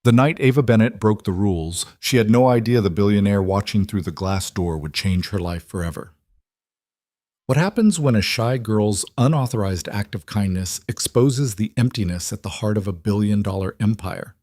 The night Ava Bennett broke the rules, she had no idea the billionaire watching through the glass door would change her life forever. What happens when a shy girl's unauthorized act of kindness exposes the emptiness at the heart of a billion-dollar empire?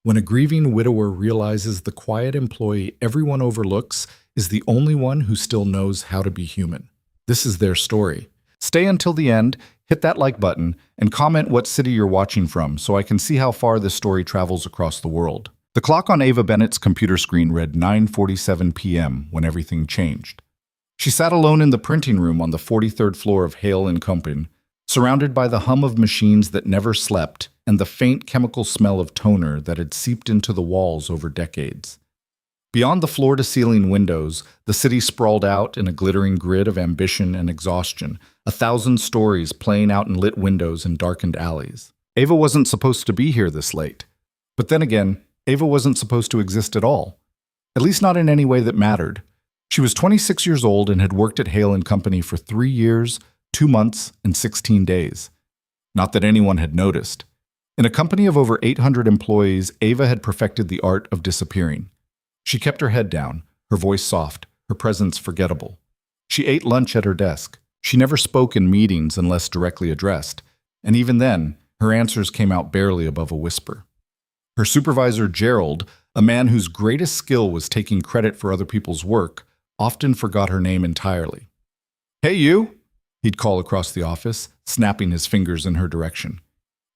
When a grieving widower realizes the quiet employee everyone overlooks is the only one who still knows how to be human. This is their story. Stay until the end, hit that like button, and comment what city you're watching from so I can see how far this story travels across the world. The clock on Ava Bennett's computer screen read 9:47 p.m. when everything changed. She sat alone in the printing room on the 43rd floor of Hale & Company, surrounded by the hum of machines that never slept and the faint chemical smell of toner that had seeped into the walls over decades. Beyond the floor-to-ceiling windows, the city sprawled out in a glittering grid of ambition and exhaustion, 1,000 stories playing out in lit windows and darkened alleys. Ava wasn't supposed to be here this late. But then again, Ava wasn't supposed to exist at all. At least not in any way that mattered. She was 26 years old and had worked at Hale & Company for 3 years, 2 months, and 16 days. Not that anyone had noticed. In a company of over 800 employees, Ava had perfected the art of disappearing. She kept her head down, her voice soft, her presence forgettable. She ate lunch at her desk. She never spoke in meetings unless directly addressed, and even then, her answers came out barely above a whisper. Her supervisor, Gerald, a man whose greatest skill was taking credit for other people's work, often forgot her name entirely. "Hey, you!" he'd call across the office, snapping his fingers in her direction.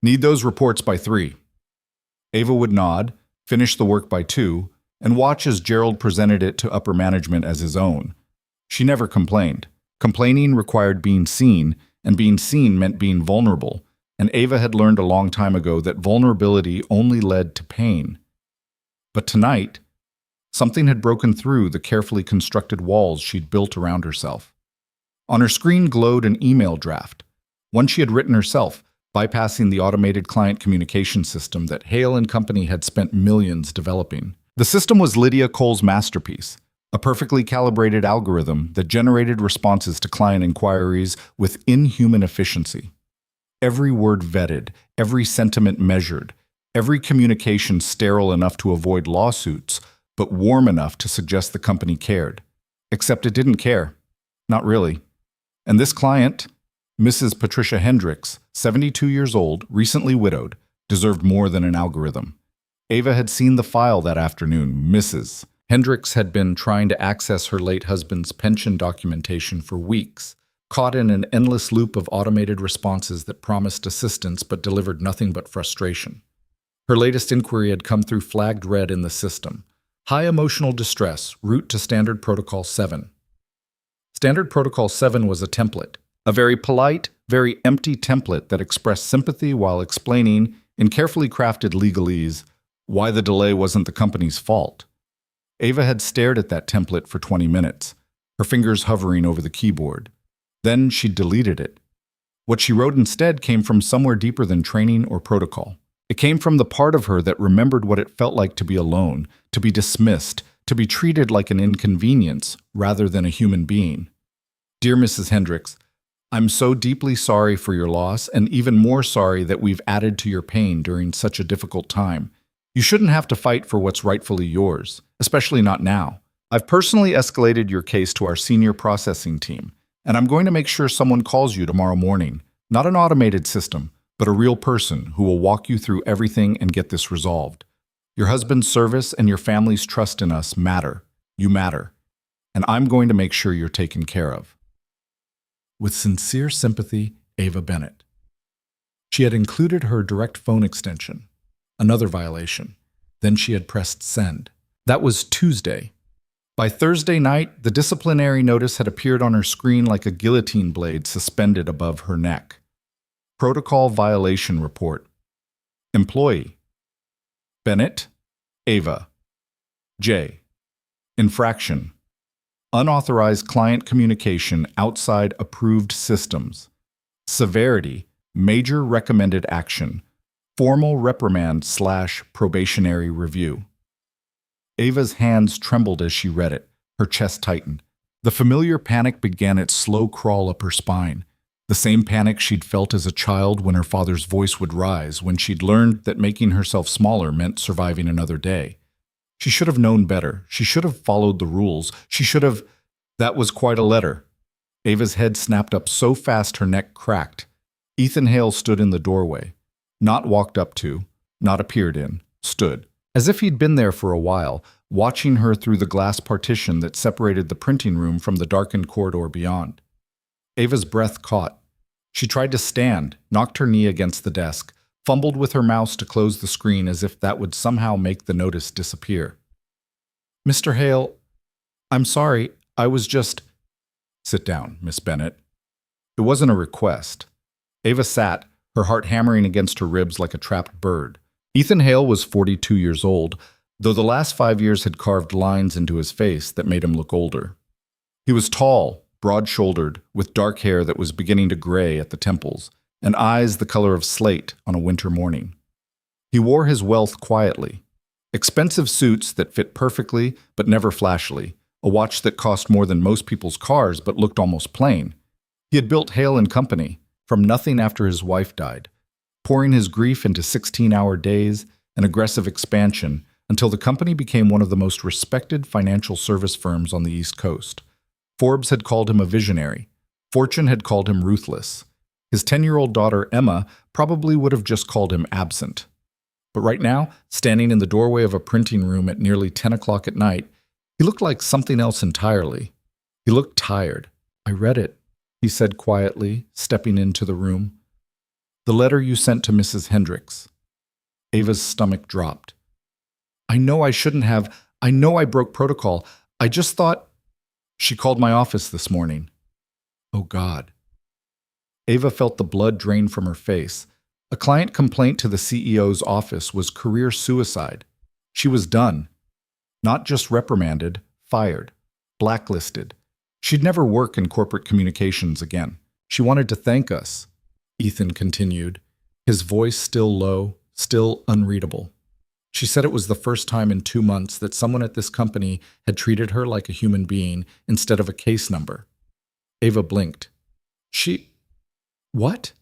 "Need those reports by 3. Ava would nod, finish the work by 2, and watch as Gerald presented it to upper management as his own. She never complained. Complaining required being seen, and being seen meant being vulnerable, and Ava had learned a long time ago that vulnerability only led to pain. But tonight, something had broken through the carefully constructed walls she'd built around herself. On her screen glowed an email draft, one she had written herself, bypassing the automated client communication system that Hale & Company had spent millions developing. The system was Lydia Cole's masterpiece, a perfectly calibrated algorithm that generated responses to client inquiries with inhuman efficiency. Every word vetted, every sentiment measured, every communication sterile enough to avoid lawsuits, but warm enough to suggest the company cared. Except it didn't care. Not really. And this client, Mrs. Patricia Hendricks, 72 years old, recently widowed, deserved more than an algorithm. Ava had seen the file that afternoon. Mrs. Hendricks had been trying to access her late husband's pension documentation for weeks, caught in an endless loop of automated responses that promised assistance but delivered nothing but frustration. Her latest inquiry had come through flagged red in the system. High emotional distress, route to Standard Protocol 7. Standard Protocol 7 was a template, a very polite, very empty template that expressed sympathy while explaining, in carefully crafted legalese, why the delay wasn't the company's fault. Ava had stared at that template for 20 minutes, her fingers hovering over the keyboard. Then she deleted it. What she wrote instead came from somewhere deeper than training or protocol. It came from the part of her that remembered what it felt like to be alone, to be dismissed, to be treated like an inconvenience rather than a human being. Dear Mrs. Hendricks, I'm so deeply sorry for your loss and even more sorry that we've added to your pain during such a difficult time. You shouldn't have to fight for what's rightfully yours, especially not now. I've personally escalated your case to our senior processing team, and I'm going to make sure someone calls you tomorrow morning. Not an automated system, but a real person who will walk you through everything and get this resolved. Your husband's service and your family's trust in us matter. You matter. And I'm going to make sure you're taken care of. With sincere sympathy, Ava Bennett. She had included her direct phone extension. Another violation. Then she had pressed send. That was Tuesday. By Thursday night, the disciplinary notice had appeared on her screen like a guillotine blade suspended above her neck. Protocol Violation Report. Employee. Bennett, Ava. J. Infraction. Unauthorized client communication outside approved systems. Severity. Major recommended action. Formal reprimand/probationary review. Ava's hands trembled as she read it, her chest tightened. The familiar panic began its slow crawl up her spine. The same panic she'd felt as a child when her father's voice would rise, when she'd learned that making herself smaller meant surviving another day. She should have known better. She should have followed the rules. She should have... That was quite a letter. Ava's head snapped up so fast her neck cracked. Ethan Hale stood in the doorway. Not walked up to, not appeared in, stood. As if he'd been there for a while, watching her through the glass partition that separated the printing room from the darkened corridor beyond. Ava's breath caught. She tried to stand, knocked her knee against the desk, fumbled with her mouse to close the screen as if that would somehow make the notice disappear. "Mr. Hale, I'm sorry, I was just—" "Sit down, Miss Bennett." It wasn't a request. Ava sat, her heart hammering against her ribs like a trapped bird. Ethan Hale was 42 years old, though the last 5 years had carved lines into his face that made him look older. He was tall, broad-shouldered, with dark hair that was beginning to gray at the temples, and eyes the color of slate on a winter morning. He wore his wealth quietly. Expensive suits that fit perfectly but never flashily, a watch that cost more than most people's cars but looked almost plain. He had built Hale and Company from nothing after his wife died, pouring his grief into 16-hour days and aggressive expansion until the company became one of the most respected financial service firms on the East Coast. Forbes had called him a visionary. Fortune had called him ruthless. His 10-year-old daughter, Emma, probably would have just called him absent. But right now, standing in the doorway of a printing room at nearly 10 o'clock at night, he looked like something else entirely. He looked tired. "I read it," he said quietly, stepping into the room. "The letter you sent to Mrs. Hendricks." Ava's stomach dropped. "I know I shouldn't have. I know I broke protocol. I just thought—" "She called my office this morning." Oh, God. Ava felt the blood drain from her face. A client complaint to the CEO's office was career suicide. She was done. Not just reprimanded, fired, blacklisted. She'd never work in corporate communications again. "She wanted to thank us," Ethan continued, his voice still low, still unreadable. "She said it was the first time in 2 months that someone at this company had treated her like a human being instead of a case number." Ava blinked. What?"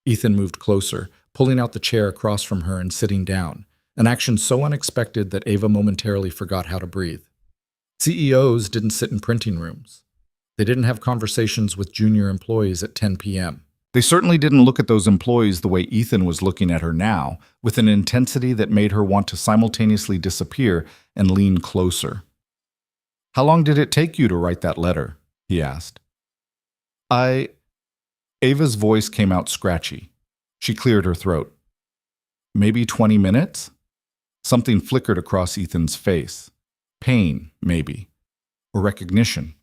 Ethan moved closer, pulling out the chair across from her and sitting down, an action so unexpected that Ava momentarily forgot how to breathe. CEOs didn't sit in printing rooms. They didn't have conversations with junior employees at 10 p.m. They certainly didn't look at those employees the way Ethan was looking at her now, with an intensity that made her want to simultaneously disappear and lean closer. "How long did it take you to write that letter?" he asked. Ava's voice came out scratchy. She cleared her throat. "Maybe 20 minutes?" Something flickered across Ethan's face. Pain, maybe. Or recognition.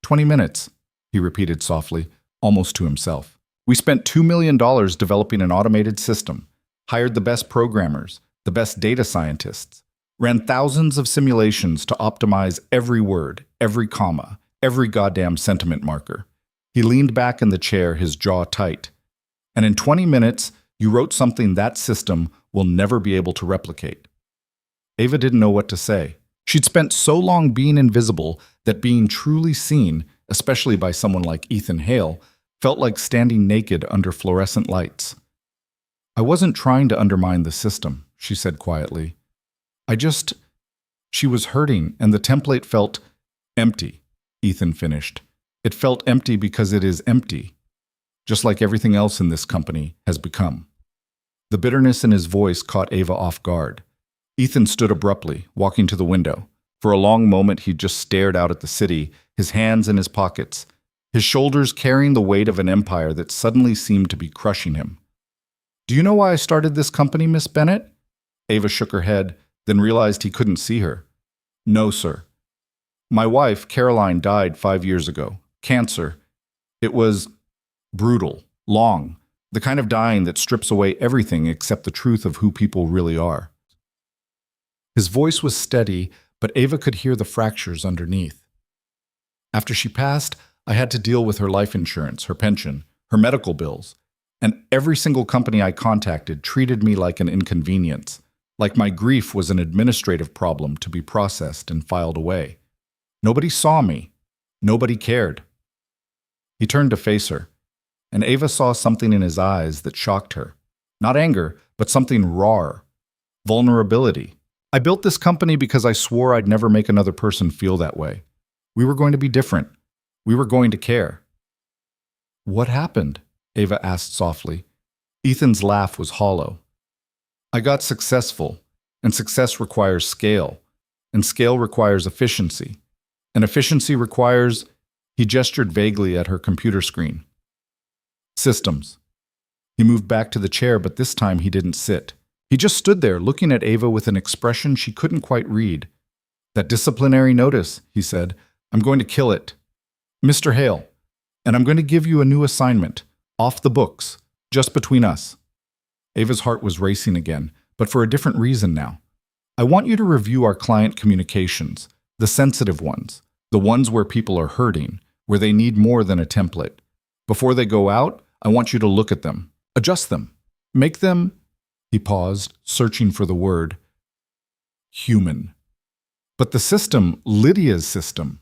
20 minutes, he repeated softly, almost to himself. "We spent $2 million developing an automated system, hired the best programmers, the best data scientists, ran thousands of simulations to optimize every word, every comma, every goddamn sentiment marker." He leaned back in the chair, his jaw tight. "And in 20 minutes, you wrote something that system will never be able to replicate." Ava didn't know what to say. She'd spent so long being invisible that being truly seen, especially by someone like Ethan Hale, felt like standing naked under fluorescent lights. "I wasn't trying to undermine the system," she said quietly. She was hurting, and the template felt empty," Ethan finished. "It felt empty because it is empty, just like everything else in this company has become." The bitterness in his voice caught Ava off guard. Ethan stood abruptly, walking to the window. For a long moment he just stared out at the city, his hands in his pockets, his shoulders carrying the weight of an empire that suddenly seemed to be crushing him. "Do you know why I started this company, Miss Bennett?" Ava shook her head, then realized he couldn't see her. "No, sir. My wife, Caroline, died 5 years ago. Cancer. It was brutal, long, the kind of dying that strips away everything except the truth of who people really are." His voice was steady, but Ava could hear the fractures underneath. "After she passed, I had to deal with her life insurance, her pension, her medical bills, and every single company I contacted treated me like an inconvenience, like my grief was an administrative problem to be processed and filed away. Nobody saw me. Nobody cared." He turned to face her. and Ava saw something in his eyes that shocked her. Not anger, but something raw. Vulnerability. I built this company because I swore I'd never make another person feel that way. We were going to be different. We were going to care. What happened? Ava asked softly. Ethan's laugh was hollow. I got successful, and success requires scale, and scale requires efficiency, and efficiency requires, he gestured vaguely at her computer screen. Systems. He moved back to the chair, but this time he didn't sit. He just stood there, looking at Ava with an expression she couldn't quite read. That disciplinary notice, he said. I'm going to kill it. Mr. Hale, and I'm going to give you a new assignment, off the books, just between us. Ava's heart was racing again, but for a different reason now. I want you to review our client communications, the sensitive ones, the ones where people are hurting, where they need more than a template. Before they go out, I want you to look at them, adjust them, make them, he paused, searching for the word, human. But the system, Lydia's system.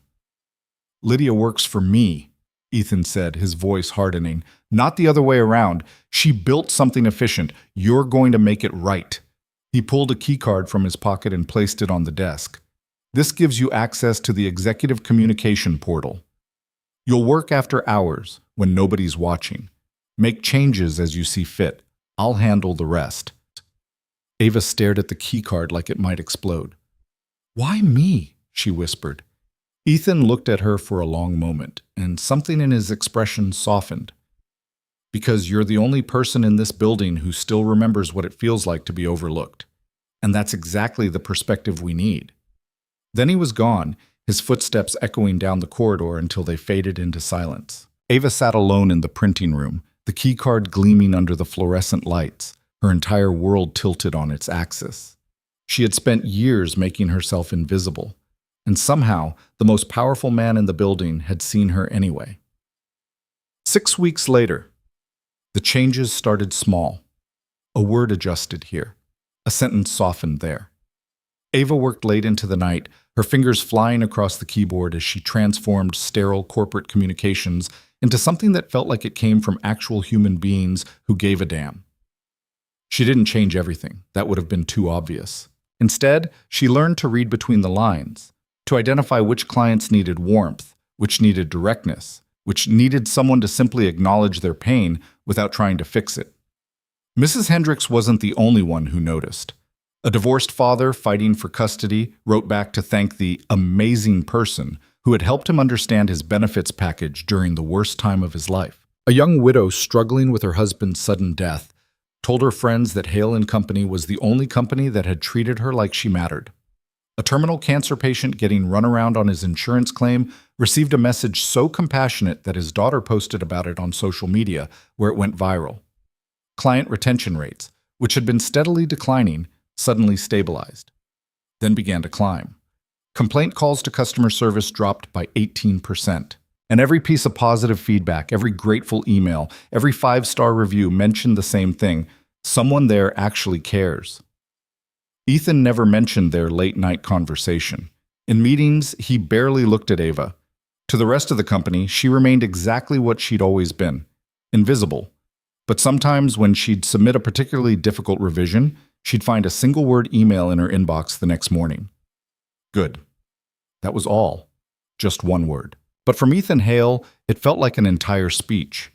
Lydia works for me, Ethan said, his voice hardening. Not the other way around. She built something efficient. You're going to make it right. He pulled a keycard from his pocket and placed it on the desk. This gives you access to the executive communication portal. You'll work after hours when nobody's watching. Make changes as you see fit. I'll handle the rest. Ava stared at the keycard like it might explode. Why me? She whispered. Ethan looked at her for a long moment, and something in his expression softened. Because you're the only person in this building who still remembers what it feels like to be overlooked. And that's exactly the perspective we need. Then he was gone, his footsteps echoing down the corridor until they faded into silence. Ava sat alone in the printing room, the keycard gleaming under the fluorescent lights, her entire world tilted on its axis. She had spent years making herself invisible, and somehow the most powerful man in the building had seen her anyway. 6 weeks later, the changes started small. A word adjusted here, a sentence softened there. Ava worked late into the night, her fingers flying across the keyboard as she transformed sterile corporate communications into something that felt like it came from actual human beings who gave a damn. She didn't change everything. That would have been too obvious. Instead, she learned to read between the lines, to identify which clients needed warmth, which needed directness, which needed someone to simply acknowledge their pain without trying to fix it. Mrs. Hendricks wasn't the only one who noticed. A divorced father fighting for custody wrote back to thank the amazing person who had helped him understand his benefits package during the worst time of his life. A young widow struggling with her husband's sudden death told her friends that Hale & Company was the only company that had treated her like she mattered. A terminal cancer patient getting run around on his insurance claim received a message so compassionate that his daughter posted about it on social media, where it went viral. Client retention rates, which had been steadily declining, suddenly stabilized, then began to climb. Complaint calls to customer service dropped by 18%. And every piece of positive feedback, every grateful email, every 5-star review mentioned the same thing. Someone there actually cares. Ethan never mentioned their late-night conversation. In meetings, he barely looked at Ava. To the rest of the company, she remained exactly what she'd always been, invisible. But sometimes when she'd submit a particularly difficult revision, she'd find a single-word email in her inbox the next morning. Good. That was all. Just one word. But from Ethan Hale, it felt like an entire speech.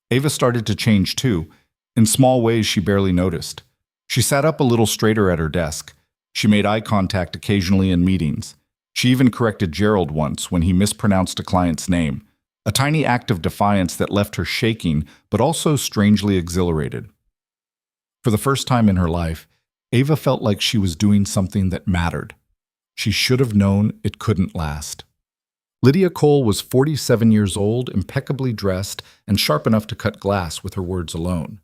Ava started to change too, in small ways she barely noticed. She sat up a little straighter at her desk. She made eye contact occasionally in meetings. She even corrected Gerald once when he mispronounced a client's name, a tiny act of defiance that left her shaking but also strangely exhilarated. For the first time in her life, Ava felt like she was doing something that mattered. She should have known it couldn't last. Lydia Cole was 47 years old, impeccably dressed, and sharp enough to cut glass with her words alone.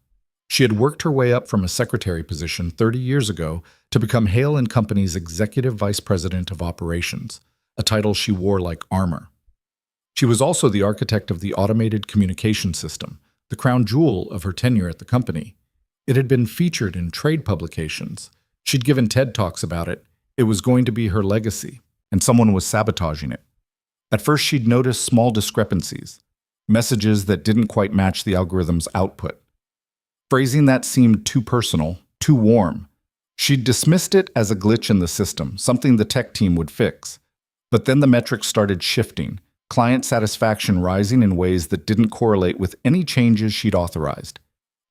She had worked her way up from a secretary position 30 years ago to become Hale & Company's Executive Vice President of Operations, a title she wore like armor. She was also the architect of the automated communication system, the crown jewel of her tenure at the company. It had been featured in trade publications. She'd given TED Talks about it. It was going to be her legacy, and someone was sabotaging it. At first, she'd noticed small discrepancies. messages that didn't quite match the algorithm's output. Phrasing that seemed too personal, too warm. She'd dismissed it as a glitch in the system, something the tech team would fix. But then the metrics started shifting, client satisfaction rising in ways that didn't correlate with any changes she'd authorized.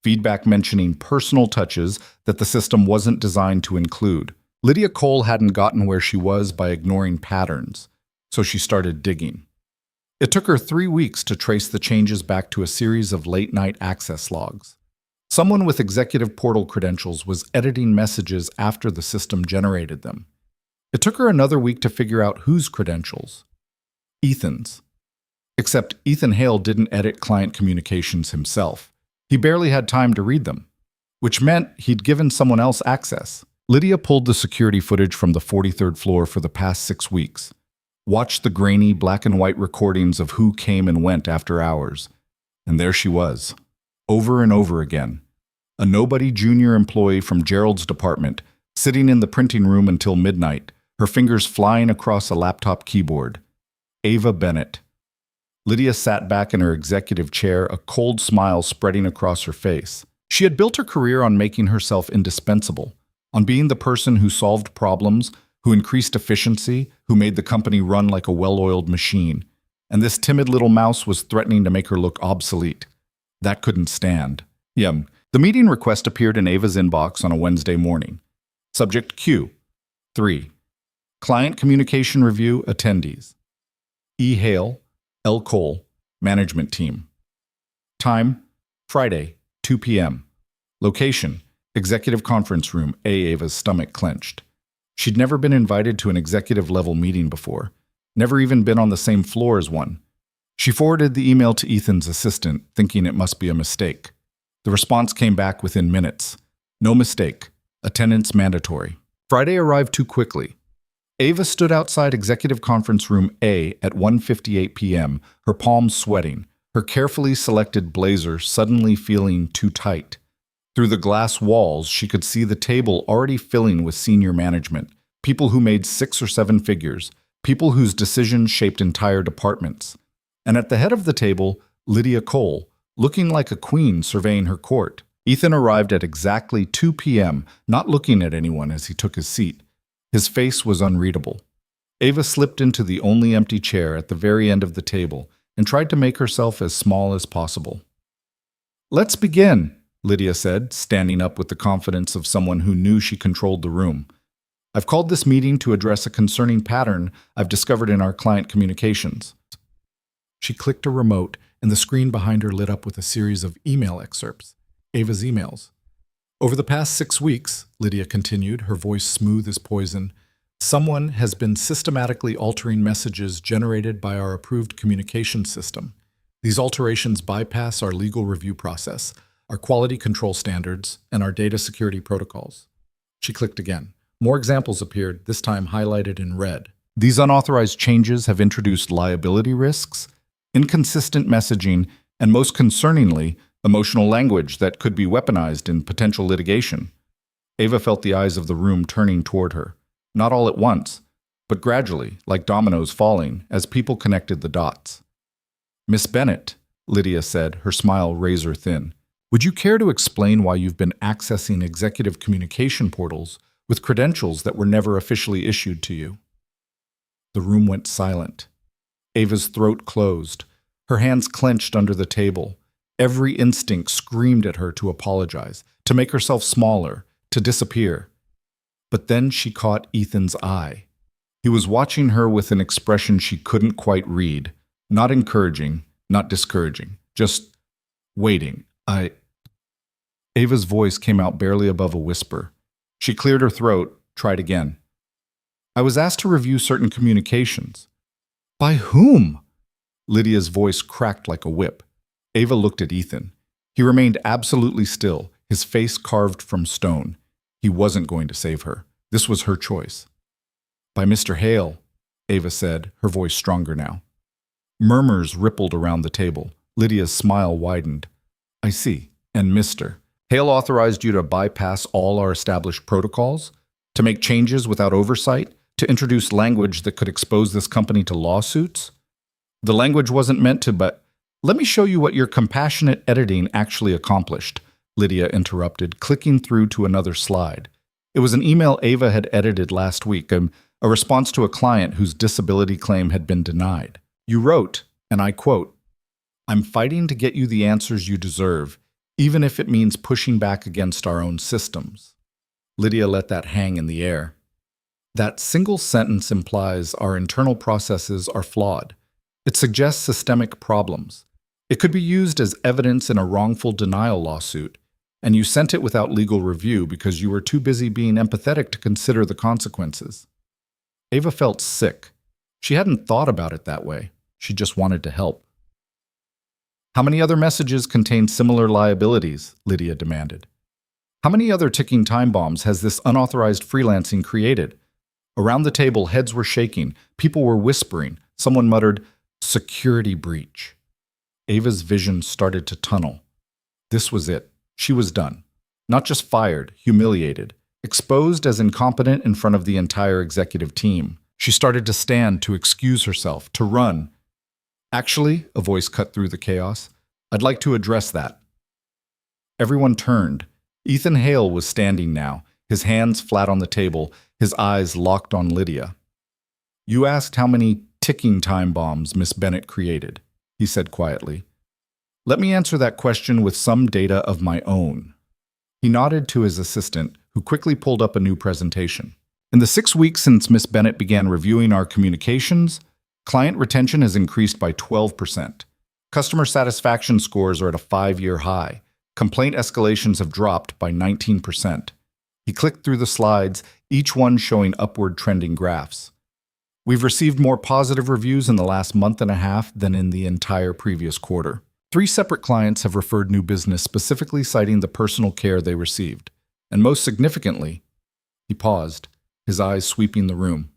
Feedback mentioning personal touches that the system wasn't designed to include. Lydia Cole hadn't gotten where she was by ignoring patterns, so she started digging. It took her 3 weeks to trace the changes back to a series of late-night access logs. Someone with executive portal credentials was editing messages after the system generated them. It took her another week to figure out whose credentials. Ethan's. Except Ethan Hale didn't edit client communications himself. He barely had time to read them, which meant he'd given someone else access. Lydia pulled the security footage from the 43rd floor for the past 6 weeks, watched the grainy black and white recordings of who came and went after hours. And there she was, over and over again. A nobody junior employee from Gerald's department, sitting in the printing room until midnight, her fingers flying across a laptop keyboard. Ava Bennett. Lydia sat back in her executive chair, a cold smile spreading across her face. She had built her career on making herself indispensable, on being the person who solved problems, who increased efficiency, who made the company run like a well-oiled machine. And this timid little mouse was threatening to make her look obsolete. That couldn't stand. The meeting request appeared in Ava's inbox on a Wednesday morning. Subject Q. 3. Client Communication Review Attendees. E. Hale, L. Cole, Management Team. Time, Friday, 2 p.m. Location, Executive Conference Room. Ava's stomach clenched. She'd never been invited to an executive-level meeting before, never even been on the same floor as one. She forwarded the email to Ethan's assistant, thinking it must be a mistake. The response came back within minutes. No mistake. Attendance mandatory. Friday arrived too quickly. Ava stood outside Executive Conference Room A at 1:58 p.m., her palms sweating, her carefully selected blazer suddenly feeling too tight. Through the glass walls, she could see the table already filling with senior management, people who made 6 or 7 figures, people whose decisions shaped entire departments. And at the head of the table, Lydia Cole, looking like a queen surveying her court. Ethan arrived at exactly 2 p.m., not looking at anyone as he took his seat. His face was unreadable. Ava slipped into the only empty chair at the very end of the table and tried to make herself as small as possible. "Let's begin," Lydia said, standing up with the confidence of someone who knew she controlled the room. "I've called this meeting to address a concerning pattern I've discovered in our client communications." She clicked a remote, and the screen behind her lit up with a series of email excerpts. Ava's emails. "Over the past 6 weeks," Lydia continued, her voice smooth as poison, "someone has been systematically altering messages generated by our approved communication system. These alterations bypass our legal review process, our quality control standards, and our data security protocols." She clicked again. More examples appeared, this time highlighted in red. "These unauthorized changes have introduced liability risks, inconsistent messaging, and most concerningly, emotional language that could be weaponized in potential litigation." Ava felt the eyes of the room turning toward her, not all at once, but gradually, like dominoes falling, as people connected the dots. "Miss Bennett," Lydia said, her smile razor thin, "would you care to explain why you've been accessing executive communication portals with credentials that were never officially issued to you?" The room went silent. Ava's throat closed. Her hands clenched under the table. Every instinct screamed at her to apologize, to make herself smaller, to disappear. But then she caught Ethan's eye. He was watching her with an expression she couldn't quite read, not encouraging, not discouraging, just waiting. Ava's voice came out barely above a whisper. She cleared her throat, tried again. "I was asked to review certain communications." "By whom?" Lydia's voice cracked like a whip. Ava looked at Ethan. He remained absolutely still, his face carved from stone. He wasn't going to save her. This was her choice. "By Mr. Hale," Ava said, her voice stronger now. Murmurs rippled around the table. Lydia's smile widened. "I see. And Mr. Hale authorized you to bypass all our established protocols? To make changes without oversight? To introduce language that could expose this company to lawsuits?" "The language wasn't meant to, but..." Let me show you what your compassionate editing actually accomplished, Lydia interrupted, clicking through to another slide. It was an email Ava had edited last week, a response to a client whose disability claim had been denied. You wrote, and I quote, "I'm fighting to get you the answers you deserve, even if it means pushing back against our own systems." Lydia let that hang in the air. That single sentence implies our internal processes are flawed. It suggests systemic problems. It could be used as evidence in a wrongful denial lawsuit, and you sent it without legal review because you were too busy being empathetic to consider the consequences. Ava felt sick. She hadn't thought about it that way. She just wanted to help. "How many other messages contain similar liabilities?" Lydia demanded. "How many other ticking time bombs has this unauthorized freelancing created?" Around the table, heads were shaking. People were whispering. Someone muttered, "Security breach." Ava's vision started to tunnel. This was it. She was done. Not just fired, humiliated, exposed as incompetent in front of the entire executive team. She started to stand, to excuse herself, to run. "Actually," a voice cut through the chaos, "I'd like to address that." Everyone turned. Ethan Hale was standing now, his hands flat on the table, his eyes locked on Lydia. "You asked how many ticking time bombs Miss Bennett created," he said quietly. "Let me answer that question with some data of my own." He nodded to his assistant, who quickly pulled up a new presentation. "In the 6 weeks since Miss Bennett began reviewing our communications, client retention has increased by 12%. Customer satisfaction scores are at a 5-year high. Complaint escalations have dropped by 19%. He clicked through the slides, each one showing upward trending graphs. "We've received more positive reviews in the last month and a half than in the entire previous quarter. 3 separate clients have referred new business, specifically citing the personal care they received. And most significantly," he paused, his eyes sweeping the room,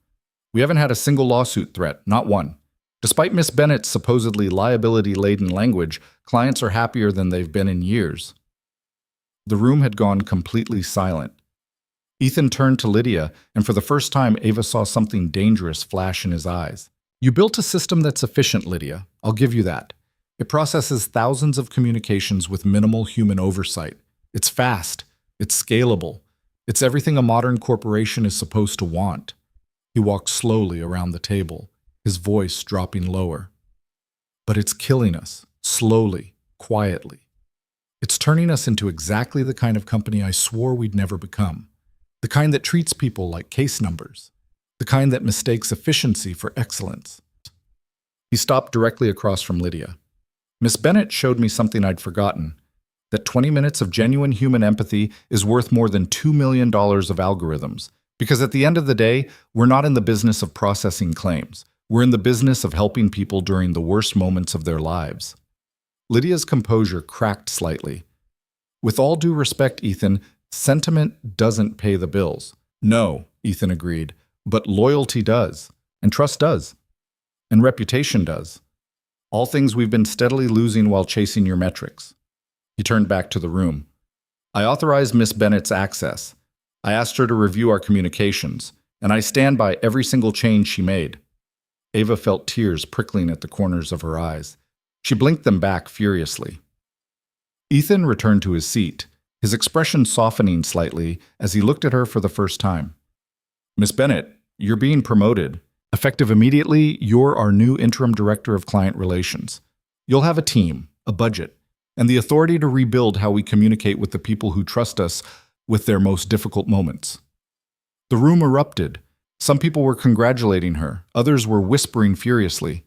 "we haven't had a single lawsuit threat, not one. Despite Miss Bennett's supposedly liability-laden language, clients are happier than they've been in years." The room had gone completely silent. Ethan turned to Lydia, and for the first time, Ava saw something dangerous flash in his eyes. "You built a system that's efficient, Lydia. I'll give you that. It processes thousands of communications with minimal human oversight. It's fast. It's scalable. It's everything a modern corporation is supposed to want." He walked slowly around the table, his voice dropping lower. "But it's killing us, slowly, quietly. It's turning us into exactly the kind of company I swore we'd never become. The kind that treats people like case numbers. The kind that mistakes efficiency for excellence." He stopped directly across from Lydia. "Miss Bennett showed me something I'd forgotten, that 20 minutes of genuine human empathy is worth more than $2 million of algorithms. Because at the end of the day, we're not in the business of processing claims. We're in the business of helping people during the worst moments of their lives." Lydia's composure cracked slightly. "With all due respect, Ethan, sentiment doesn't pay the bills." "No," Ethan agreed, "but loyalty does, and trust does, and reputation does. All things we've been steadily losing while chasing your metrics." He turned back to the room. "I authorized Miss Bennett's access. I asked her to review our communications, and I stand by every single change she made." Ava felt tears prickling at the corners of her eyes. She blinked them back furiously. Ethan returned to his seat, his expression softening slightly as he looked at her for the first time. "Miss Bennett, you're being promoted. Effective immediately, you're our new interim director of client relations. You'll have a team, a budget, and the authority to rebuild how we communicate with the people who trust us with their most difficult moments." The room erupted. Some people were congratulating her, others were whispering furiously.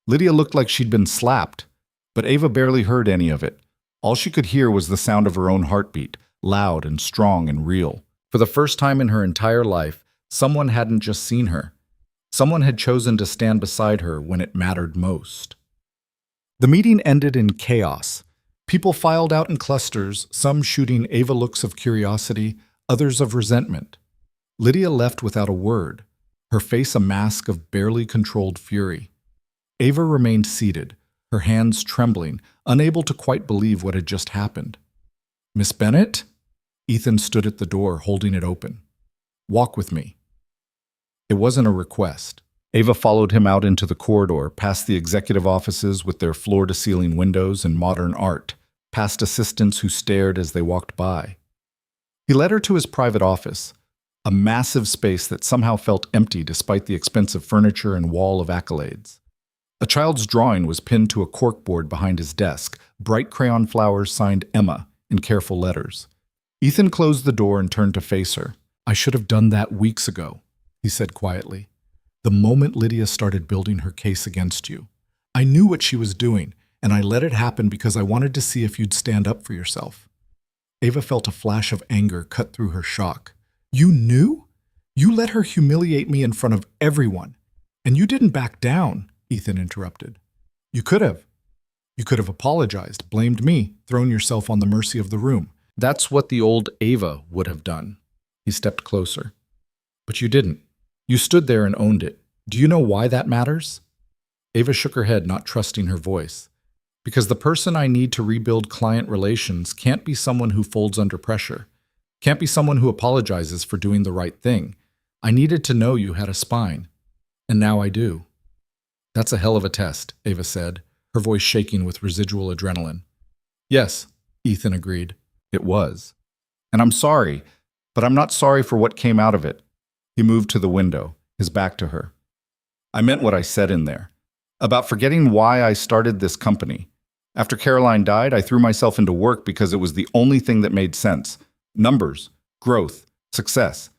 Lydia looked like she'd been slapped, but Ava barely heard any of it. All she could hear was the sound of her own heartbeat, loud and strong and real. For the first time in her entire life, someone hadn't just seen her. Someone had chosen to stand beside her when it mattered most. The meeting ended in chaos. People filed out in clusters, some shooting Ava looks of curiosity, others of resentment. Lydia left without a word, her face a mask of barely controlled fury. Ava remained seated, her hands trembling, unable to quite believe what had just happened. "Miss Bennett?" Ethan stood at the door, holding it open. "Walk with me." It wasn't a request. Ava followed him out into the corridor, past the executive offices with their floor-to-ceiling windows and modern art, past assistants who stared as they walked by. He led her to his private office, a massive space that somehow felt empty despite the expensive furniture and wall of accolades. A child's drawing was pinned to a corkboard behind his desk, bright crayon flowers signed Emma in careful letters. Ethan closed the door and turned to face her. "I should have done that weeks ago," he said quietly. "The moment Lydia started building her case against you. I knew what she was doing, and I let it happen because I wanted to see if you'd stand up for yourself." Ava felt a flash of anger cut through her shock. "You knew? You let her humiliate me in front of everyone. And you didn't back down," Ethan interrupted. "You could have. You could have apologized, blamed me, thrown yourself on the mercy of the room. That's what the old Ava would have done." He stepped closer. "But you didn't. You stood there and owned it. Do you know why that matters?" Ava shook her head, not trusting her voice. "Because the person I need to rebuild client relations can't be someone who folds under pressure. Can't be someone who apologizes for doing the right thing. I needed to know you had a spine. And now I do." "That's a hell of a test," Ava said, her voice shaking with residual adrenaline. "Yes," Ethan agreed. "It was. And I'm sorry, but I'm not sorry for what came out of it." He moved to the window, his back to her. "I meant what I said in there. About forgetting why I started this company. After Caroline died, I threw myself into work because it was the only thing that made sense. Numbers, growth, success.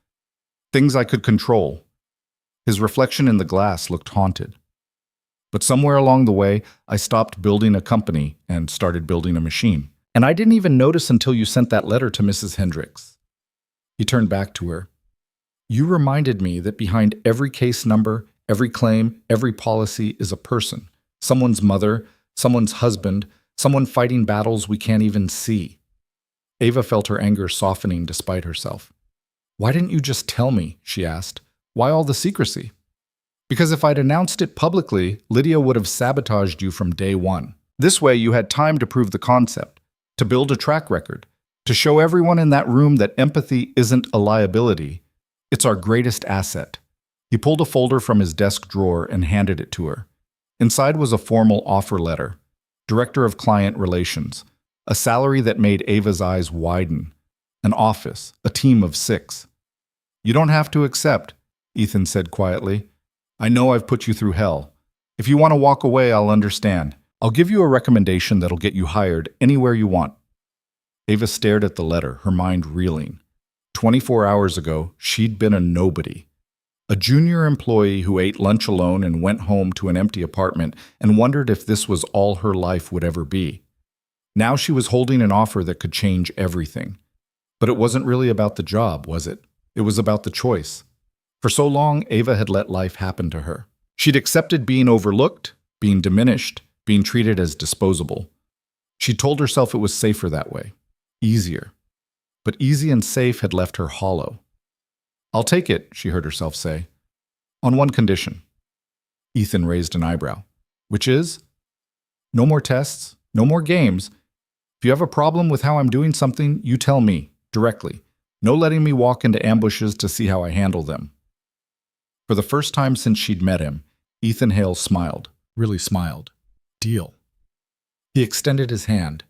Things I could control." His reflection in the glass looked haunted. "But somewhere along the way, I stopped building a company and started building a machine. And I didn't even notice until you sent that letter to Mrs. Hendricks." He turned back to her. "You reminded me that behind every case number, every claim, every policy is a person. Someone's mother, someone's husband, someone fighting battles we can't even see." Ava felt her anger softening despite herself. "Why didn't you just tell me?" she asked. "Why all the secrecy?" "Because if I'd announced it publicly, Lydia would have sabotaged you from day one. This way you had time to prove the concept, to build a track record, to show everyone in that room that empathy isn't a liability. It's our greatest asset." He pulled a folder from his desk drawer and handed it to her. Inside was a formal offer letter. Director of Client Relations. A salary that made Ava's eyes widen. An office, a team of 6. "You don't have to accept," Ethan said quietly. "I know I've put you through hell. If you want to walk away, I'll understand. I'll give you a recommendation that'll get you hired anywhere you want." Ava stared at the letter, her mind reeling. 24 hours ago, she'd been a nobody. A junior employee who ate lunch alone and went home to an empty apartment and wondered if this was all her life would ever be. Now she was holding an offer that could change everything. But it wasn't really about the job, was it? It was about the choice. For so long, Ava had let life happen to her. She'd accepted being overlooked, being diminished, being treated as disposable. She told herself it was safer that way, easier. But easy and safe had left her hollow. "I'll take it," she heard herself say. "On one condition." Ethan raised an eyebrow. "Which is?" "No more tests, no more games. If you have a problem with how I'm doing something, you tell me, directly. No letting me walk into ambushes to see how I handle them." For the first time since she'd met him, Ethan Hale smiled, really smiled. Deal. He extended his hand.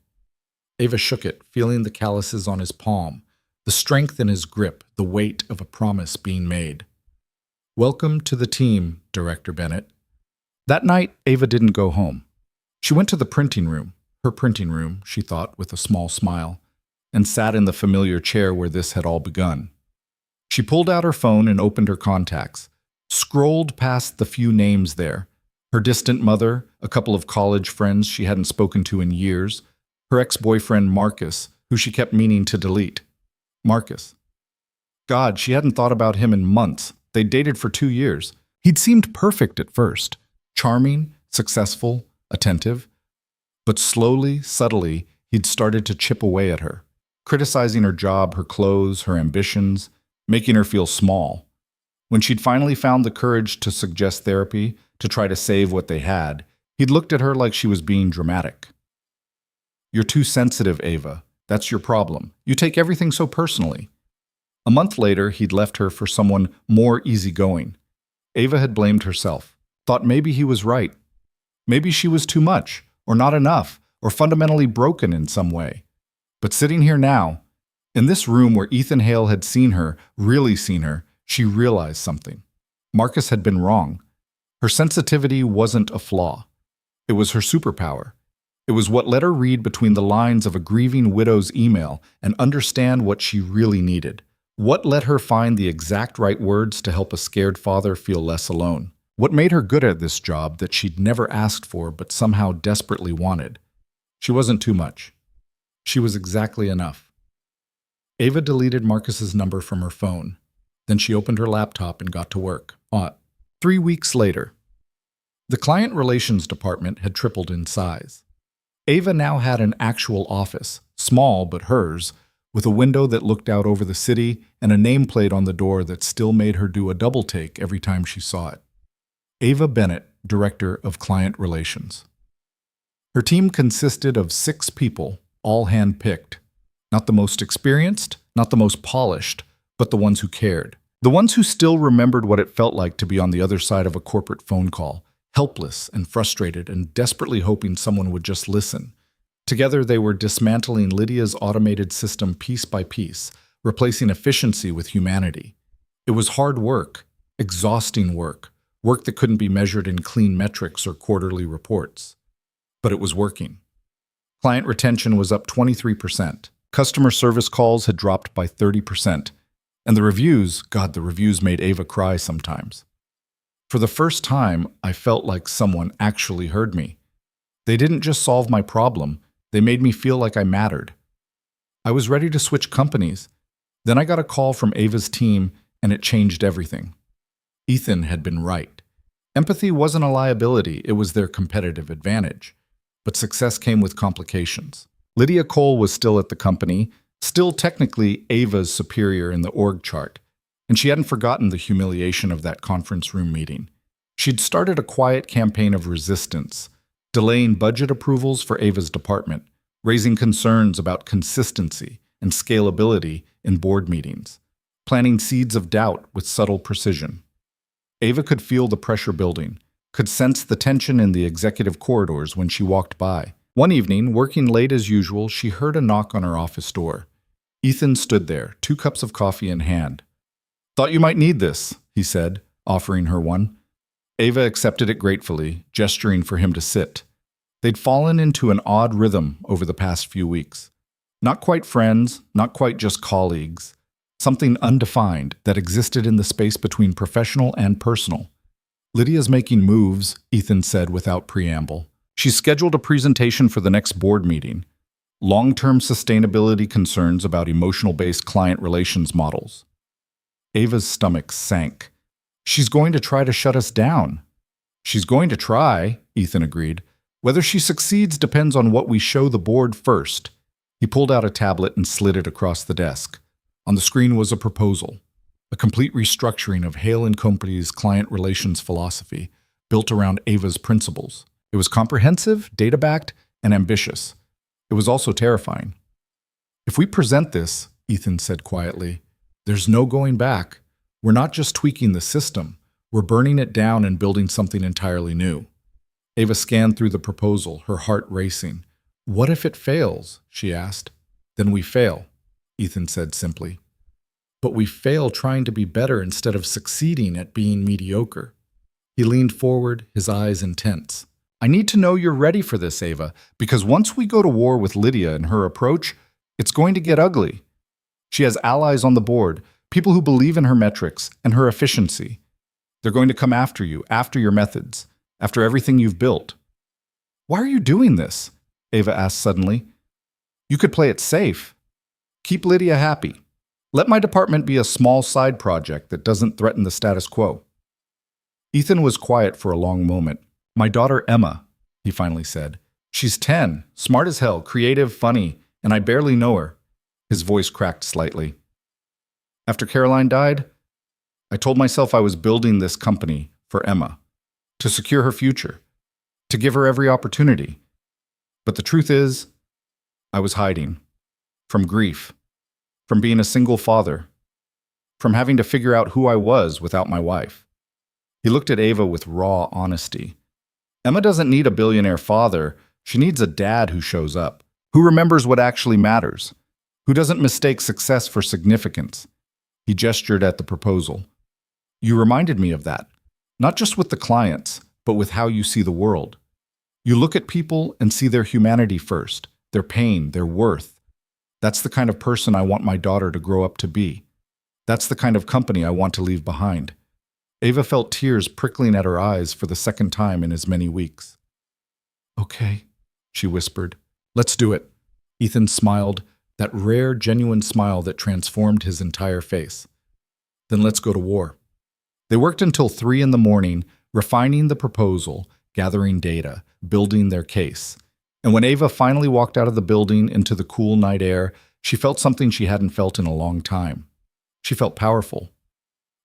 Ava shook it, feeling the calluses on his palm, the strength in his grip, the weight of a promise being made. "Welcome to the team, Director Bennett." That night, Ava didn't go home. She went to the printing room, her printing room, she thought with a small smile, and sat in the familiar chair where this had all begun. She pulled out her phone and opened her contacts, scrolled past the few names there. Her distant mother, a couple of college friends she hadn't spoken to in years, her ex-boyfriend Marcus, who she kept meaning to delete. Marcus. God, she hadn't thought about him in months. They'd dated for 2 years. He'd seemed perfect at first. Charming, successful, attentive. But slowly, subtly, he'd started to chip away at her, criticizing her job, her clothes, her ambitions, making her feel small. When she'd finally found the courage to suggest therapy, to try to save what they had, he'd looked at her like she was being dramatic. "You're too sensitive, Ava. That's your problem. You take everything so personally." A month later, he'd left her for someone more easygoing. Ava had blamed herself, thought maybe he was right. Maybe she was too much, or not enough, or fundamentally broken in some way. But sitting here now, in this room where Ethan Hale had seen her, really seen her, she realized something. Marcus had been wrong. Her sensitivity wasn't a flaw. It was her superpower. It was what let her read between the lines of a grieving widow's email and understand what she really needed. What let her find the exact right words to help a scared father feel less alone. What made her good at this job that she'd never asked for but somehow desperately wanted. She wasn't too much. She was exactly enough. Ava deleted Marcus's number from her phone. Then she opened her laptop and got to work. 3 weeks later, the client relations department had tripled in size. Ava now had an actual office, small but hers, with a window that looked out over the city and a nameplate on the door that still made her do a double take every time she saw it. Ava Bennett, Director of Client Relations. Her team consisted of 6 people, all hand-picked. Not the most experienced, not the most polished, but the ones who cared. The ones who still remembered what it felt like to be on the other side of a corporate phone call, helpless and frustrated and desperately hoping someone would just listen. Together, they were dismantling Lydia's automated system piece by piece, replacing efficiency with humanity. It was hard work, exhausting work, work that couldn't be measured in clean metrics or quarterly reports. But it was working. Client retention was up 23%. Customer service calls had dropped by 30%. And the reviews made Ava cry sometimes. For the first time, I felt like someone actually heard me. They didn't just solve my problem, they made me feel like I mattered. I was ready to switch companies. Then I got a call from Ava's team, and it changed everything. Ethan had been right. Empathy wasn't a liability, it was their competitive advantage. But success came with complications. Lydia Cole was still at the company, still technically Ava's superior in the org chart, and she hadn't forgotten the humiliation of that conference room meeting. She'd started a quiet campaign of resistance, delaying budget approvals for Ava's department, raising concerns about consistency and scalability in board meetings, planting seeds of doubt with subtle precision. Ava could feel the pressure building, could sense the tension in the executive corridors when she walked by. One evening, working late as usual, she heard a knock on her office door. Ethan stood there, 2 cups of coffee in hand. "Thought you might need this," he said, offering her one. Ava accepted it gratefully, gesturing for him to sit. They'd fallen into an odd rhythm over the past few weeks. Not quite friends, not quite just colleagues. Something undefined that existed in the space between professional and personal. "Lydia's making moves," Ethan said without preamble. "She's scheduled a presentation for the next board meeting. Long-term sustainability concerns about emotional-based client relations models." Ava's stomach sank. "She's going to try to shut us down." "She's going to try," Ethan agreed. "Whether she succeeds depends on what we show the board first." He pulled out a tablet and slid it across the desk. On the screen was a proposal, a complete restructuring of Hale & Company's client relations philosophy, built around Ava's principles. It was comprehensive, data-backed, and ambitious. It was also terrifying. "If we present this," Ethan said quietly, "there's no going back. We're not just tweaking the system. We're burning it down and building something entirely new." Ava scanned through the proposal, her heart racing. "What if it fails?" she asked. "Then we fail," Ethan said simply. "But we fail trying to be better instead of succeeding at being mediocre." He leaned forward, his eyes intense. "I need to know you're ready for this, Ava, because once we go to war with Lydia and her approach, it's going to get ugly. She has allies on the board, people who believe in her metrics and her efficiency. They're going to come after you, after your methods, after everything you've built." "Why are you doing this?" Ava asked suddenly. "You could play it safe. Keep Lydia happy. Let my department be a small side project that doesn't threaten the status quo." Ethan was quiet for a long moment. "My daughter Emma," he finally said. "She's 10, smart as hell, creative, funny, and I barely know her." His voice cracked slightly. "After Caroline died, I told myself I was building this company for Emma, to secure her future, to give her every opportunity. But the truth is, I was hiding. From grief, from being a single father, from having to figure out who I was without my wife. He looked at Ava with raw honesty. Emma doesn't need a billionaire father. She needs a dad who shows up, who remembers what actually matters, who doesn't mistake success for significance. He gestured at the proposal. You reminded me of that, not just with the clients, but with how you see the world. You look at people and see their humanity first, their pain, their worth. That's the kind of person I want my daughter to grow up to be. That's the kind of company I want to leave behind. Ava felt tears prickling at her eyes for the second time in as many weeks. Okay, she whispered. Let's do it. Ethan smiled, that rare, genuine smile that transformed his entire face. Then let's go to war. They worked until 3 in the morning, refining the proposal, gathering data, building their case. And when Ava finally walked out of the building into the cool night air, she felt something she hadn't felt in a long time. She felt powerful.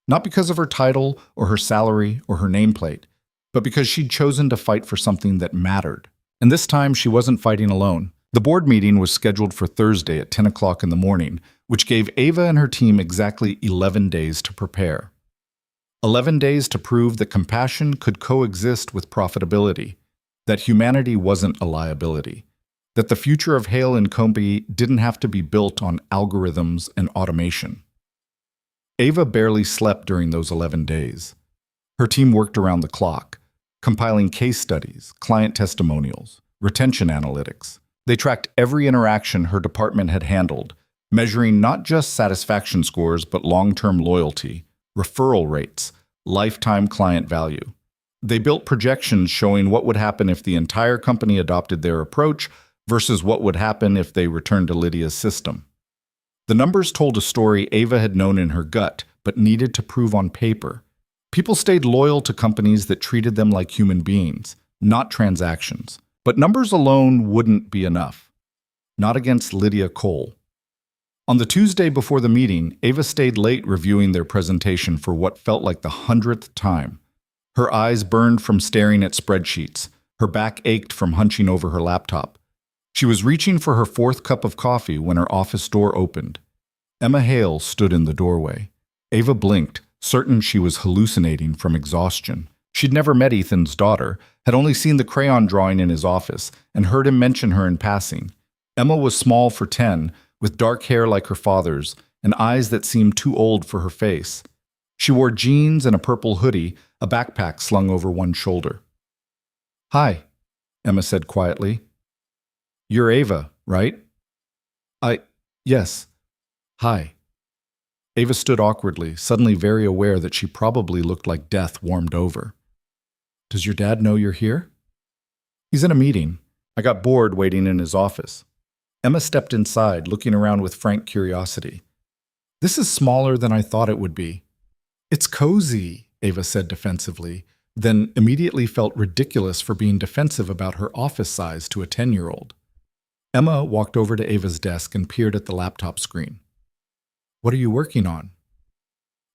Not because of her title or her salary or her nameplate, but because she'd chosen to fight for something that mattered. And this time she wasn't fighting alone. The board meeting was scheduled for Thursday at 10 o'clock in the morning, which gave Ava and her team exactly 11 days to prepare. 11 days to prove that compassion could coexist with profitability, that humanity wasn't a liability, that the future of Hale & Company didn't have to be built on algorithms and automation. Ava barely slept during those 11 days. Her team worked around the clock, compiling case studies, client testimonials, retention analytics. They tracked every interaction her department had handled, measuring not just satisfaction scores but long-term loyalty, referral rates, lifetime client value. They built projections showing what would happen if the entire company adopted their approach versus what would happen if they returned to Lydia's system. The numbers told a story Ava had known in her gut, but needed to prove on paper. People stayed loyal to companies that treated them like human beings, not transactions. But numbers alone wouldn't be enough. Not against Lydia Cole. On the Tuesday before the meeting, Ava stayed late reviewing their presentation for what felt like the 100th time. Her eyes burned from staring at spreadsheets. Her back ached from hunching over her laptop. She was reaching for her 4th cup of coffee when her office door opened. Emma Hale stood in the doorway. Ava blinked, certain she was hallucinating from exhaustion. She'd never met Ethan's daughter, had only seen the crayon drawing in his office, and heard him mention her in passing. Emma was small for 10, with dark hair like her father's, and eyes that seemed too old for her face. She wore jeans and a purple hoodie, a backpack slung over one shoulder. Hi, Emma said quietly. You're Ava, right? Yes. Hi. Ava stood awkwardly, suddenly very aware that she probably looked like death warmed over. Does your dad know you're here? He's in a meeting. I got bored waiting in his office. Emma stepped inside, looking around with frank curiosity. This is smaller than I thought it would be. It's cozy, Ava said defensively, then immediately felt ridiculous for being defensive about her office size to a 10-year-old. Emma walked over to Ava's desk and peered at the laptop screen. What are you working on?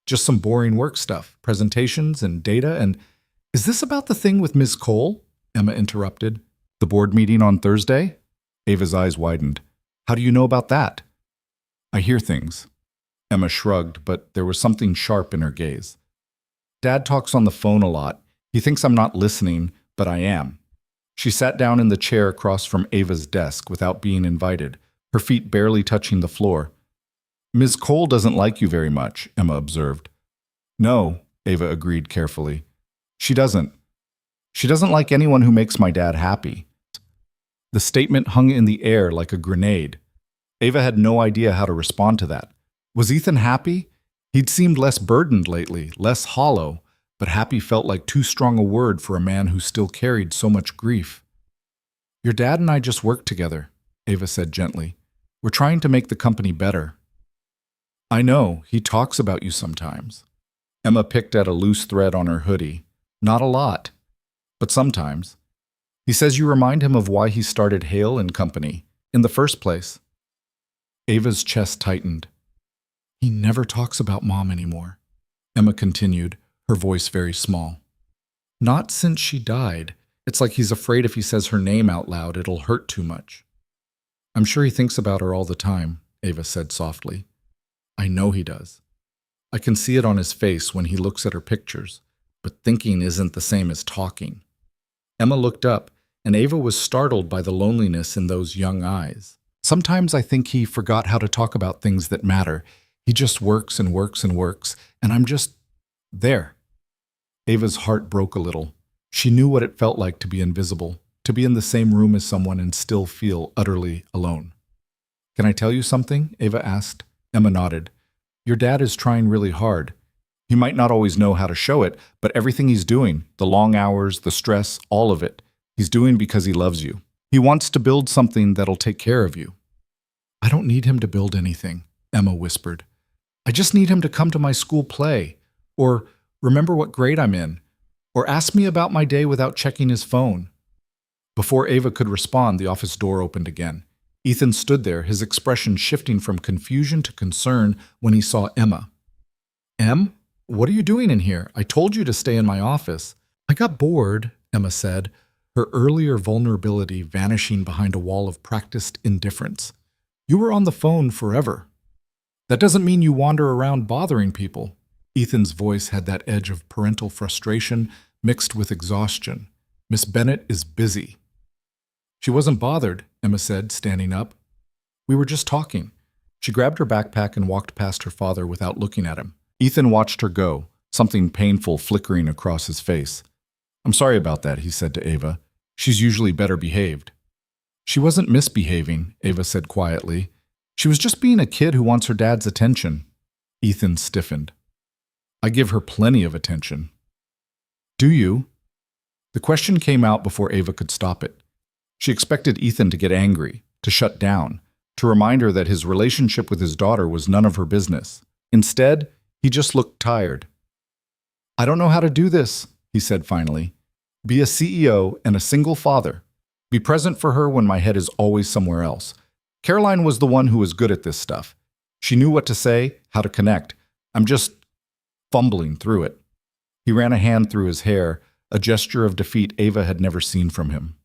Just some boring work stuff, presentations and data and... Is this about the thing with Ms. Cole? Emma interrupted. The board meeting on Thursday? Ava's eyes widened. How do you know about that? I hear things. Emma shrugged, but there was something sharp in her gaze. Dad talks on the phone a lot. He thinks I'm not listening, but I am. She sat down in the chair across from Ava's desk without being invited, her feet barely touching the floor. Ms. Cole doesn't like you very much, Emma observed. No, Ava agreed carefully. She doesn't. She doesn't like anyone who makes my dad happy. The statement hung in the air like a grenade. Ava had no idea how to respond to that. Was Ethan happy? He'd seemed less burdened lately, less hollow, but happy felt like too strong a word for a man who still carried so much grief. Your dad and I just worked together, Ava said gently. We're trying to make the company better. I know, he talks about you sometimes. Emma picked at a loose thread on her hoodie. Not a lot, but sometimes. He says you remind him of why he started Hale & Company in the first place. Ava's chest tightened. He never talks about Mom anymore, Emma continued, her voice very small. Not since she died. It's like he's afraid if he says her name out loud, it'll hurt too much. I'm sure he thinks about her all the time, Ava said softly. I know he does. I can see it on his face when he looks at her pictures, But thinking isn't the same as talking. Emma looked up, and Ava was startled by the loneliness in those young eyes. Sometimes I think he forgot how to talk about things that matter. He just works and works and works, and I'm just there. Ava's heart broke a little. She knew what it felt like to be invisible, to be in the same room as someone and still feel utterly alone. Can I tell you something? Ava asked. Emma nodded. Your dad is trying really hard. He might not always know how to show it, but everything he's doing, the long hours, the stress, all of it, he's doing because he loves you. He wants to build something that'll take care of you. I don't need him to build anything, Emma whispered. I just need him to come to my school play, or remember what grade I'm in, or ask me about my day without checking his phone. Before Ava could respond, the office door opened again. Ethan stood there, his expression shifting from confusion to concern when he saw Emma. Em? What are you doing in here? I told you to stay in my office. I got bored, Emma said, her earlier vulnerability vanishing behind a wall of practiced indifference. You were on the phone forever. That doesn't mean you wander around bothering people. Ethan's voice had that edge of parental frustration mixed with exhaustion. Miss Bennett is busy. She wasn't bothered, Emma said, standing up. We were just talking. She grabbed her backpack and walked past her father without looking at him. Ethan watched her go, something painful flickering across his face. I'm sorry about that, he said to Ava. She's usually better behaved. She wasn't misbehaving, Ava said quietly. She was just being a kid who wants her dad's attention. Ethan stiffened. I give her plenty of attention. Do you? The question came out before Ava could stop it. She expected Ethan to get angry, to shut down, to remind her that his relationship with his daughter was none of her business. Instead, he just looked tired. I don't know how to do this, he said finally. Be a CEO and a single father. Be present for her when my head is always somewhere else. Caroline was the one who was good at this stuff. She knew what to say, how to connect. I'm just fumbling through it. He ran a hand through his hair, a gesture of defeat Ava had never seen from him.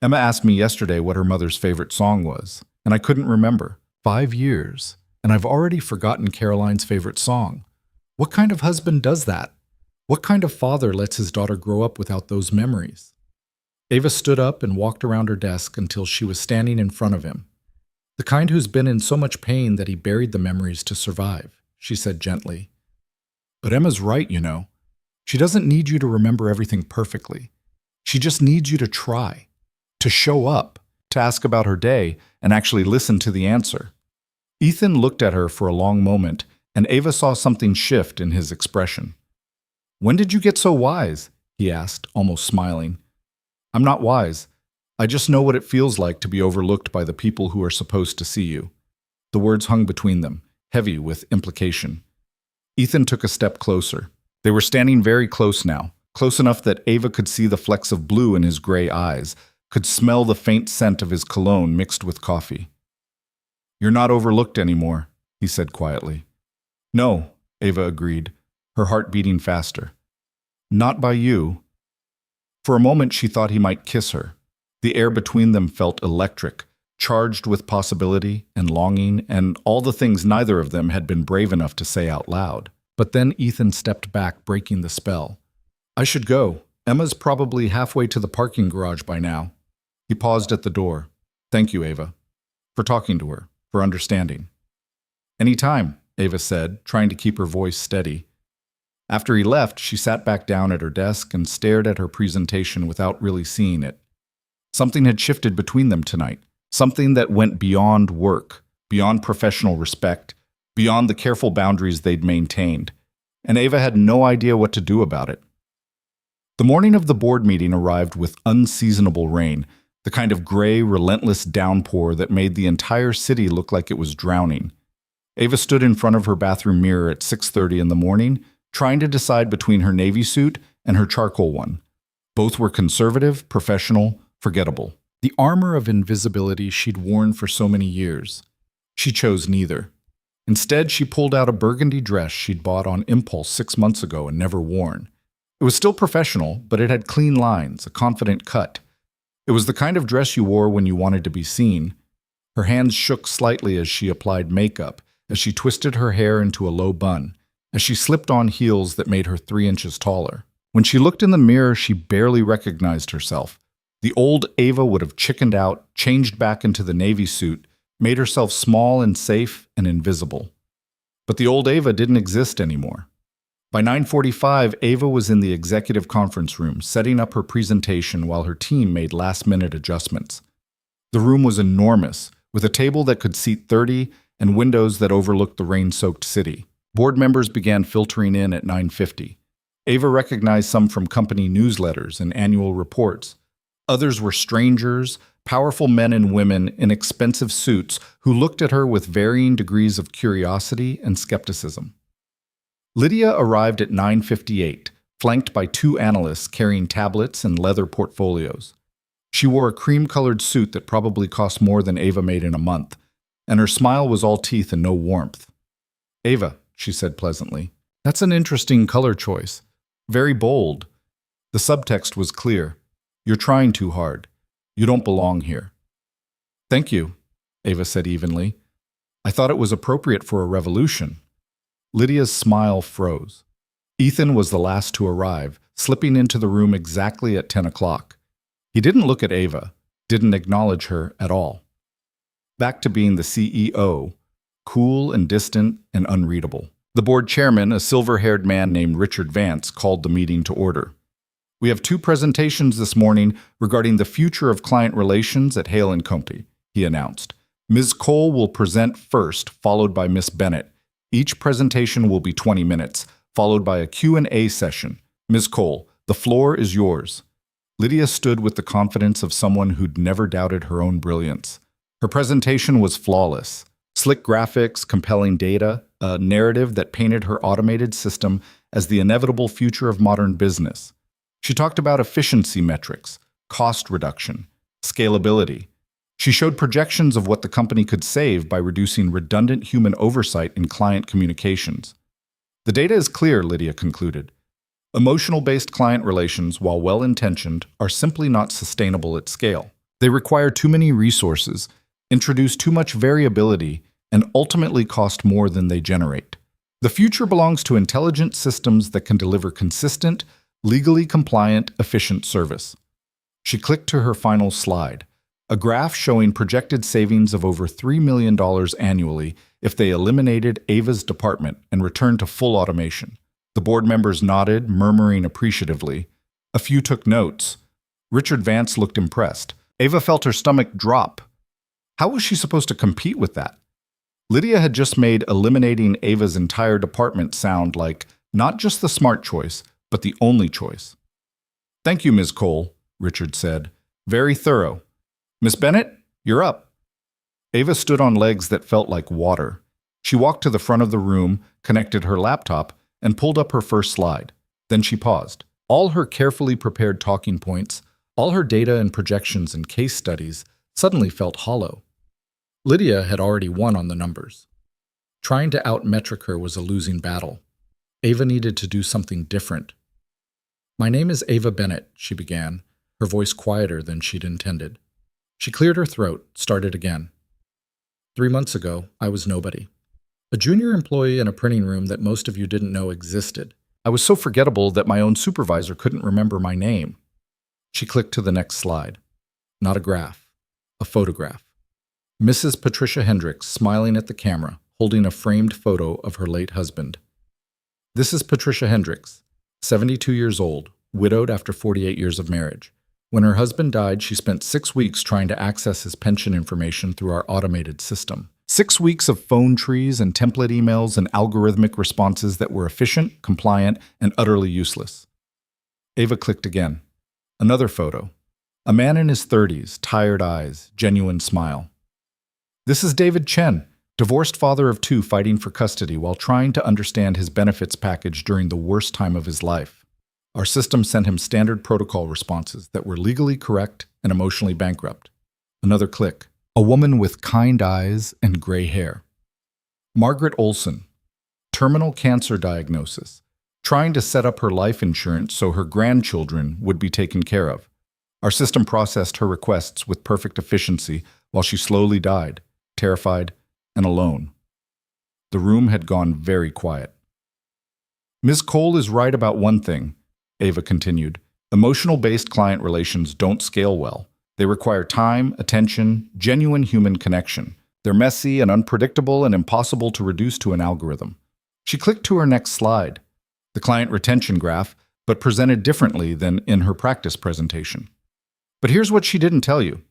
Emma asked me yesterday what her mother's favorite song was, and I couldn't remember. 5 years, and I've already forgotten Caroline's favorite song. What kind of husband does that? What kind of father lets his daughter grow up without those memories? Ava stood up and walked around her desk until she was standing in front of him. The kind who's been in so much pain that he buried the memories to survive, she said gently. But Emma's right, you know. She doesn't need you to remember everything perfectly. She just needs you to try, to show up, to ask about her day, and actually listen to the answer. Ethan looked at her for a long moment, and Ava saw something shift in his expression. When did you get so wise? He asked, almost smiling. I'm not wise. I just know what it feels like to be overlooked by the people who are supposed to see you. The words hung between them, heavy with implication. Ethan took a step closer. They were standing very close now, close enough that Ava could see the flecks of blue in his gray eyes, could smell the faint scent of his cologne mixed with coffee. You're not overlooked anymore, he said quietly. No, Ava agreed, her heart beating faster. Not by you. For a moment she thought he might kiss her. The air between them felt electric, charged with possibility and longing and all the things neither of them had been brave enough to say out loud. But then Ethan stepped back, breaking the spell. I should go. Emma's probably halfway to the parking garage by now. He paused at the door. Thank you, Ava, for talking to her, for understanding. Any time, Ava said, trying to keep her voice steady. After he left, she sat back down at her desk and stared at her presentation without really seeing it. Something had shifted between them tonight, something that went beyond work, beyond professional respect, beyond the careful boundaries they'd maintained, and Ava had no idea what to do about it. The morning of the board meeting arrived with unseasonable rain, the kind of gray, relentless downpour that made the entire city look like it was drowning. Ava stood in front of her bathroom mirror at 6:30 in the morning, trying to decide between her navy suit and her charcoal one. Both were conservative, professional, forgettable. The armor of invisibility she'd worn for so many years. She chose neither. Instead, she pulled out a burgundy dress she'd bought on impulse 6 months ago and never worn. It was still professional, but it had clean lines, a confident cut. It was the kind of dress you wore when you wanted to be seen. Her hands shook slightly as she applied makeup, as she twisted her hair into a low bun, as she slipped on heels that made her 3 inches taller. When she looked in the mirror, she barely recognized herself. The old Ava would have chickened out, changed back into the Navy suit, made herself small and safe and invisible. But the old Ava didn't exist anymore. By 9:45, Ava was in the executive conference room, setting up her presentation while her team made last-minute adjustments. The room was enormous, with a table that could seat 30 and windows that overlooked the rain-soaked city. Board members began filtering in at 9:50. Ava recognized some from company newsletters and annual reports. Others were strangers, powerful men and women in expensive suits who looked at her with varying degrees of curiosity and skepticism. Lydia arrived at 9:58, flanked by two analysts carrying tablets and leather portfolios. She wore a cream-colored suit that probably cost more than Ava made in a month, and her smile was all teeth and no warmth. "Ava," she said pleasantly, "that's an interesting color choice. Very bold." The subtext was clear. "You're trying too hard. You don't belong here." "Thank you," Ava said evenly. "I thought it was appropriate for a revolution." Lydia's smile froze. Ethan was the last to arrive, slipping into the room exactly at 10 o'clock. He didn't look at Ava, didn't acknowledge her at all. Back to being the CEO, cool and distant and unreadable. The board chairman, a silver-haired man named Richard Vance, called the meeting to order. "We have two presentations this morning regarding the future of client relations at Hale & Company," he announced. "Ms. Cole will present first, followed by Miss Bennett. Each presentation will be 20 minutes, followed by a Q&A session. Ms. Cole, the floor is yours." Lydia stood with the confidence of someone who'd never doubted her own brilliance. Her presentation was flawless. Slick graphics, compelling data, a narrative that painted her automated system as the inevitable future of modern business. She talked about efficiency metrics, cost reduction, scalability. She showed projections of what the company could save by reducing redundant human oversight in client communications. "The data is clear," Lydia concluded. "Emotional-based client relations, while well-intentioned, are simply not sustainable at scale. They require too many resources, introduce too much variability, and ultimately cost more than they generate. The future belongs to intelligent systems that can deliver consistent, legally compliant, efficient service." She clicked to her final slide, a graph showing projected savings of over $3 million annually if they eliminated Ava's department and returned to full automation. The board members nodded, murmuring appreciatively. A few took notes. Richard Vance looked impressed. Ava felt her stomach drop. How was she supposed to compete with that? Lydia had just made eliminating Ava's entire department sound like not just the smart choice, but the only choice. "Thank you, Ms. Cole," Richard said. "Very thorough. Miss Bennett, you're up." Ava stood on legs that felt like water. She walked to the front of the room, connected her laptop, and pulled up her first slide. Then she paused. All her carefully prepared talking points, all her data and projections and case studies suddenly felt hollow. Lydia had already won on the numbers. Trying to out-metric her was a losing battle. Ava needed to do something different. "My name is Ava Bennett," she began, her voice quieter than she'd intended. She cleared her throat, started again. 3 months ago, I was nobody. A junior employee in a printing room that most of you didn't know existed. I was so forgettable that my own supervisor couldn't remember my name." She clicked to the next slide. Not a graph, a photograph. Mrs. Patricia Hendricks smiling at the camera, holding a framed photo of her late husband. "This is Patricia Hendricks, 72 years old, widowed after 48 years of marriage. When her husband died, she spent 6 weeks trying to access his pension information through our automated system. 6 weeks of phone trees and template emails and algorithmic responses that were efficient, compliant, and utterly useless." Ava clicked again. Another photo. A man in his 30s, tired eyes, genuine smile. "This is David Chen, divorced father of 2 fighting for custody while trying to understand his benefits package during the worst time of his life. Our system sent him standard protocol responses that were legally correct and emotionally bankrupt." Another click. A woman with kind eyes and gray hair. Margaret Olson, terminal cancer diagnosis, trying to set up her life insurance so her grandchildren would be taken care of. Our system processed her requests with perfect efficiency while she slowly died, terrified and alone. The room had gone very quiet. "Ms. Cole is right about one thing. Ava continued. Emotional-based client relations don't scale well. They require time, attention, genuine human connection. They're messy and unpredictable and impossible to reduce to an algorithm. She clicked to her next slide, the client retention graph, but presented differently than in her practice presentation. But here's what she didn't tell you.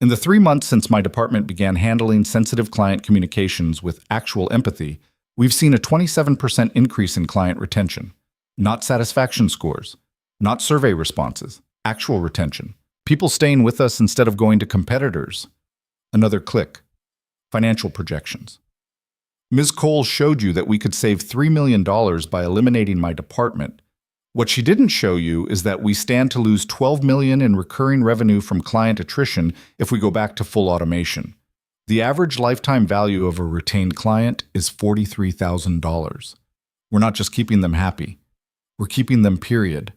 In the 3 months since my department began handling sensitive client communications with actual empathy, we've seen a 27% increase in client retention. Not satisfaction scores, not survey responses, actual retention. People staying with us instead of going to competitors. Another click. Financial projections. Ms. Cole showed you that we could save $3 million by eliminating my department. What she didn't show you is that we stand to lose $12 million in recurring revenue from client attrition if we go back to full automation. The average lifetime value of a retained client is $43,000. We're not just keeping them happy. We're keeping them, period.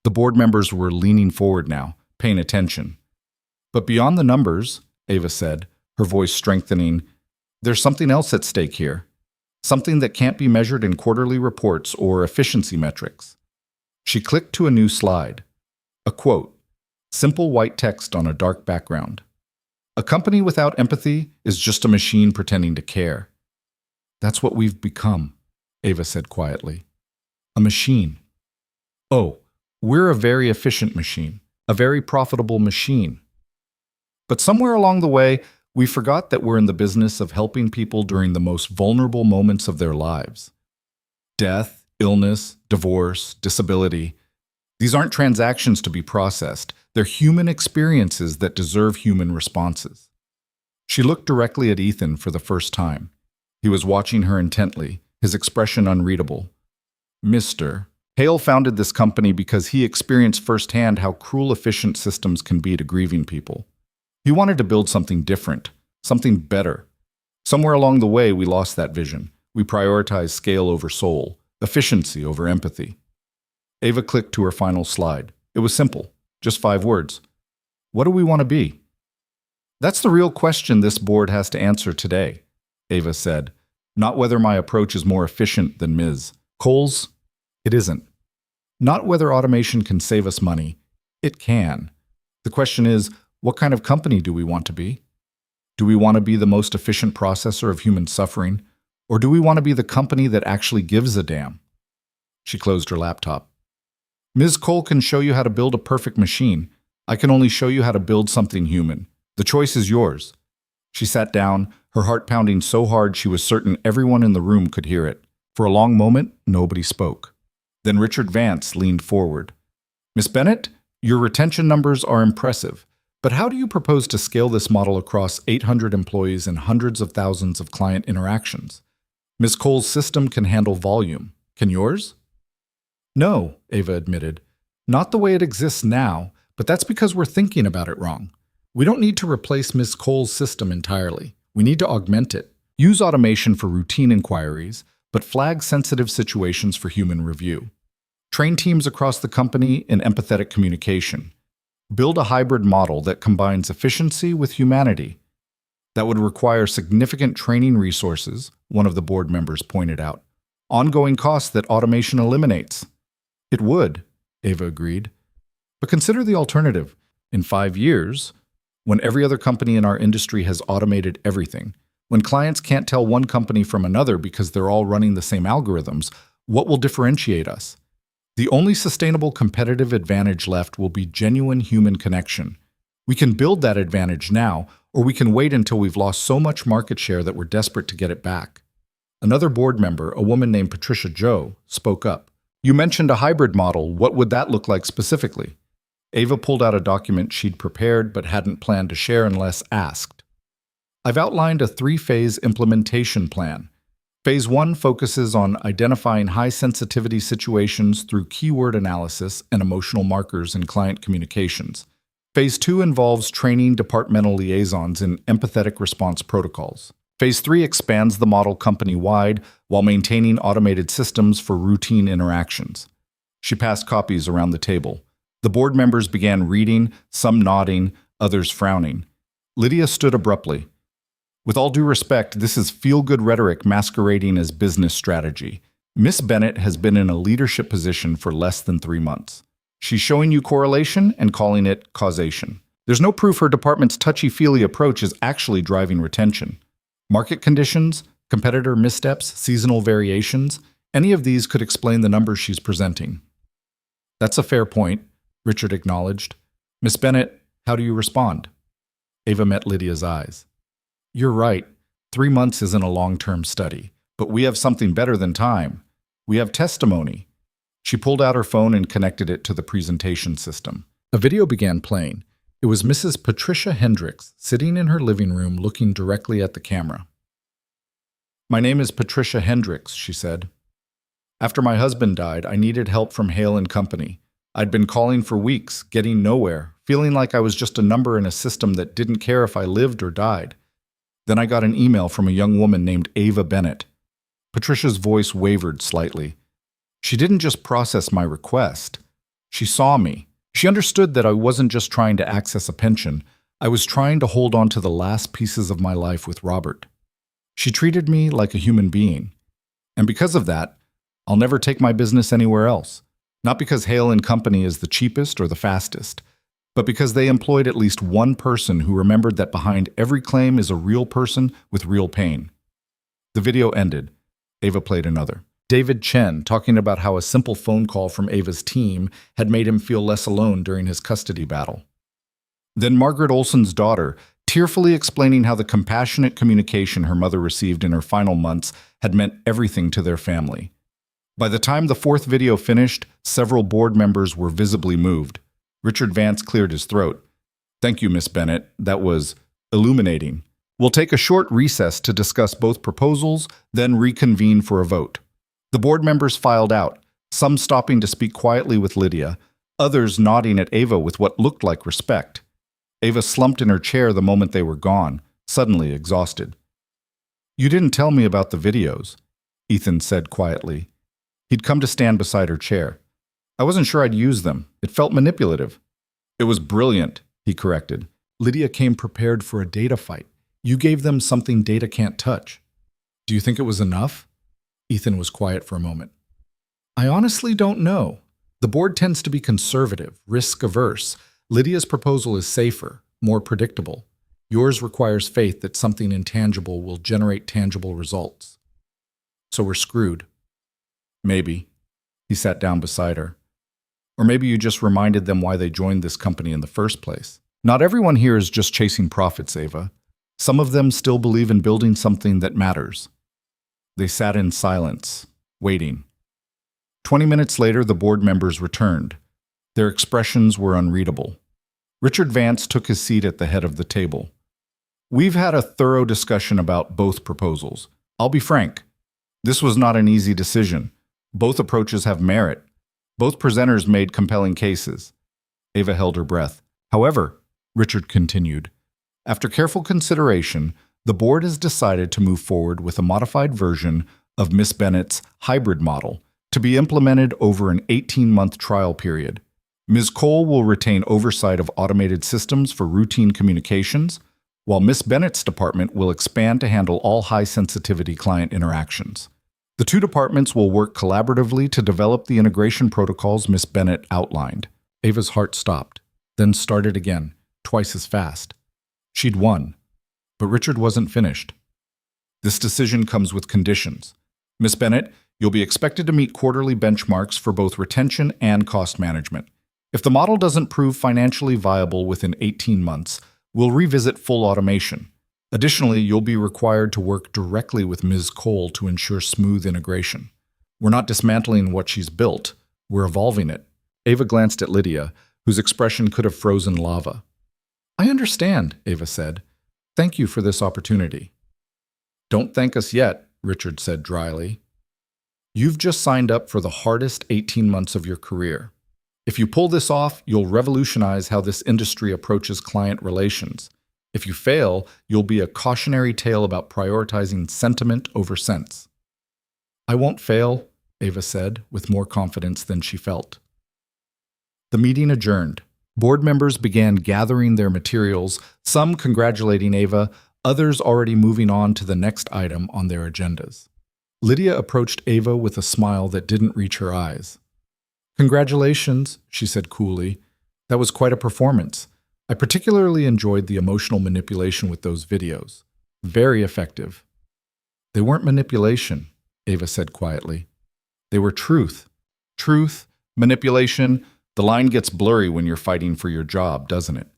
The board members were leaning forward now, paying attention. But beyond the numbers, Ava said, her voice strengthening, there's something else at stake here. Something that can't be measured in quarterly reports or efficiency metrics. She clicked to a new slide. A quote, simple white text on a dark background. A company without empathy is just a machine pretending to care. That's what we've become, Ava said quietly. A machine. Oh, we're a very efficient machine, a very profitable machine. But somewhere along the way, we forgot that we're in the business of helping people during the most vulnerable moments of their lives. Death, illness, divorce, disability. These aren't transactions to be processed. They're human experiences that deserve human responses. She looked directly at Ethan for the first time. He was watching her intently, his expression unreadable. Mr. Hale founded this company because he experienced firsthand how cruel efficient systems can be to grieving people. He wanted to build something different, something better. Somewhere along the way, we lost that vision. We prioritized scale over soul, efficiency over empathy. Ava clicked to her final slide. It was simple, just 5 words. What do we want to be? That's the real question this board has to answer today, Ava said. Not whether my approach is more efficient than Ms. Cole's. It isn't. Not whether automation can save us money. It can. The question is, what kind of company do we want to be? Do we want to be the most efficient processor of human suffering, or do we want to be the company that actually gives a damn? She closed her laptop. Ms. Cole can show you how to build a perfect machine. I can only show you how to build something human. The choice is yours. She sat down, her heart pounding so hard she was certain everyone in the room could hear it. For a long moment, nobody spoke. Then Richard Vance leaned forward. Miss Bennett, your retention numbers are impressive. But how do you propose to scale this model across 800 employees and hundreds of thousands of client interactions? Ms. Cole's system can handle volume. Can yours? No, Ava admitted. Not the way it exists now, but that's because we're thinking about it wrong. We don't need to replace Ms. Cole's system entirely. We need to augment it. Use automation for routine inquiries, but flag sensitive situations for human review. Train teams across the company in empathetic communication. Build a hybrid model that combines efficiency with humanity. That would require significant training resources, one of the board members pointed out. Ongoing costs that automation eliminates. It would, Ava agreed. But consider the alternative. In 5 years, when every other company in our industry has automated everything, when clients can't tell one company from another because they're all running the same algorithms, what will differentiate us? The only sustainable competitive advantage left will be genuine human connection. We can build that advantage now, or we can wait until we've lost so much market share that we're desperate to get it back. Another board member, a woman named Patricia Joe, spoke up. You mentioned a hybrid model. What would that look like specifically? Ava pulled out a document she'd prepared but hadn't planned to share unless asked. I've outlined a 3-phase implementation plan. Phase 1 focuses on identifying high-sensitivity situations through keyword analysis and emotional markers in client communications. Phase 2 involves training departmental liaisons in empathetic response protocols. Phase 3 expands the model company-wide while maintaining automated systems for routine interactions. She passed copies around the table. The board members began reading, some nodding, others frowning. Lydia stood abruptly. With all due respect, this is feel-good rhetoric masquerading as business strategy. Miss Bennett has been in a leadership position for less than 3 months. She's showing you correlation and calling it causation. There's no proof her department's touchy-feely approach is actually driving retention. Market conditions, competitor missteps, seasonal variations, any of these could explain the numbers she's presenting. That's a fair point, Richard acknowledged. Miss Bennett, how do you respond? Ava met Lydia's eyes. You're right. 3 months isn't a long-term study, but we have something better than time. We have testimony. She pulled out her phone and connected it to the presentation system. A video began playing. It was Mrs. Patricia Hendricks sitting in her living room looking directly at the camera. My name is Patricia Hendricks, she said. After my husband died, I needed help from Hale and Company. I'd been calling for weeks, getting nowhere, feeling like I was just a number in a system that didn't care if I lived or died. Then I got an email from a young woman named Ava Bennett. Patricia's voice wavered slightly. She didn't just process my request. She saw me. She understood that I wasn't just trying to access a pension. I was trying to hold on to the last pieces of my life with Robert. She treated me like a human being. And because of that, I'll never take my business anywhere else. Not because Hale and Company is the cheapest or the fastest, but because they employed at least one person who remembered that behind every claim is a real person with real pain. The video ended. Ava played another. David Chen talking about how a simple phone call from Ava's team had made him feel less alone during his custody battle. Then Margaret Olson's daughter, tearfully explaining how the compassionate communication her mother received in her final months had meant everything to their family. By the time the fourth video finished, several board members were visibly moved. Richard Vance cleared his throat. Thank you, Miss Bennett. That was illuminating. We'll take a short recess to discuss both proposals, then reconvene for a vote. The board members filed out, some stopping to speak quietly with Lydia, others nodding at Ava with what looked like respect. Ava slumped in her chair the moment they were gone, suddenly exhausted. You didn't tell me about the videos, Ethan said quietly. He'd come to stand beside her chair. I wasn't sure I'd use them. It felt manipulative. It was brilliant, he corrected. Lydia came prepared for a data fight. You gave them something data can't touch. Do you think it was enough? Ethan was quiet for a moment. I honestly don't know. The board tends to be conservative, risk-averse. Lydia's proposal is safer, more predictable. Yours requires faith that something intangible will generate tangible results. So we're screwed. Maybe. He sat down beside her. Or maybe you just reminded them why they joined this company in the first place. Not everyone here is just chasing profits, Ava. Some of them still believe in building something that matters. They sat in silence, waiting. 20 minutes later, the board members returned. Their expressions were unreadable. Richard Vance took his seat at the head of the table. We've had a thorough discussion about both proposals. I'll be frank. This was not an easy decision. Both approaches have merit. Both presenters made compelling cases. Ava held her breath. However, Richard continued, after careful consideration, the board has decided to move forward with a modified version of Miss Bennett's hybrid model to be implemented over an 18-month trial period. Ms. Cole will retain oversight of automated systems for routine communications, while Miss Bennett's department will expand to handle all high-sensitivity client interactions. The two departments will work collaboratively to develop the integration protocols Miss Bennett outlined. Ava's heart stopped, then started again, twice as fast. She'd won, but Richard wasn't finished. This decision comes with conditions. Miss Bennett, you'll be expected to meet quarterly benchmarks for both retention and cost management. If the model doesn't prove financially viable within 18 months, we'll revisit full automation. Additionally, you'll be required to work directly with Ms. Cole to ensure smooth integration. We're not dismantling what she's built, we're evolving it. Ava glanced at Lydia, whose expression could have frozen lava. I understand, Ava said. Thank you for this opportunity. Don't thank us yet, Richard said dryly. You've just signed up for the hardest 18 months of your career. If you pull this off, you'll revolutionize how this industry approaches client relations. If you fail, you'll be a cautionary tale about prioritizing sentiment over sense. I won't fail, Ava said, with more confidence than she felt. The meeting adjourned. Board members began gathering their materials, some congratulating Ava, others already moving on to the next item on their agendas. Lydia approached Ava with a smile that didn't reach her eyes. "Congratulations," she said coolly. "That was quite a performance. I particularly enjoyed the emotional manipulation with those videos. Very effective." "They weren't manipulation," Ava said quietly. "They were truth. Truth, manipulation, the line gets blurry when you're fighting for your job, doesn't it?"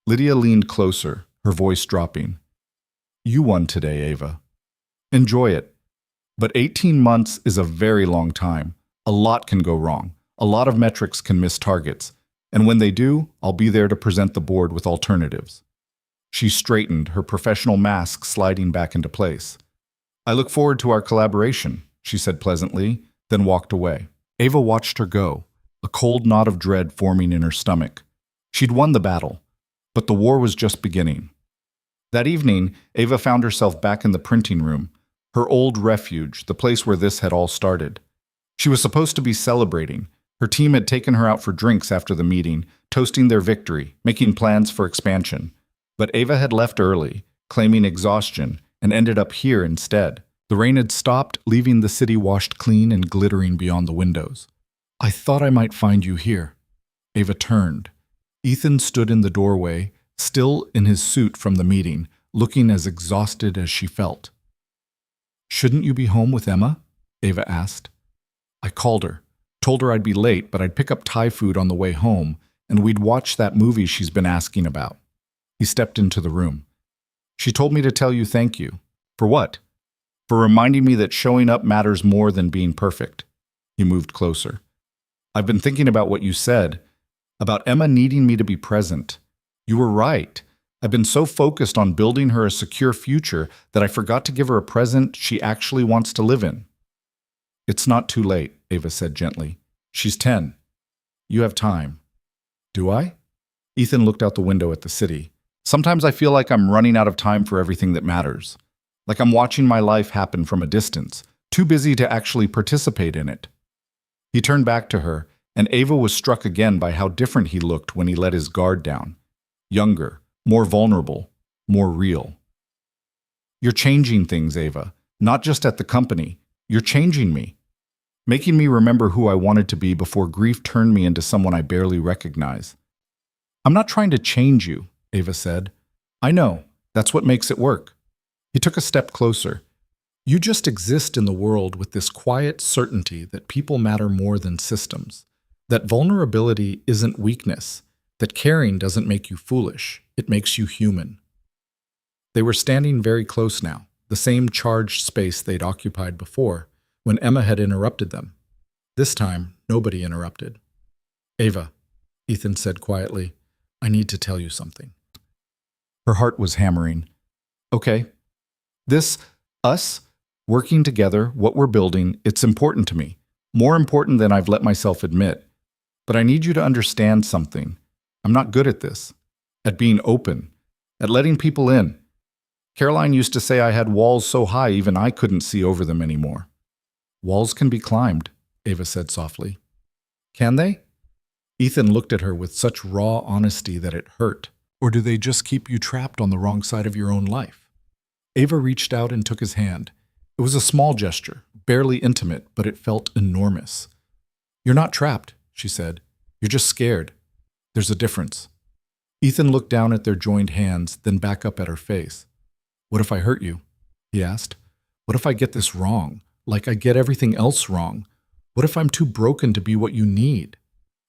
Lydia leaned closer, her voice dropping. "You won today, Ava. Enjoy it. But 18 months is a very long time. A lot can go wrong. A lot of metrics can miss targets. And when they do, I'll be there to present the board with alternatives." She straightened, her professional mask sliding back into place. "I look forward to our collaboration," she said pleasantly, then walked away. Ava watched her go, a cold knot of dread forming in her stomach. She'd won the battle, but the war was just beginning. That evening, Ava found herself back in the printing room, her old refuge, the place where this had all started. She was supposed to be celebrating. Her team had taken her out for drinks after the meeting, toasting their victory, making plans for expansion. But Ava had left early, claiming exhaustion, and ended up here instead. The rain had stopped, leaving the city washed clean and glittering beyond the windows. "I thought I might find you here." Ava turned. Ethan stood in the doorway, still in his suit from the meeting, looking as exhausted as she felt. "Shouldn't you be home with Emma?" Ava asked. "I called her. Told her I'd be late, but I'd pick up Thai food on the way home, and we'd watch that movie she's been asking about." He stepped into the room. "She told me to tell you thank you." "For what?" "For reminding me that showing up matters more than being perfect." He moved closer. "I've been thinking about what you said, about Emma needing me to be present. You were right. I've been so focused on building her a secure future that I forgot to give her a present she actually wants to live in." "It's not too late," Ava said gently. "She's 10. You have time." "Do I?" Ethan looked out the window at the city. "Sometimes I feel like I'm running out of time for everything that matters. Like I'm watching my life happen from a distance, too busy to actually participate in it." He turned back to her, and Ava was struck again by how different he looked when he let his guard down. Younger, more vulnerable, more real. "You're changing things, Ava. Not just at the company. You're changing me. Making me remember who I wanted to be before grief turned me into someone I barely recognize." "I'm not trying to change you," Ava said. "I know. That's what makes it work." He took a step closer. "You just exist in the world with this quiet certainty that people matter more than systems, that vulnerability isn't weakness, that caring doesn't make you foolish, it makes you human." They were standing very close now, the same charged space they'd occupied before, when Emma had interrupted them. This time, nobody interrupted. "Ava," Ethan said quietly, "I need to tell you something." Her heart was hammering. "Okay. Us, working together, what we're building, it's important to me. More important than I've let myself admit. But I need you to understand something. I'm not good at this. At being open. At letting people in. Caroline used to say I had walls so high even I couldn't see over them anymore." "Walls can be climbed," Ava said softly. "Can they?" Ethan looked at her with such raw honesty that it hurt. "Or do they just keep you trapped on the wrong side of your own life?" Ava reached out and took his hand. It was a small gesture, barely intimate, but it felt enormous. "You're not trapped," she said. "You're just scared. There's a difference." Ethan looked down at their joined hands, then back up at her face. "What if I hurt you?" he asked. "What if I get this wrong, like I get everything else wrong? What if I'm too broken to be what you need?"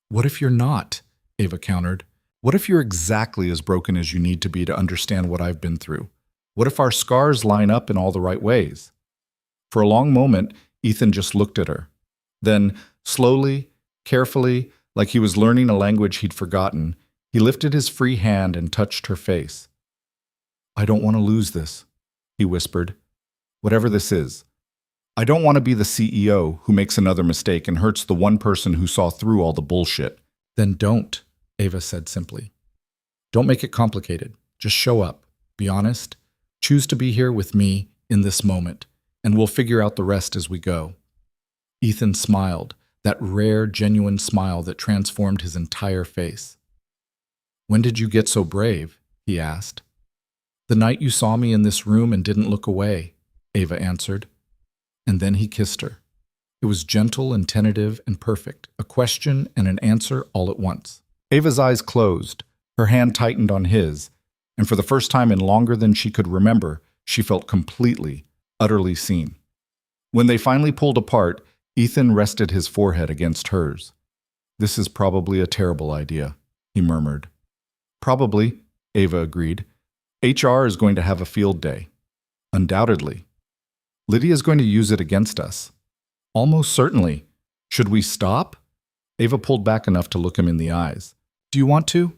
"What if you're not?" Ava countered. "What if you're exactly as broken as you need to be to understand what I've been through? What if our scars line up in all the right ways?" For a long moment, Ethan just looked at her. Then, slowly, carefully, like he was learning a language he'd forgotten, he lifted his free hand and touched her face. "I don't want to lose this," he whispered. "Whatever this is. I don't want to be the CEO who makes another mistake and hurts the one person who saw through all the bullshit." "Then don't," Ava said simply. "Don't make it complicated. Just show up. Be honest. Choose to be here with me in this moment, and we'll figure out the rest as we go." Ethan smiled, that rare, genuine smile that transformed his entire face. "When did you get so brave?" he asked. "The night you saw me in this room and didn't look away," Ava answered. and then he kissed her. It was gentle and tentative and perfect, a question and an answer all at once. Ava's eyes closed, her hand tightened on his, and for the first time in longer than she could remember, she felt completely, utterly seen. When they finally pulled apart, Ethan rested his forehead against hers. "This is probably a terrible idea," he murmured. "Probably," Ava agreed. "HR is going to have a field day." "Undoubtedly." "Lydia's going to use it against us." "Almost certainly. Should we stop?" Ava pulled back enough to look him in the eyes. "Do you want to?"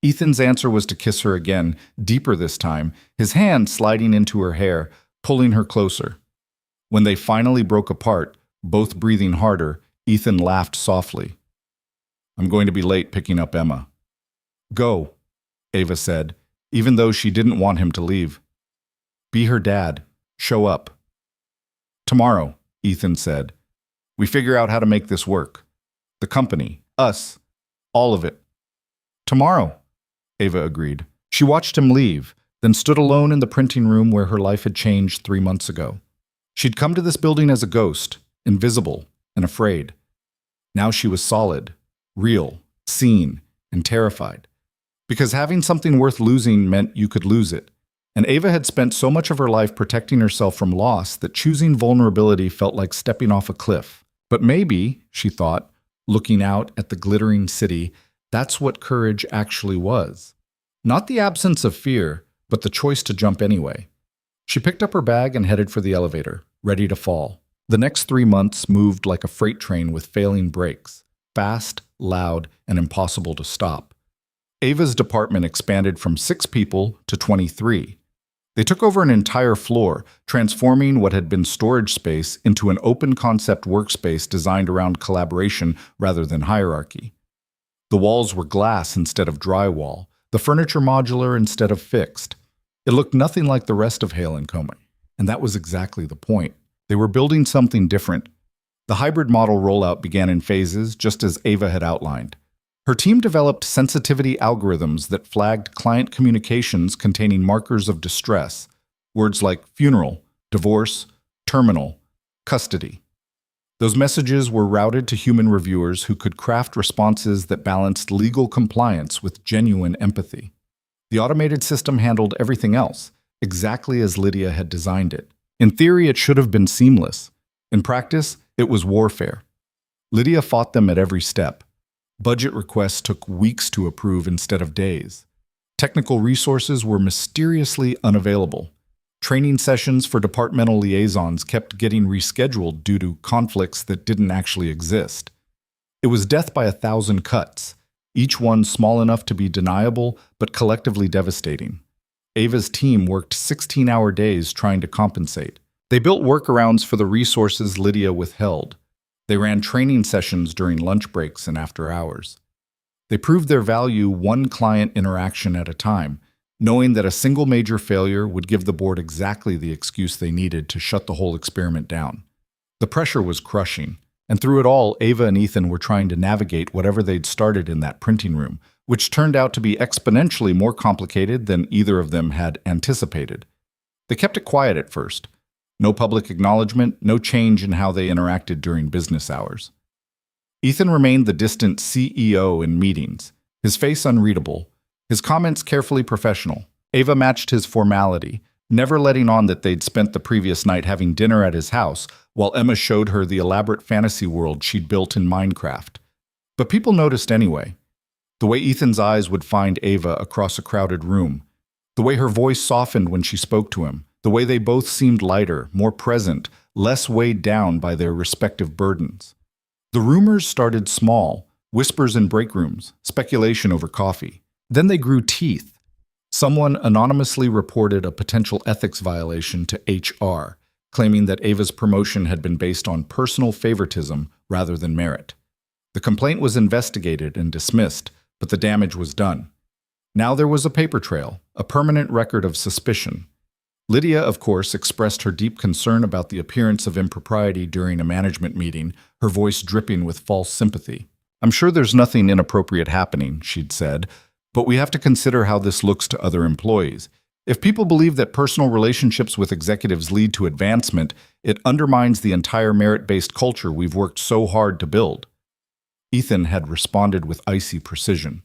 Ethan's answer was to kiss her again, deeper this time, his hand sliding into her hair, pulling her closer. When they finally broke apart, both breathing harder, Ethan laughed softly. "I'm going to be late picking up Emma." "Go," Ava said, even though she didn't want him to leave. "Be her dad. Show up." "Tomorrow," Ethan said. "We figure out how to make this work. The company, us, all of it." "Tomorrow," Ava agreed. She watched him leave, then stood alone in the printing room where her life had changed 3 months ago. She'd come to this building as a ghost, invisible and afraid. Now she was solid, real, seen, and terrified. Because having something worth losing meant you could lose it. And Ava had spent so much of her life protecting herself from loss that choosing vulnerability felt like stepping off a cliff. But maybe, she thought, looking out at the glittering city, that's what courage actually was. Not the absence of fear, but the choice to jump anyway. She picked up her bag and headed for the elevator, ready to fall. The next 3 months moved like a freight train with failing brakes, fast, loud, and impossible to stop. Ava's department expanded from 6 people to 23. They took over an entire floor, transforming what had been storage space into an open-concept workspace designed around collaboration rather than hierarchy. The walls were glass instead of drywall, the furniture modular instead of fixed. It looked nothing like the rest of Hale & Company, and that was exactly the point. They were building something different. The hybrid model rollout began in phases, just as Ava had outlined. Her team developed sensitivity algorithms that flagged client communications containing markers of distress, words like funeral, divorce, terminal, custody. Those messages were routed to human reviewers who could craft responses that balanced legal compliance with genuine empathy. The automated system handled everything else, exactly as Lydia had designed it. In theory, it should have been seamless. In practice, it was warfare. Lydia fought them at every step. Budget requests took weeks to approve instead of days. Technical resources were mysteriously unavailable. Training sessions for departmental liaisons kept getting rescheduled due to conflicts that didn't actually exist. It was death by 1,000 cuts, each one small enough to be deniable but collectively devastating. Ava's team worked 16-hour days trying to compensate. They built workarounds for the resources Lydia withheld. They ran training sessions during lunch breaks and after hours. They proved their value one client interaction at a time, knowing that a single major failure would give the board exactly the excuse they needed to shut the whole experiment down. The pressure was crushing, and through it all, Ava and Ethan were trying to navigate whatever they'd started in that printing room, which turned out to be exponentially more complicated than either of them had anticipated. They kept it quiet at first. No public acknowledgement, no change in how they interacted during business hours. Ethan remained the distant CEO in meetings, his face unreadable, his comments carefully professional. Ava matched his formality, never letting on that they'd spent the previous night having dinner at his house, while Emma showed her the elaborate fantasy world she'd built in Minecraft. But people noticed anyway. The way Ethan's eyes would find Ava across a crowded room, the way her voice softened when she spoke to him, the way they both seemed lighter, more present, less weighed down by their respective burdens. The rumors started small, whispers in break rooms, speculation over coffee. Then they grew teeth. Someone anonymously reported a potential ethics violation to HR, claiming that Ava's promotion had been based on personal favoritism rather than merit. The complaint was investigated and dismissed, but the damage was done. Now there was a paper trail, a permanent record of suspicion. Lydia, of course, expressed her deep concern about the appearance of impropriety during a management meeting, her voice dripping with false sympathy. "I'm sure there's nothing inappropriate happening," she'd said, "but we have to consider how this looks to other employees. If people believe that personal relationships with executives lead to advancement, it undermines the entire merit-based culture we've worked so hard to build. Ethan had responded with icy precision.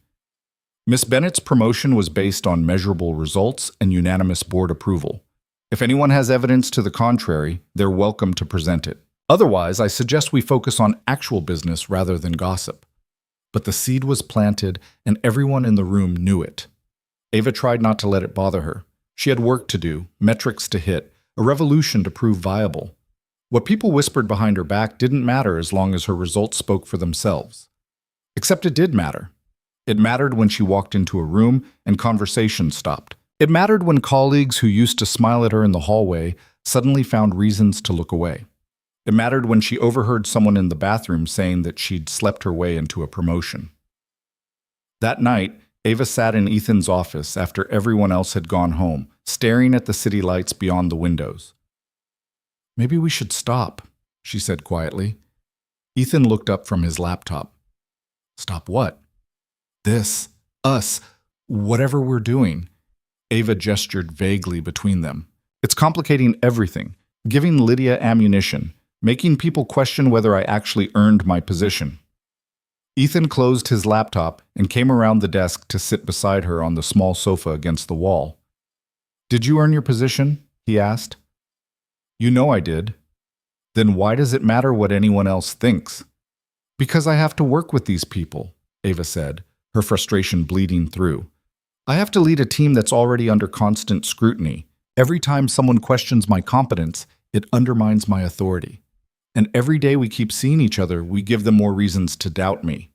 Miss Bennett's promotion was based on measurable results and unanimous board approval. If anyone has evidence to the contrary, they're welcome to present it. Otherwise, I suggest we focus on actual business rather than gossip. But the seed was planted, and everyone in the room knew it. Ava tried not to let it bother her. She had work to do, metrics to hit, a revolution to prove viable. What people whispered behind her back didn't matter as long as her results spoke for themselves. Except it did matter. It mattered when she walked into a room and conversation stopped. It mattered when colleagues who used to smile at her in the hallway suddenly found reasons to look away. It mattered when she overheard someone in the bathroom saying that she'd slept her way into a promotion. That night, Ava sat in Ethan's office after everyone else had gone home, staring at the city lights beyond the windows. "Maybe we should stop," she said quietly. Ethan looked up from his laptop. "Stop what?" "This. Us. Whatever we're doing." Ava gestured vaguely between them. "It's complicating everything, giving Lydia ammunition, making people question whether I actually earned my position." Ethan closed his laptop and came around the desk to sit beside her on the small sofa against the wall. "Did you earn your position?" he asked. "You know I did." "Then why does it matter what anyone else thinks?" "Because I have to work with these people," Ava said, her frustration bleeding through. "I have to lead a team that's already under constant scrutiny. Every time someone questions my competence, it undermines my authority. And every day we keep seeing each other, we give them more reasons to doubt me."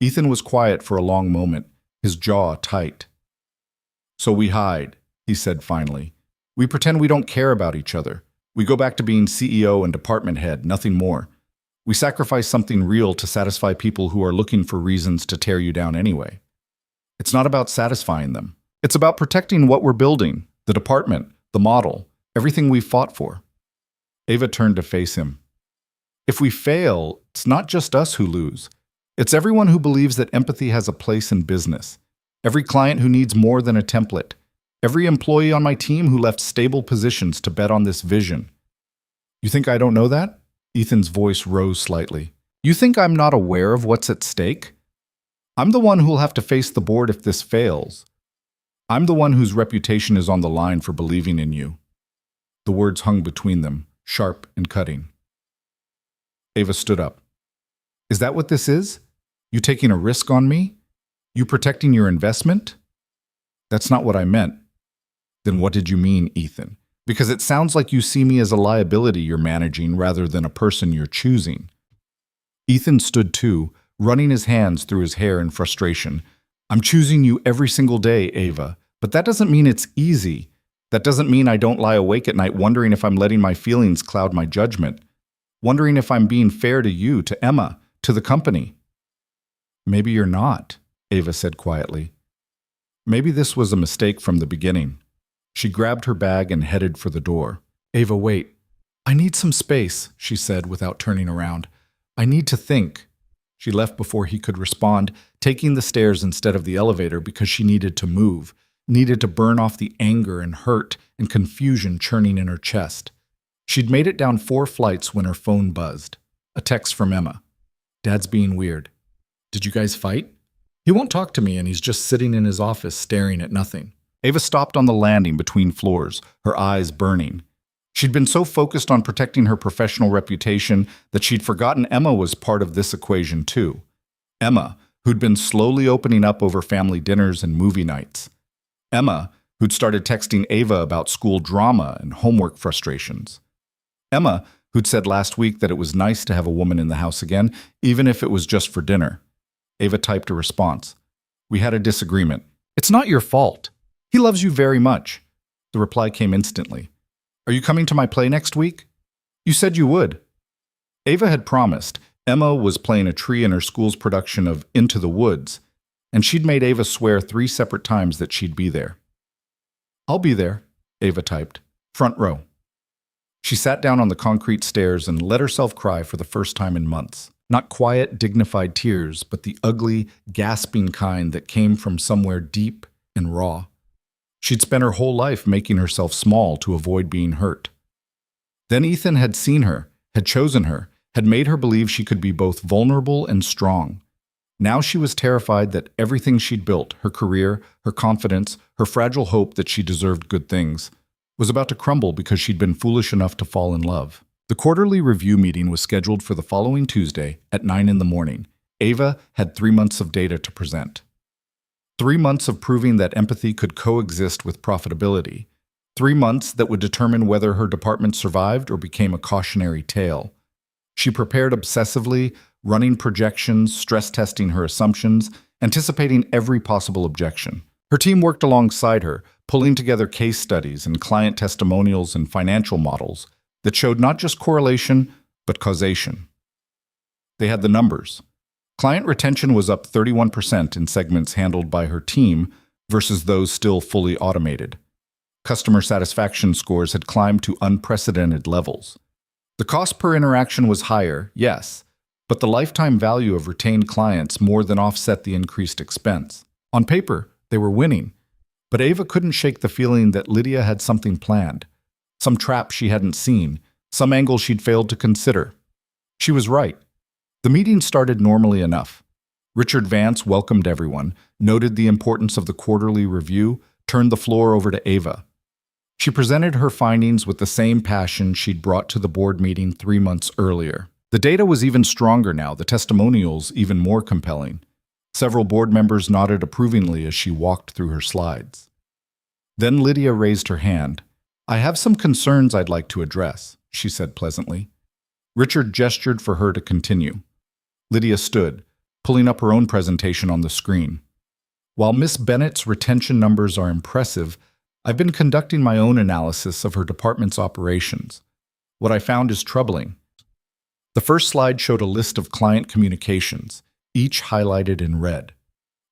Ethan was quiet for a long moment, his jaw tight. "So we hide," he said finally. "We pretend we don't care about each other. We go back to being CEO and department head, nothing more. We sacrifice something real to satisfy people who are looking for reasons to tear you down anyway. It's not about satisfying them. It's about protecting what we're building, the department, the model, everything we've fought for." Ava turned to face him. "If we fail, it's not just us who lose. It's everyone who believes that empathy has a place in business. Every client who needs more than a template. Every employee on my team who left stable positions to bet on this vision." "You think I don't know that?" Ethan's voice rose slightly. "You think I'm not aware of what's at stake? I'm the one who'll have to face the board if this fails. I'm the one whose reputation is on the line for believing in you." The words hung between them, sharp and cutting. Ava stood up. "Is that what this is? You taking a risk on me? You protecting your investment?" "That's not what I meant." "Then what did you mean, Ethan? Because it sounds like you see me as a liability you're managing rather than a person you're choosing." Ethan stood too, running his hands through his hair in frustration. "I'm choosing you every single day, Ava, but that doesn't mean it's easy. That doesn't mean I don't lie awake at night wondering if I'm letting my feelings cloud my judgment. Wondering if I'm being fair to you, to Emma, to the company." "Maybe you're not," Ava said quietly. "Maybe this was a mistake from the beginning." She grabbed her bag and headed for the door. "Ava, wait. I need some space," she said without turning around. "I need to think." She left before he could respond, taking the stairs instead of the elevator because she needed to move, needed to burn off the anger and hurt and confusion churning in her chest. She'd made it down 4 flights when her phone buzzed. A text from Emma. "Dad's being weird. Did you guys fight? He won't talk to me and he's just sitting in his office staring at nothing." Ava stopped on the landing between floors, her eyes burning. She'd been so focused on protecting her professional reputation that she'd forgotten Emma was part of this equation too. Emma, who'd been slowly opening up over family dinners and movie nights. Emma, who'd started texting Ava about school drama and homework frustrations. Emma, who'd said last week that it was nice to have a woman in the house again, even if it was just for dinner. Ava typed a response. "We had a disagreement. It's not your fault. He loves you very much." The reply came instantly. "Are you coming to my play next week? You said you would." Ava had promised. Emma was playing a tree in her school's production of Into the Woods, and she'd made Ava swear 3 separate times that she'd be there. "I'll be there," Ava typed. "Front row." She sat down on the concrete stairs and let herself cry for the first time in months. Not quiet, dignified tears, but the ugly, gasping kind that came from somewhere deep and raw. She'd spent her whole life making herself small to avoid being hurt. Then Ethan had seen her, had chosen her, had made her believe she could be both vulnerable and strong. Now she was terrified that everything she'd built, her career, her confidence, her fragile hope that she deserved good things, was about to crumble because she'd been foolish enough to fall in love. The quarterly review meeting was scheduled for the following Tuesday at 9 in the morning. Ava had 3 months of data to present. 3 months of proving that empathy could coexist with profitability. 3 months that would determine whether her department survived or became a cautionary tale. She prepared obsessively, running projections, stress testing her assumptions, anticipating every possible objection. Her team worked alongside her, pulling together case studies and client testimonials and financial models that showed not just correlation, but causation. They had the numbers. Client retention was up 31% in segments handled by her team versus those still fully automated. Customer satisfaction scores had climbed to unprecedented levels. The cost per interaction was higher, yes, but the lifetime value of retained clients more than offset the increased expense. On paper, they were winning, but Ava couldn't shake the feeling that Lydia had something planned, some trap she hadn't seen, some angle she'd failed to consider. She was right. The meeting started normally enough. Richard Vance welcomed everyone, noted the importance of the quarterly review, turned the floor over to Ava. She presented her findings with the same passion she'd brought to the board meeting 3 months earlier. The data was even stronger now, the testimonials even more compelling. Several board members nodded approvingly as she walked through her slides. Then Lydia raised her hand. "I have some concerns I'd like to address," she said pleasantly. Richard gestured for her to continue. Lydia stood, pulling up her own presentation on the screen. "While Miss Bennett's retention numbers are impressive, I've been conducting my own analysis of her department's operations. What I found is troubling." The first slide showed a list of client communications, each highlighted in red.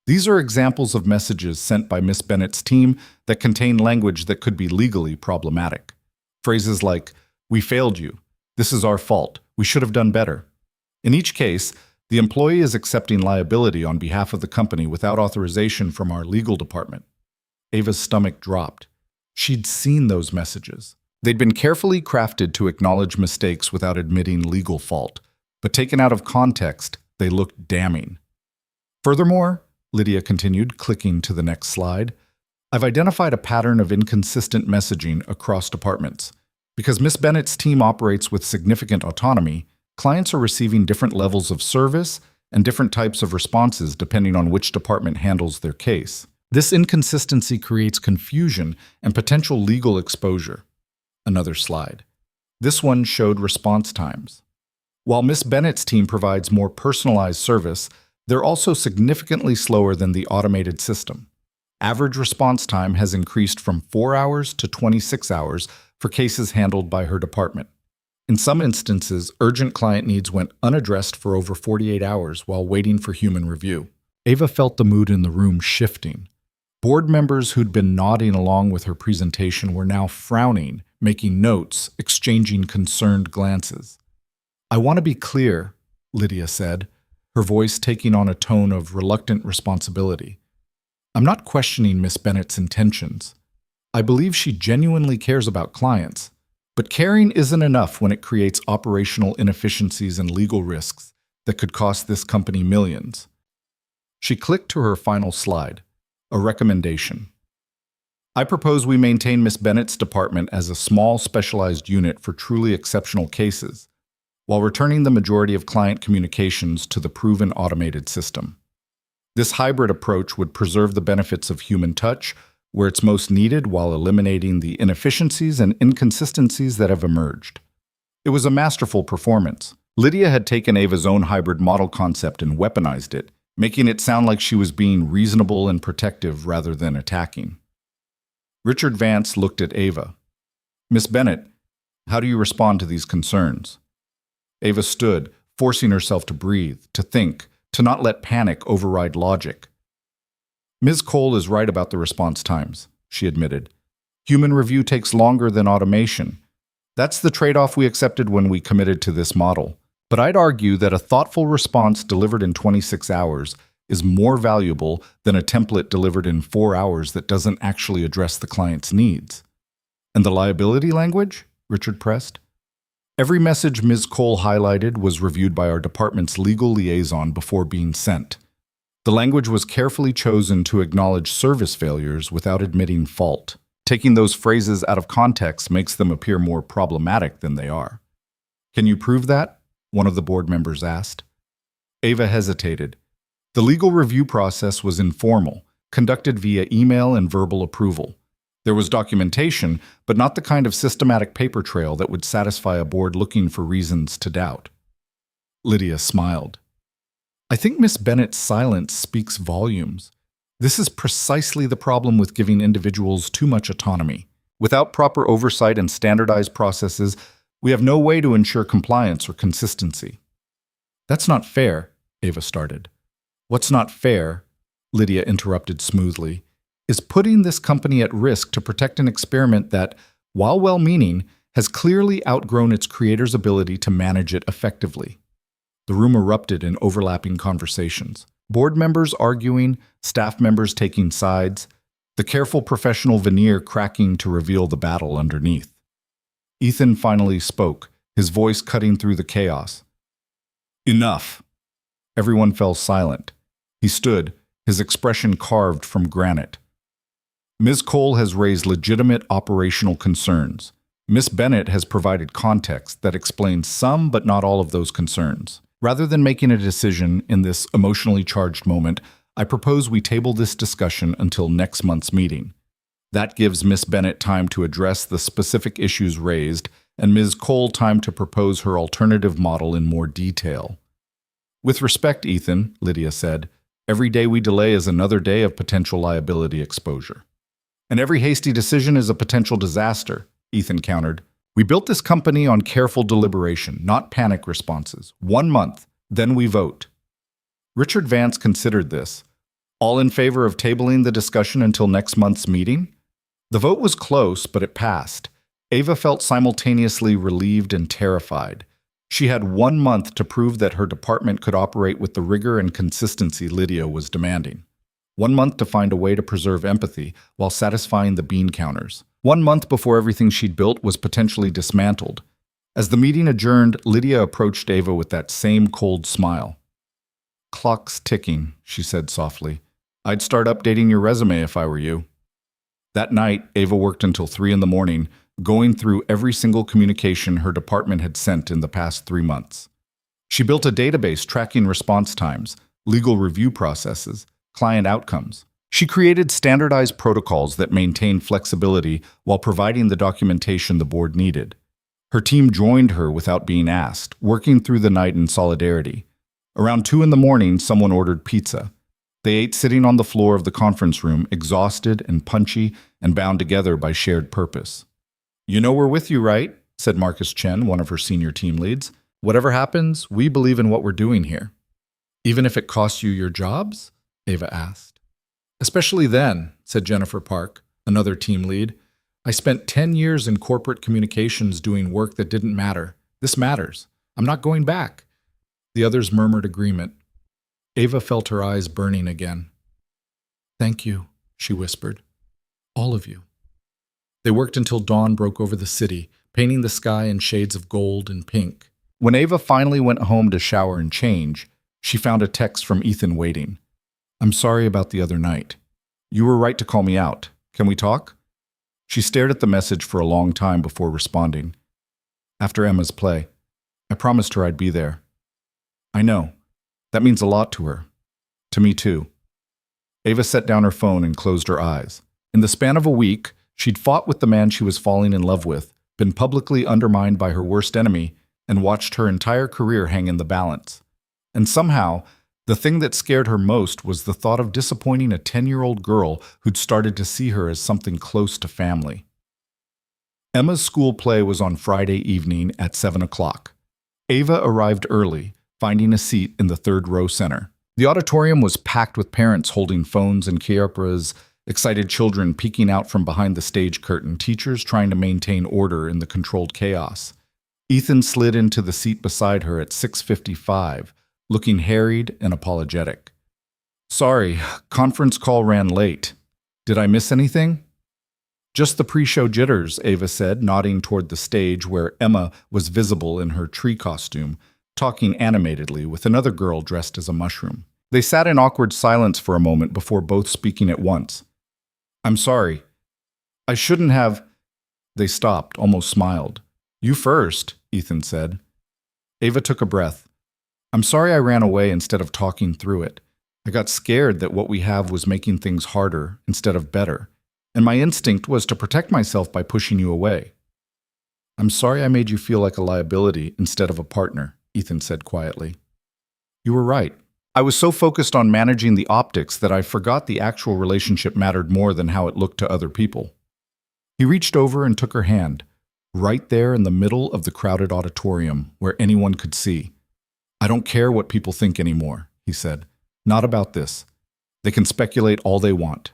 These are examples of messages sent by Miss Bennett's team that contain language that could be legally problematic. Phrases like, "We failed you," "This is our fault," "We should have done better." In each case, the employee is accepting liability on behalf of the company without authorization from our legal department. Ava's stomach dropped. She'd seen those messages. They'd been carefully crafted to acknowledge mistakes without admitting legal fault, but taken out of context, they looked damning. "Furthermore," Lydia continued, clicking to the next slide, "I've identified a pattern of inconsistent messaging across departments. Because Miss Bennett's team operates with significant autonomy, clients are receiving different levels of service and different types of responses depending on which department handles their case. This inconsistency creates confusion and potential legal exposure." Another slide. This one showed response times. While Miss Bennett's team provides more personalized service, they're also significantly slower than the automated system. Average response time has increased from 4 hours to 26 hours for cases handled by her department. In some instances, urgent client needs went unaddressed for over 48 hours while waiting for human review. Ava felt the mood in the room shifting. Board members who'd been nodding along with her presentation were now frowning, making notes, exchanging concerned glances. "I want to be clear," Lydia said, her voice taking on a tone of reluctant responsibility. "I'm not questioning Miss Bennett's intentions. I believe she genuinely cares about clients, but caring isn't enough when it creates operational inefficiencies and legal risks that could cost this company millions." She clicked to her final slide, a recommendation. "I propose we maintain Miss Bennett's department as a small specialized unit for truly exceptional cases, while returning the majority of client communications to the proven automated system. This hybrid approach would preserve the benefits of human touch where it's most needed while eliminating the inefficiencies and inconsistencies that have emerged." It was a masterful performance. Lydia had taken Ava's own hybrid model concept and weaponized it, making it sound like she was being reasonable and protective rather than attacking. Richard Vance looked at Ava. "Miss Bennett, how do you respond to these concerns?" Ava stood, forcing herself to breathe, to think, to not let panic override logic. "Ms. Cole is right about the response times," she admitted. "Human review takes longer than automation. That's the trade-off we accepted when we committed to this model. But I'd argue that a thoughtful response delivered in 26 hours is more valuable than a template delivered in 4 hours that doesn't actually address the client's needs. And the liability language? Richard pressed. Every message Ms. Cole highlighted was reviewed by our department's legal liaison before being sent. The language was carefully chosen to acknowledge service failures without admitting fault. Taking those phrases out of context makes them appear more problematic than they are. Can you prove that? One of the board members asked. Ava hesitated. The legal review process was informal, conducted via email and verbal approval. There was documentation, but not the kind of systematic paper trail that would satisfy a board looking for reasons to doubt. Lydia smiled. I think Miss Bennett's silence speaks volumes. This is precisely the problem with giving individuals too much autonomy. Without proper oversight and standardized processes, we have no way to ensure compliance or consistency. That's not fair, Ava started. What's not fair, Lydia interrupted smoothly, is putting this company at risk to protect an experiment that, while well-meaning, has clearly outgrown its creator's ability to manage it effectively. The room erupted in overlapping conversations. Board members arguing, staff members taking sides, the careful professional veneer cracking to reveal the battle underneath. Ethan finally spoke, his voice cutting through the chaos. Enough. Everyone fell silent. He stood, his expression carved from granite. Ms. Cole has raised legitimate operational concerns. Miss Bennett has provided context that explains some but not all of those concerns. Rather than making a decision in this emotionally charged moment, I propose we table this discussion until next month's meeting. That gives Miss Bennett time to address the specific issues raised and Ms. Cole time to propose her alternative model in more detail. With respect, Ethan, Lydia said, every day we delay is another day of potential liability exposure. And every hasty decision is a potential disaster, Ethan countered. We built this company on careful deliberation, not panic responses. 1 month, then we vote. Richard Vance considered this. All in favor of tabling the discussion until next month's meeting? The vote was close, but it passed. Ava felt simultaneously relieved and terrified. She had 1 month to prove that her department could operate with the rigor and consistency Lydia was demanding. 1 month to find a way to preserve empathy while satisfying the bean counters. 1 month before everything she'd built was potentially dismantled. As the meeting adjourned, Lydia approached Ava with that same cold smile. Clock's ticking, she said softly. I'd start updating your resume if I were you. That night, Ava worked until 3 a.m, going through every single communication her department had sent in the past 3 months. She built a database tracking response times, legal review processes, client outcomes. She created standardized protocols that maintained flexibility while providing the documentation the board needed. Her team joined her without being asked, working through the night in solidarity. Around 2 a.m, someone ordered pizza. They ate sitting on the floor of the conference room, exhausted and punchy and bound together by shared purpose. You know we're with you, right? Said Marcus Chen, one of her senior team leads. Whatever happens, we believe in what we're doing here. Even if it costs you your jobs? Ava asked. Especially then, said Jennifer Park, another team lead. I spent 10 years in corporate communications doing work that didn't matter. This matters. I'm not going back. The others murmured agreement. Ava felt her eyes burning again. Thank you, she whispered. All of you. They worked until dawn broke over the city, painting the sky in shades of gold and pink. When Ava finally went home to shower and change, she found a text from Ethan waiting. I'm sorry about the other night. You were right to call me out. Can we talk? She stared at the message for a long time before responding. After Emma's play, I promised her I'd be there. I know. That means a lot to her. To me too. Ava set down her phone and closed her eyes. In the span of a week, she'd fought with the man she was falling in love with, been publicly undermined by her worst enemy, and watched her entire career hang in the balance. And somehow, the thing that scared her most was the thought of disappointing a 10-year-old girl who'd started to see her as something close to family. Emma's school play was on Friday evening at 7 o'clock. Ava arrived early, finding a seat in the third row center. The auditorium was packed with parents holding phones and chiapas, excited children peeking out from behind the stage curtain, teachers trying to maintain order in the controlled chaos. Ethan slid into the seat beside her at 6:55, looking harried and apologetic. Sorry, conference call ran late. Did I miss anything? Just the pre-show jitters, Ava said, nodding toward the stage where Emma was visible in her tree costume, talking animatedly with another girl dressed as a mushroom. They sat in awkward silence for a moment before both speaking at once. I'm sorry. I shouldn't have. They stopped, almost smiled. You first, Ethan said. Ava took a breath. I'm sorry I ran away instead of talking through it. I got scared that what we have was making things harder instead of better, and my instinct was to protect myself by pushing you away. I'm sorry I made you feel like a liability instead of a partner, Ethan said quietly. You were right. I was so focused on managing the optics that I forgot the actual relationship mattered more than how it looked to other people. He reached over and took her hand, right there in the middle of the crowded auditorium where anyone could see. I don't care what people think anymore, he said. Not about this. They can speculate all they want.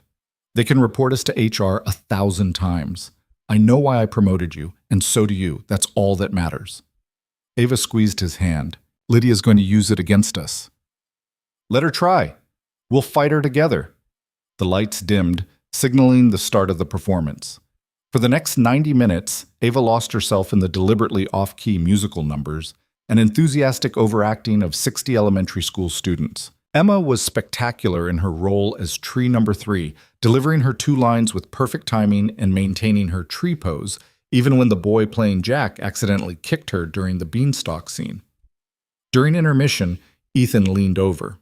They can report us to HR 1,000 times. I know why I promoted you, and so do you. That's all that matters. Ava squeezed his hand. Lydia's going to use it against us. Let her try. We'll fight her together. The lights dimmed, signaling the start of the performance. For the next 90 minutes, Ava lost herself in the deliberately off-key musical numbers and enthusiastic overacting of 60 elementary school students. Emma was spectacular in her role as tree number 3, delivering her 2 lines with perfect timing and maintaining her tree pose, even when the boy playing Jack accidentally kicked her during the beanstalk scene. During intermission, Ethan leaned over.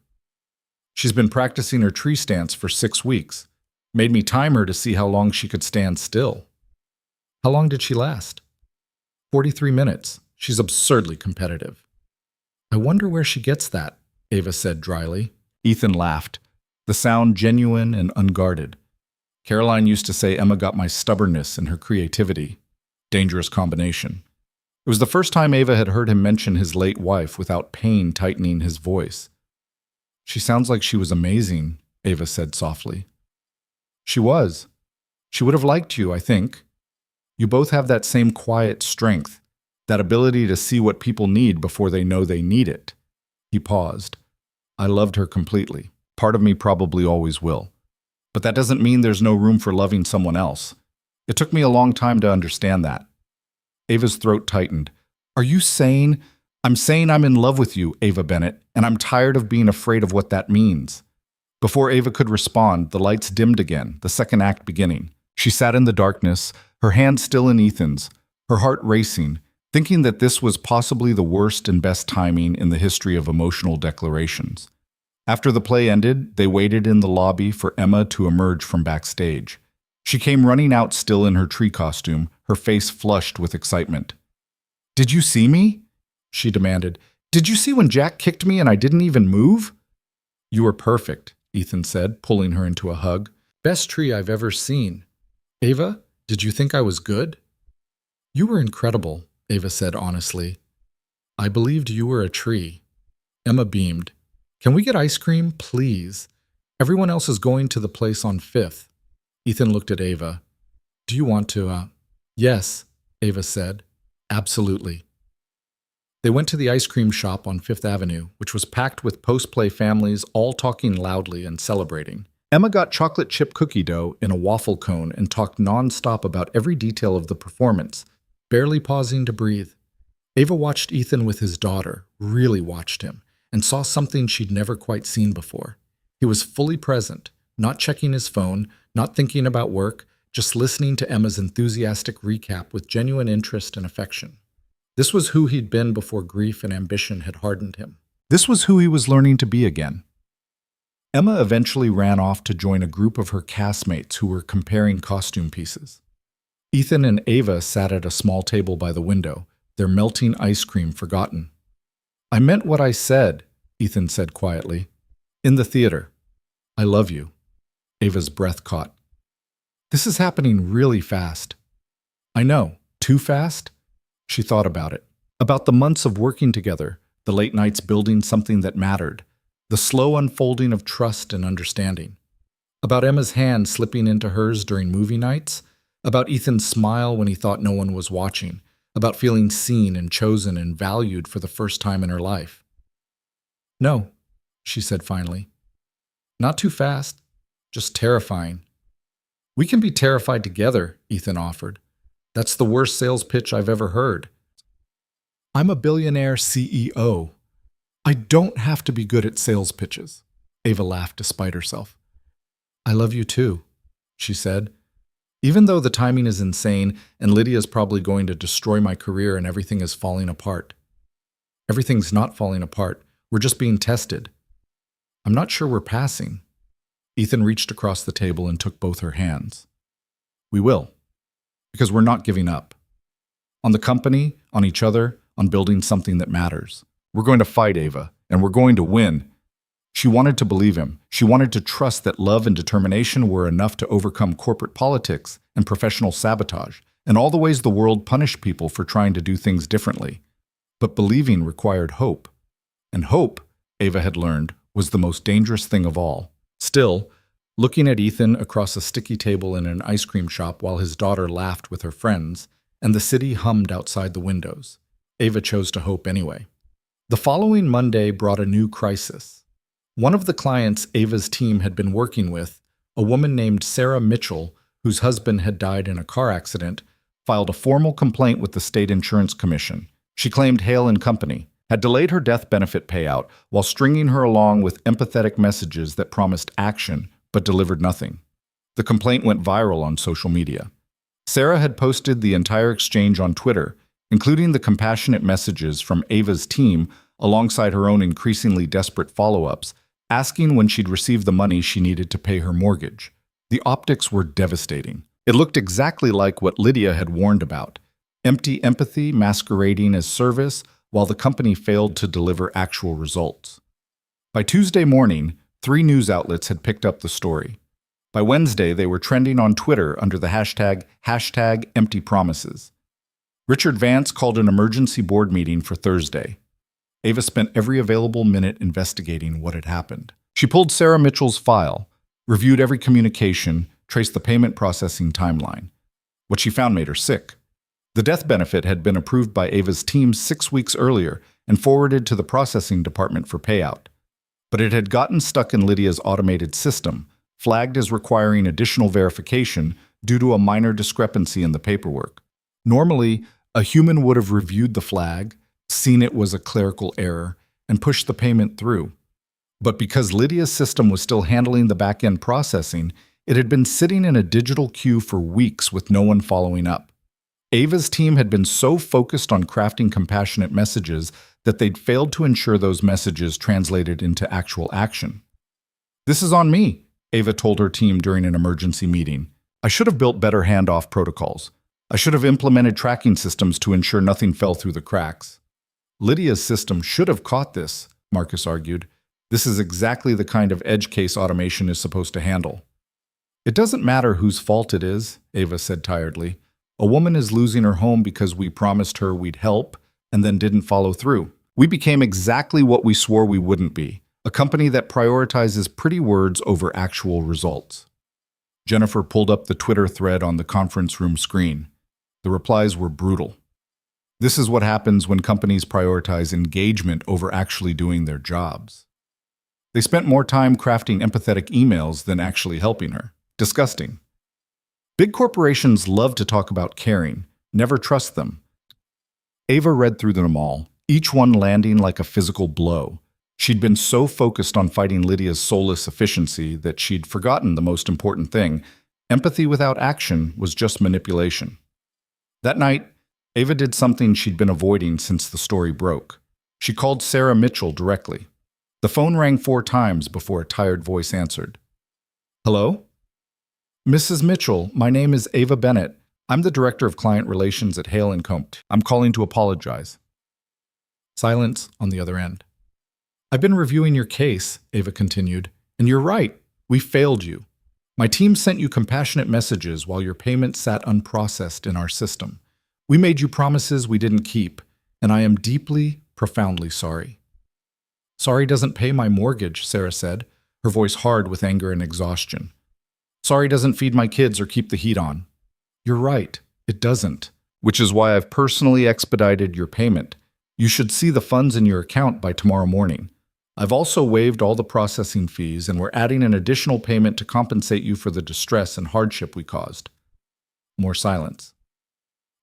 She's been practicing her tree stance for 6 weeks. Made me time her to see how long she could stand still. How long did she last? 43 minutes. She's absurdly competitive. I wonder where she gets that, Ava said dryly. Ethan laughed, the sound genuine and unguarded. Caroline used to say Emma got my stubbornness and her creativity. Dangerous combination. It was the first time Ava had heard him mention his late wife without pain tightening his voice. She sounds like she was amazing, Ava said softly. She was. She would have liked you, I think. You both have that same quiet strength, that ability to see what people need before they know they need it. He paused. I loved her completely. Part of me probably always will. But that doesn't mean there's no room for loving someone else. It took me a long time to understand that. Ava's throat tightened. Are you saying? I'm saying I'm in love with you, Ava Bennett, and I'm tired of being afraid of what that means. Before Ava could respond, the lights dimmed again, the second act beginning. She sat in the darkness, her hand still in Ethan's, her heart racing, thinking that this was possibly the worst and best timing in the history of emotional declarations. After the play ended, they waited in the lobby for Emma to emerge from backstage. She came running out still in her tree costume, her face flushed with excitement. Did you see me? She demanded. Did you see when Jack kicked me and I didn't even move? You were perfect, Ethan said, pulling her into a hug. Best tree I've ever seen. Ava, did you think I was good? You were incredible, Ava said honestly. I believed you were a tree. Emma beamed. Can we get ice cream, please? Everyone else is going to the place on 5th. Ethan looked at Ava. Do you want to, Yes, Ava said. Absolutely. They went to the ice cream shop on 5th Avenue, which was packed with post-play families all talking loudly and celebrating. Emma got chocolate chip cookie dough in a waffle cone and talked non-stop about every detail of the performance, barely pausing to breathe. Ava watched Ethan with his daughter, really watched him, and saw something she'd never quite seen before. He was fully present, not checking his phone, not thinking about work, just listening to Emma's enthusiastic recap with genuine interest and affection. This was who he'd been before grief and ambition had hardened him. This was who he was learning to be again. Emma eventually ran off to join a group of her castmates who were comparing costume pieces. Ethan and Ava sat at a small table by the window, their melting ice cream forgotten. I meant what I said, Ethan said quietly. In the theater. I love you. Ava's breath caught. This is happening really fast. I know. Too fast? She thought about it. About the months of working together, the late nights building something that mattered, the slow unfolding of trust and understanding. About Emma's hand slipping into hers during movie nights, about Ethan's smile when he thought no one was watching, about feeling seen and chosen and valued for the first time in her life. No, she said finally. Not too fast, just terrifying. We can be terrified together, Ethan offered. That's the worst sales pitch I've ever heard. I'm a billionaire CEO. I don't have to be good at sales pitches. Ava laughed despite herself. I love you too, she said. Even though the timing is insane and Lydia's probably going to destroy my career and everything is falling apart. Everything's not falling apart. We're just being tested. I'm not sure we're passing. Ethan reached across the table and took both her hands. We will, because we're not giving up. On the company, on each other, on building something that matters. We're going to fight, Ava, and we're going to win. She wanted to believe him. She wanted to trust that love and determination were enough to overcome corporate politics and professional sabotage, and all the ways the world punished people for trying to do things differently. But believing required hope. And hope, Ava had learned, was the most dangerous thing of all. Still, looking at Ethan across a sticky table in an ice cream shop while his daughter laughed with her friends, and the city hummed outside the windows, Ava chose to hope anyway. The following Monday brought a new crisis. One of the clients Ava's team had been working with, a woman named Sarah Mitchell, whose husband had died in a car accident, filed a formal complaint with the State Insurance Commission. She claimed Hale and Company had delayed her death benefit payout while stringing her along with empathetic messages that promised action but delivered nothing. The complaint went viral on social media. Sarah had posted the entire exchange on Twitter, including the compassionate messages from Ava's team alongside her own increasingly desperate follow-ups, asking when she'd receive the money she needed to pay her mortgage. The optics were devastating. It looked exactly like what Lydia had warned about: empty empathy masquerading as service while the company failed to deliver actual results. By Tuesday morning, 3 news outlets had picked up the story. By Wednesday, they were trending on Twitter under the hashtag #EmptyPromises. Richard Vance called an emergency board meeting for Thursday. Ava spent every available minute investigating what had happened. She pulled Sarah Mitchell's file, reviewed every communication, traced the payment processing timeline. What she found made her sick. The death benefit had been approved by Ava's team 6 weeks earlier and forwarded to the processing department for payout. But it had gotten stuck in Lydia's automated system, flagged as requiring additional verification due to a minor discrepancy in the paperwork. Normally, a human would have reviewed the flag, seen it was a clerical error, and pushed the payment through. But because Lydia's system was still handling the back-end processing, it had been sitting in a digital queue for weeks with no one following up. Ava's team had been so focused on crafting compassionate messages that they'd failed to ensure those messages translated into actual action. "This is on me," Ava told her team during an emergency meeting. "I should have built better handoff protocols. I should have implemented tracking systems to ensure nothing fell through the cracks." Lydia's system should have caught this, Marcus argued. This is exactly the kind of edge case automation is supposed to handle. "It doesn't matter whose fault it is," Ava said tiredly. "A woman is losing her home because we promised her we'd help and then didn't follow through. We became exactly what we swore we wouldn't be, a company that prioritizes pretty words over actual results." Jennifer pulled up the Twitter thread on the conference room screen. The replies were brutal. This is what happens when companies prioritize engagement over actually doing their jobs. They spent more time crafting empathetic emails than actually helping her. Disgusting. Big corporations love to talk about caring. Never trust them. Ava read through them all, each one landing like a physical blow. She'd been so focused on fighting Lydia's soulless efficiency that she'd forgotten the most important thing. Empathy without action was just manipulation. That night, Ava did something she'd been avoiding since the story broke. She called Sarah Mitchell directly. The phone rang 4 times before a tired voice answered. "Hello? Mrs. Mitchell, my name is Ava Bennett. I'm the Director of Client Relations at Hale & Company. I'm calling to apologize." Silence on the other end. "I've been reviewing your case," Ava continued, "and you're right. We failed you. My team sent you compassionate messages while your payment sat unprocessed in our system. We made you promises we didn't keep, and I am deeply, profoundly sorry." "Sorry doesn't pay my mortgage," Sarah said, her voice hard with anger and exhaustion. "Sorry doesn't feed my kids or keep the heat on." "You're right, it doesn't, which is why I've personally expedited your payment. You should see the funds in your account by tomorrow morning. I've also waived all the processing fees, and we're adding an additional payment to compensate you for the distress and hardship we caused. More silence.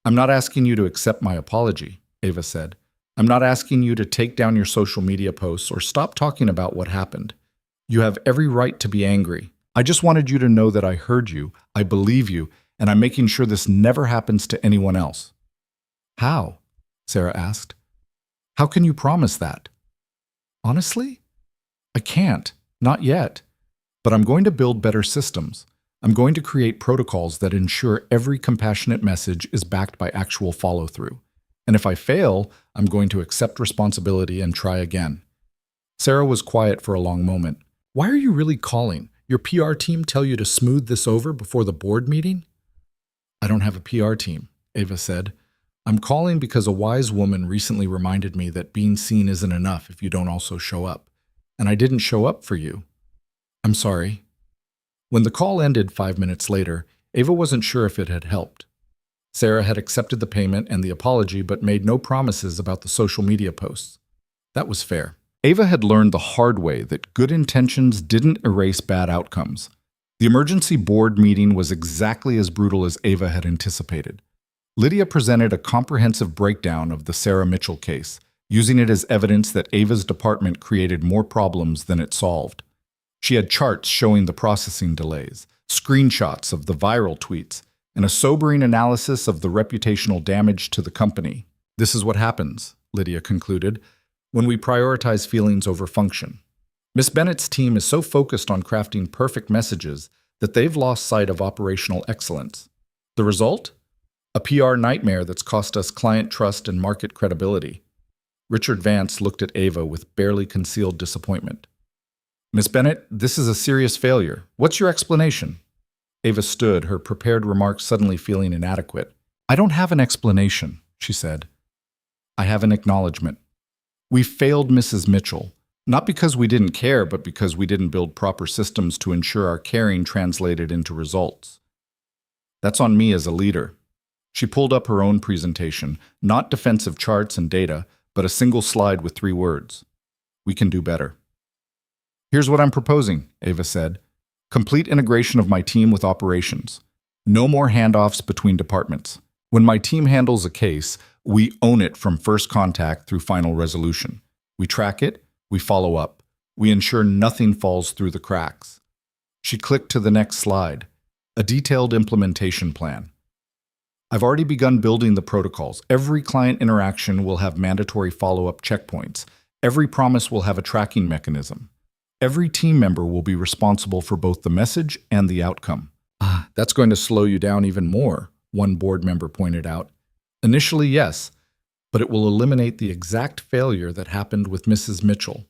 I'm not asking you to accept my apology, Ava said. I'm not asking you to take down your social media posts or stop talking about what happened. You have every right to be angry. I just wanted you to know that I heard you, I believe you, and I'm making sure this never happens to anyone else. How? Sarah asked. How can you promise that? Honestly? I can't. Not yet. But I'm going to build better systems. I'm going to create protocols that ensure every compassionate message is backed by actual follow-through. And if I fail, I'm going to accept responsibility and try again. Sarah was quiet for a long moment. Why are you really calling? Your PR team tell you to smooth this over before the board meeting? I don't have a PR team, Ava said. I'm calling because a wise woman recently reminded me that being seen isn't enough if you don't also show up. And I didn't show up for you. I'm sorry. When the call ended 5 minutes later, Ava wasn't sure if it had helped. Sarah had accepted the payment and the apology but made no promises about the social media posts. That was fair. Ava had learned the hard way that good intentions didn't erase bad outcomes. The emergency board meeting was exactly as brutal as Ava had anticipated. Lydia presented a comprehensive breakdown of the Sarah Mitchell case, using it as evidence that Ava's department created more problems than it solved. She had charts showing the processing delays, screenshots of the viral tweets, and a sobering analysis of the reputational damage to the company. This is what happens, Lydia concluded, when we prioritize feelings over function. Miss Bennett's team is so focused on crafting perfect messages that they've lost sight of operational excellence. The result? A PR nightmare that's cost us client trust and market credibility. Richard Vance looked at Ava with barely concealed disappointment. Miss Bennett, this is a serious failure. What's your explanation? Ava stood, her prepared remarks suddenly feeling inadequate. I don't have an explanation, she said. I have an acknowledgement. We failed Mrs. Mitchell, not because we didn't care, but because we didn't build proper systems to ensure our caring translated into results. That's on me as a leader. She pulled up her own presentation, not defensive charts and data, but a single slide with 3 words. We can do better. Here's what I'm proposing, Ava said. Complete integration of my team with operations. No more handoffs between departments. When my team handles a case, we own it from first contact through final resolution. We track it, we follow up, we ensure nothing falls through the cracks. She clicked to the next slide, a detailed implementation plan. I've already begun building the protocols. Every client interaction will have mandatory follow-up checkpoints. Every promise will have a tracking mechanism. Every team member will be responsible for both the message and the outcome. That's going to slow you down even more, one board member pointed out. Initially, yes, but it will eliminate the exact failure that happened with Mrs. Mitchell.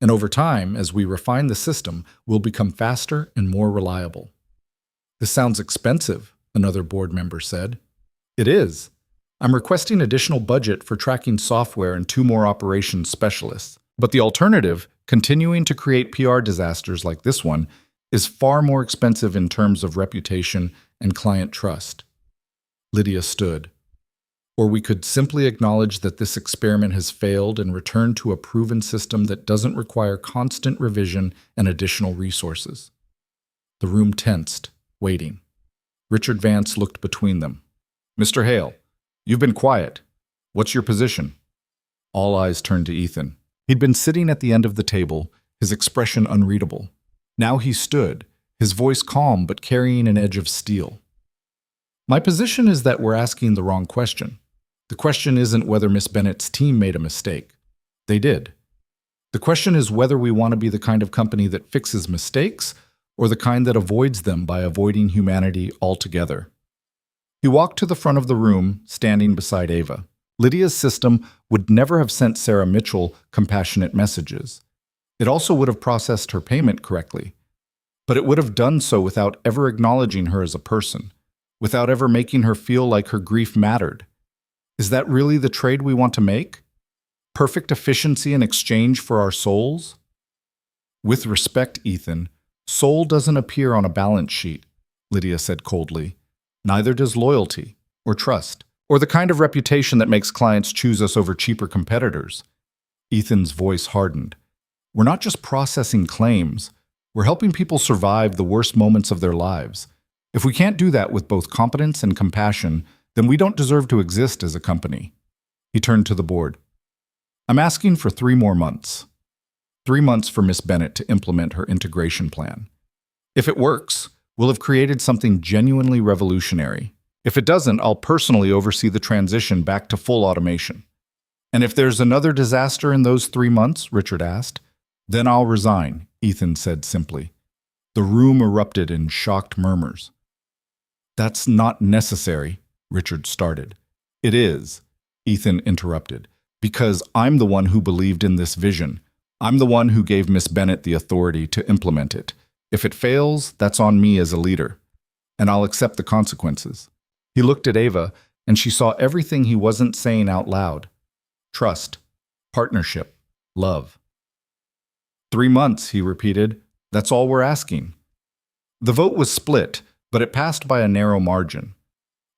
And over time, as we refine the system, we'll become faster and more reliable. This sounds expensive, another board member said. It is. I'm requesting additional budget for tracking software and 2 more operations specialists. But the alternative, continuing to create PR disasters like this one, is far more expensive in terms of reputation and client trust. Lydia stood. Or we could simply acknowledge that this experiment has failed and return to a proven system that doesn't require constant revision and additional resources. The room tensed, waiting. Richard Vance looked between them. Mr. Hale, you've been quiet. What's your position? All eyes turned to Ethan. He'd been sitting at the end of the table, his expression unreadable. Now he stood, his voice calm but carrying an edge of steel. My position is that we're asking the wrong question. The question isn't whether Miss Bennett's team made a mistake. They did. The question is whether we want to be the kind of company that fixes mistakes or the kind that avoids them by avoiding humanity altogether. He walked to the front of the room, standing beside Ava. Lydia's system would never have sent Sarah Mitchell compassionate messages. It also would have processed her payment correctly. But it would have done so without ever acknowledging her as a person, without ever making her feel like her grief mattered. Is that really the trade we want to make? Perfect efficiency in exchange for our souls? With respect, Ethan, soul doesn't appear on a balance sheet, Lydia said coldly. Neither does loyalty, or trust, or the kind of reputation that makes clients choose us over cheaper competitors. Ethan's voice hardened. We're not just processing claims. We're helping people survive the worst moments of their lives. If we can't do that with both competence and compassion, then we don't deserve to exist as a company." He turned to the board. "I'm asking for 3 more months. 3 months for Miss Bennett to implement her integration plan. If it works, we'll have created something genuinely revolutionary. If it doesn't, I'll personally oversee the transition back to full automation." "And if there's another disaster in those 3 months," Richard asked, "then I'll resign," Ethan said simply. The room erupted in shocked murmurs. "That's not necessary," Richard started. "It is," Ethan interrupted, "because I'm the one who believed in this vision. I'm the one who gave Miss Bennett the authority to implement it. If it fails, that's on me as a leader, and I'll accept the consequences." He looked at Ava, and she saw everything he wasn't saying out loud. Trust, partnership, love. 3 months, he repeated. "That's all we're asking." The vote was split, but it passed by a narrow margin.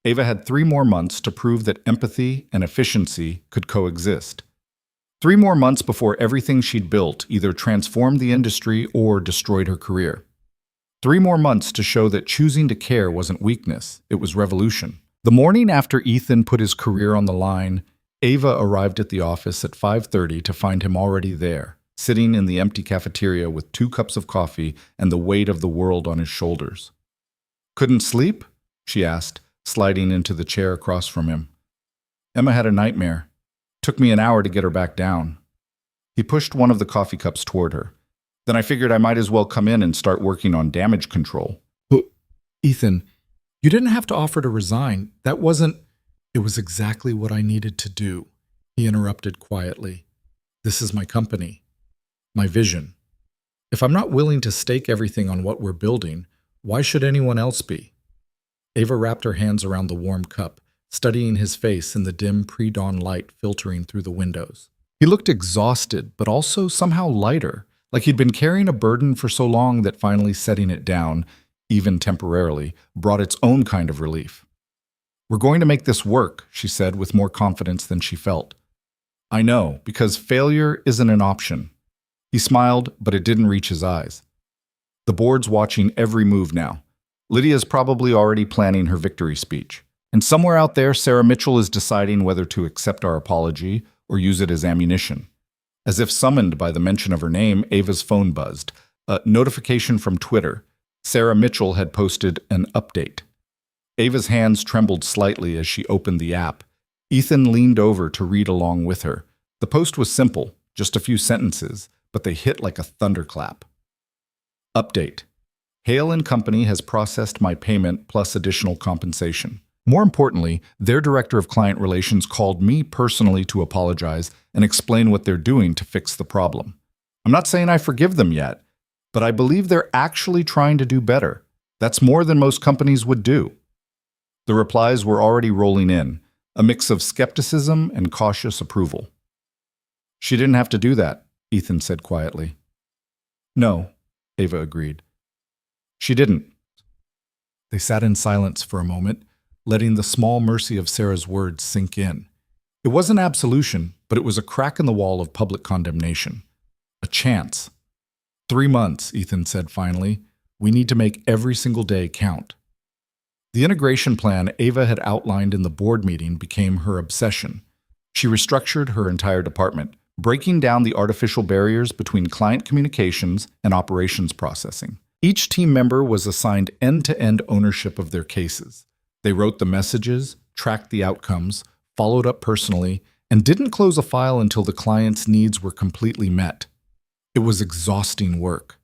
Ava had 3 more months to prove that empathy and efficiency could coexist. 3 more months before everything she'd built either transformed the industry or destroyed her career. 3 more months to show that choosing to care wasn't weakness, it was revolution. The morning after Ethan put his career on the line, Ava arrived at the office at 5:30 to find him already there, sitting in the empty cafeteria with 2 cups of coffee and the weight of the world on his shoulders. "Couldn't sleep?" she asked, sliding into the chair across from him. "Emma had a nightmare. Took me an hour to get her back down." He pushed one of the coffee cups toward her. "Then I figured I might as well come in and start working on damage control." "But, Ethan, you didn't have to offer to resign. That wasn't—" "It was exactly what I needed to do," he interrupted quietly. "This is my company, my vision. If I'm not willing to stake everything on what we're building, why should anyone else be?" Ava wrapped her hands around the warm cup, studying his face in the dim pre-dawn light filtering through the windows. He looked exhausted, but also somehow lighter, like he'd been carrying a burden for so long that finally setting it down, even temporarily, brought its own kind of relief. "We're going to make this work," she said with more confidence than she felt. "I know, because failure isn't an option." He smiled, but it didn't reach his eyes. "The board's watching every move now. Lydia's probably already planning her victory speech. And somewhere out there, Sarah Mitchell is deciding whether to accept our apology or use it as ammunition." As if summoned by the mention of her name, Ava's phone buzzed. A notification from Twitter. Sarah Mitchell had posted an update. Ava's hands trembled slightly as she opened the app. Ethan leaned over to read along with her. The post was simple, just a few sentences, but they hit like a thunderclap. Update. Hale and Company has processed my payment plus additional compensation. More importantly, their director of client relations called me personally to apologize and explain what they're doing to fix the problem. I'm not saying I forgive them yet, but I believe they're actually trying to do better. That's more than most companies would do. The replies were already rolling in, a mix of skepticism and cautious approval. "She didn't have to do that," Ethan said quietly. "No," Ava agreed. "She didn't." They sat in silence for a moment, letting the small mercy of Sarah's words sink in. It wasn't absolution, but it was a crack in the wall of public condemnation. A chance. 3 months, Ethan said finally. "We need to make every single day count." The integration plan Ava had outlined in the board meeting became her obsession. She restructured her entire department, breaking down the artificial barriers between client communications and operations processing. Each team member was assigned end-to-end ownership of their cases. They wrote the messages, tracked the outcomes, followed up personally, and didn't close a file until the client's needs were completely met. It was exhausting work.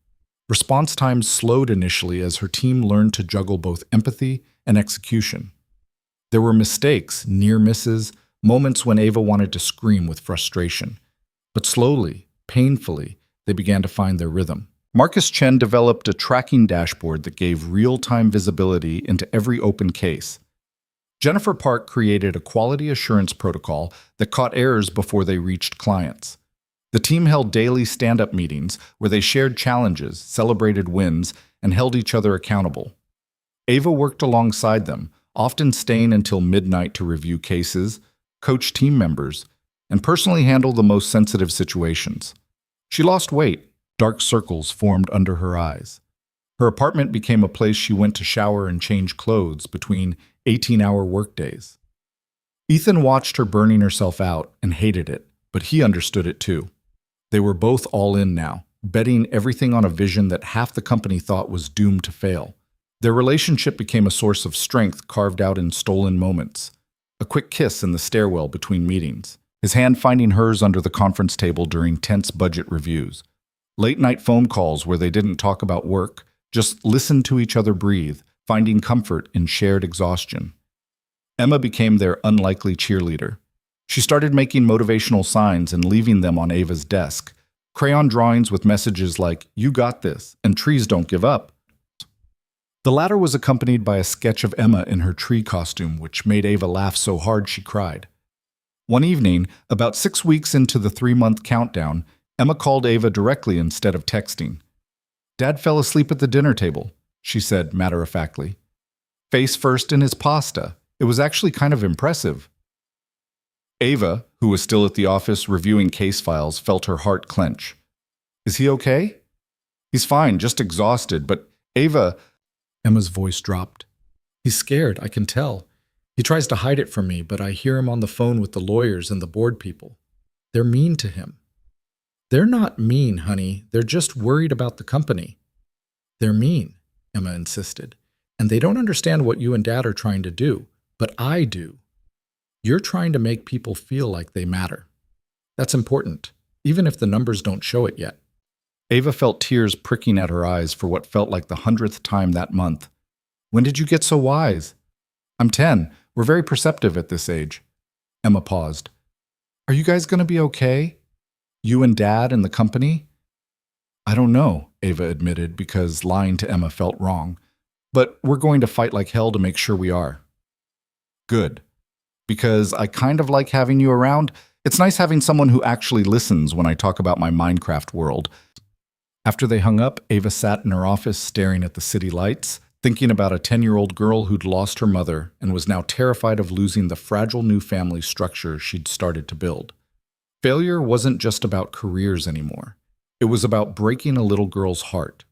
Response times slowed initially as her team learned to juggle both empathy and execution. There were mistakes, near misses, moments when Ava wanted to scream with frustration. But slowly, painfully, they began to find their rhythm. Marcus Chen developed a tracking dashboard that gave real-time visibility into every open case. Jennifer Park created a quality assurance protocol that caught errors before they reached clients. The team held daily stand-up meetings where they shared challenges, celebrated wins, and held each other accountable. Ava worked alongside them, often staying until midnight to review cases, coach team members, and personally handle the most sensitive situations. She lost weight. Dark circles formed under her eyes. Her apartment became a place she went to shower and change clothes between 18-hour workdays. Ethan watched her burning herself out and hated it, but he understood it too. They were both all in now, betting everything on a vision that half the company thought was doomed to fail. Their relationship became a source of strength carved out in stolen moments. A quick kiss in the stairwell between meetings, his hand finding hers under the conference table during tense budget reviews. Late-night phone calls where they didn't talk about work, just listened to each other breathe, finding comfort in shared exhaustion. Emma became their unlikely cheerleader. She started making motivational signs and leaving them on Ava's desk. Crayon drawings with messages like, "You got this," and "Trees don't give up." The latter was accompanied by a sketch of Emma in her tree costume, which made Ava laugh so hard she cried. One evening, about 6 weeks into the 3-month countdown, Emma called Ava directly instead of texting. "Dad fell asleep at the dinner table," she said matter-of-factly. "Face first in his pasta. It was actually kind of impressive." Ava, who was still at the office reviewing case files, felt her heart clench. "Is he okay?" "He's fine, just exhausted, but Ava—" Emma's voice dropped. "He's scared, I can tell. He tries to hide it from me, but I hear him on the phone with the lawyers and the board people. They're mean to him." "They're not mean, honey. They're just worried about the company." "They're mean," Emma insisted. "And they don't understand what you and Dad are trying to do. But I do. You're trying to make people feel like they matter. That's important, even if the numbers don't show it yet." Ava felt tears pricking at her eyes for what felt like the 100th time that month. "When did you get so wise?" "I'm 10. We're very perceptive at this age." Emma paused. "Are you guys going to be okay? You and Dad and the company?" "I don't know," Ava admitted, because lying to Emma felt wrong. "But we're going to fight like hell to make sure we are." "Good. Because I kind of like having you around. It's nice having someone who actually listens when I talk about my Minecraft world." After they hung up, Ava sat in her office staring at the city lights, thinking about a 10-year-old girl who'd lost her mother and was now terrified of losing the fragile new family structure she'd started to build. Failure wasn't just about careers anymore. It was about breaking a little girl's heart.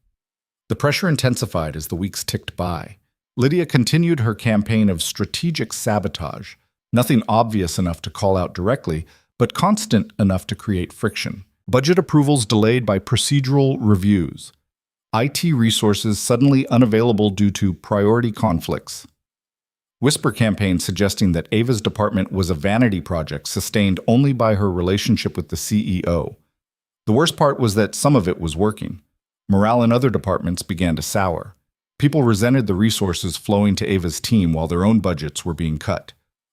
The pressure intensified as the weeks ticked by. Lydia continued her campaign of strategic sabotage, nothing obvious enough to call out directly, but constant enough to create friction. Budget approvals delayed by procedural reviews. IT resources suddenly unavailable due to priority conflicts. Whisper campaigns suggesting that Ava's department was a vanity project sustained only by her relationship with the CEO. The worst part was that some of it was working. Morale in other departments began to sour. People resented the resources flowing to Ava's team while their own budgets were being cut.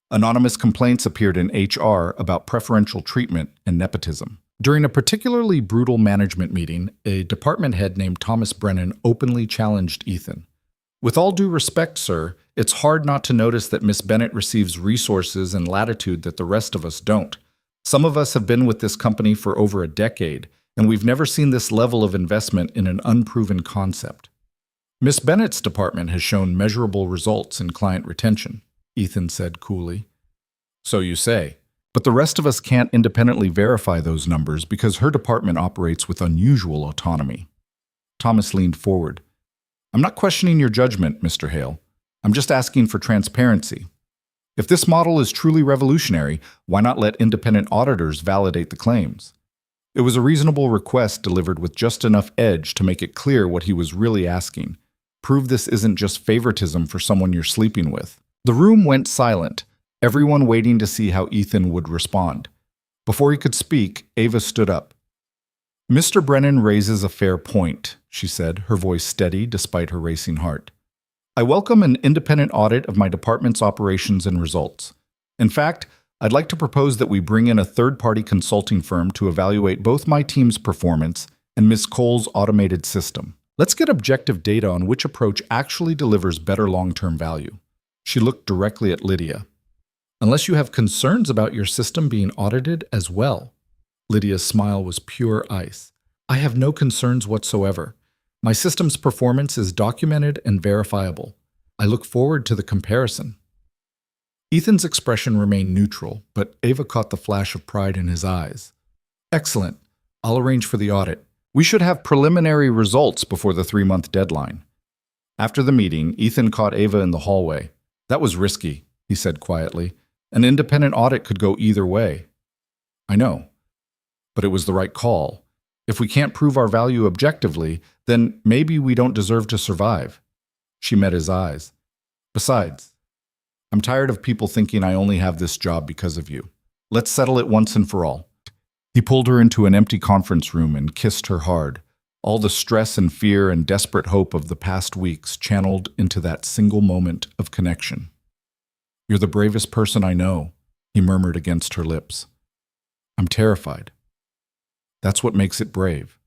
Anonymous complaints appeared in HR about preferential treatment and nepotism. During a particularly brutal management meeting, a department head named Thomas Brennan openly challenged Ethan. "With all due respect, sir, it's hard not to notice that Miss Bennett receives resources and latitude that the rest of us don't. Some of us have been with this company for over a decade, and we've never seen this level of investment in an unproven concept." "Miss Bennett's department has shown measurable results in client retention," Ethan said coolly. "So you say. But the rest of us can't independently verify those numbers because her department operates with unusual autonomy." Thomas leaned forward. "I'm not questioning your judgment, Mr. Hale. I'm just asking for transparency. If this model is truly revolutionary, why not let independent auditors validate the claims?" It was a reasonable request delivered with just enough edge to make it clear what he was really asking. Prove this isn't just favoritism for someone you're sleeping with. The room went silent, everyone waiting to see how Ethan would respond. Before he could speak, Ava stood up. "Mr. Brennan raises a fair point," she said, her voice steady despite her racing heart. "I welcome an independent audit of my department's operations and results. In fact, I'd like to propose that we bring in a third-party consulting firm to evaluate both my team's performance and Ms. Cole's automated system. Let's get objective data on which approach actually delivers better long-term value." She looked directly at Lydia. "Unless you have concerns about your system being audited as well." Lydia's smile was pure ice. "I have no concerns whatsoever. My system's performance is documented and verifiable. I look forward to the comparison." Ethan's expression remained neutral, but Ava caught the flash of pride in his eyes. "Excellent. I'll arrange for the audit. We should have preliminary results before the 3-month deadline. After the meeting, Ethan caught Ava in the hallway. That was risky, he said quietly. An independent audit could go either way. I know, but it was the right call. If we can't prove our value objectively, then maybe we don't deserve to survive. She met his eyes. Besides, I'm tired of people thinking I only have this job because of you. Let's settle it once and for all. He pulled her into an empty conference room and kissed her hard. All the stress and fear and desperate hope of the past weeks channeled into that single moment of connection. You're the bravest person I know, he murmured against her lips. I'm terrified. That's what makes it brave.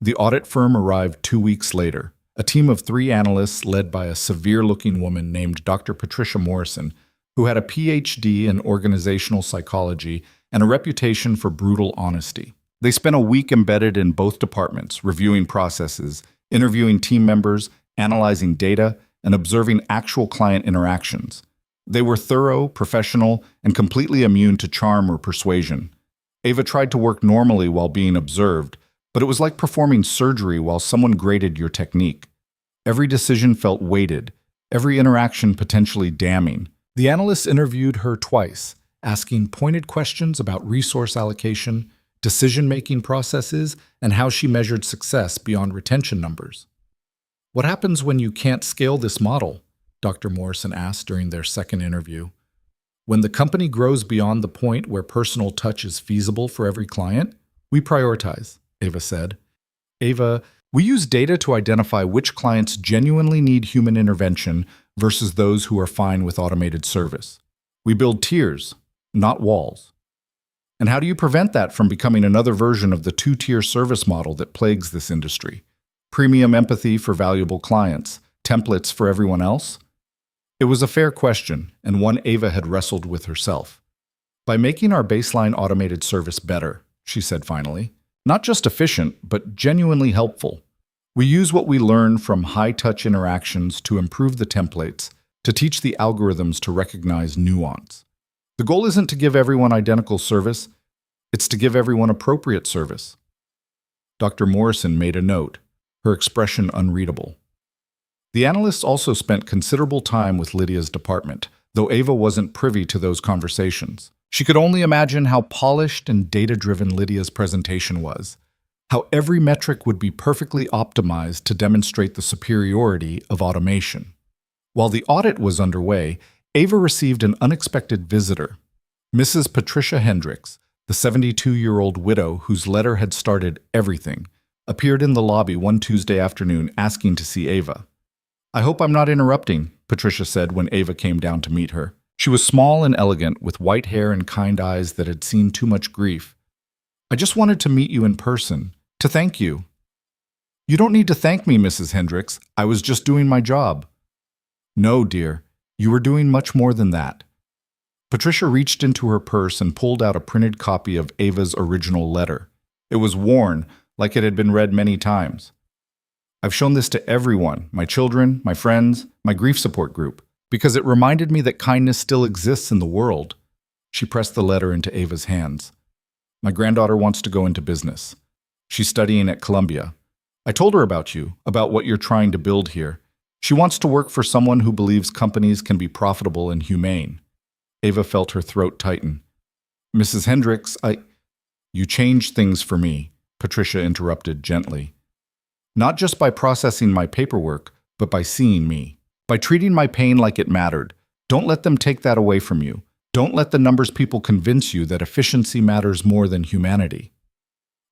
The audit firm arrived 2 weeks later, a team of 3 analysts led by a severe-looking woman named Dr. Patricia Morrison, who had a PhD in organizational psychology and a reputation for brutal honesty. They spent a week embedded in both departments, reviewing processes, interviewing team members, analyzing data, and observing actual client interactions. They were thorough, professional, and completely immune to charm or persuasion. Ava tried to work normally while being observed, but it was like performing surgery while someone graded your technique. Every decision felt weighted, every interaction potentially damning. The analysts interviewed her twice, asking pointed questions about resource allocation, decision-making processes, and how she measured success beyond retention numbers. What happens when you can't scale this model? Dr. Morrison asked during their second interview. When the company grows beyond the point where personal touch is feasible for every client, we prioritize, Ava said. Ava, we use data to identify which clients genuinely need human intervention versus those who are fine with automated service. We build tiers, not walls. And how do you prevent that from becoming another version of the 2-tier service model that plagues this industry? Premium empathy for valuable clients, templates for everyone else? It was a fair question, and one Ava had wrestled with herself. By making our baseline automated service better, she said finally, not just efficient, but genuinely helpful. We use what we learn from high-touch interactions to improve the templates, to teach the algorithms to recognize nuance. The goal isn't to give everyone identical service, it's to give everyone appropriate service. Dr. Morrison made a note, her expression unreadable. The analysts also spent considerable time with Lydia's department, though Ava wasn't privy to those conversations. She could only imagine how polished and data-driven Lydia's presentation was, how every metric would be perfectly optimized to demonstrate the superiority of automation. While the audit was underway, Ava received an unexpected visitor. Mrs. Patricia Hendricks, the 72-year-old widow whose letter had started everything, appeared in the lobby one Tuesday afternoon asking to see Ava. I hope I'm not interrupting, Patricia said when Ava came down to meet her. She was small and elegant, with white hair and kind eyes that had seen too much grief. I just wanted to meet you in person, to thank you. You don't need to thank me, Mrs. Hendricks. I was just doing my job. No, dear, you were doing much more than that. Patricia reached into her purse and pulled out a printed copy of Ava's original letter. It was worn, like it had been read many times. I've shown this to everyone, my children, my friends, my grief support group, because it reminded me that kindness still exists in the world. She pressed the letter into Ava's hands. My granddaughter wants to go into business. She's studying at Columbia. I told her about you, about what you're trying to build here. She wants to work for someone who believes companies can be profitable and humane. Ava felt her throat tighten. Mrs. Hendricks, You changed things for me, Patricia interrupted gently. Not just by processing my paperwork, but by seeing me. By treating my pain like it mattered. Don't let them take that away from you. Don't let the numbers people convince you that efficiency matters more than humanity.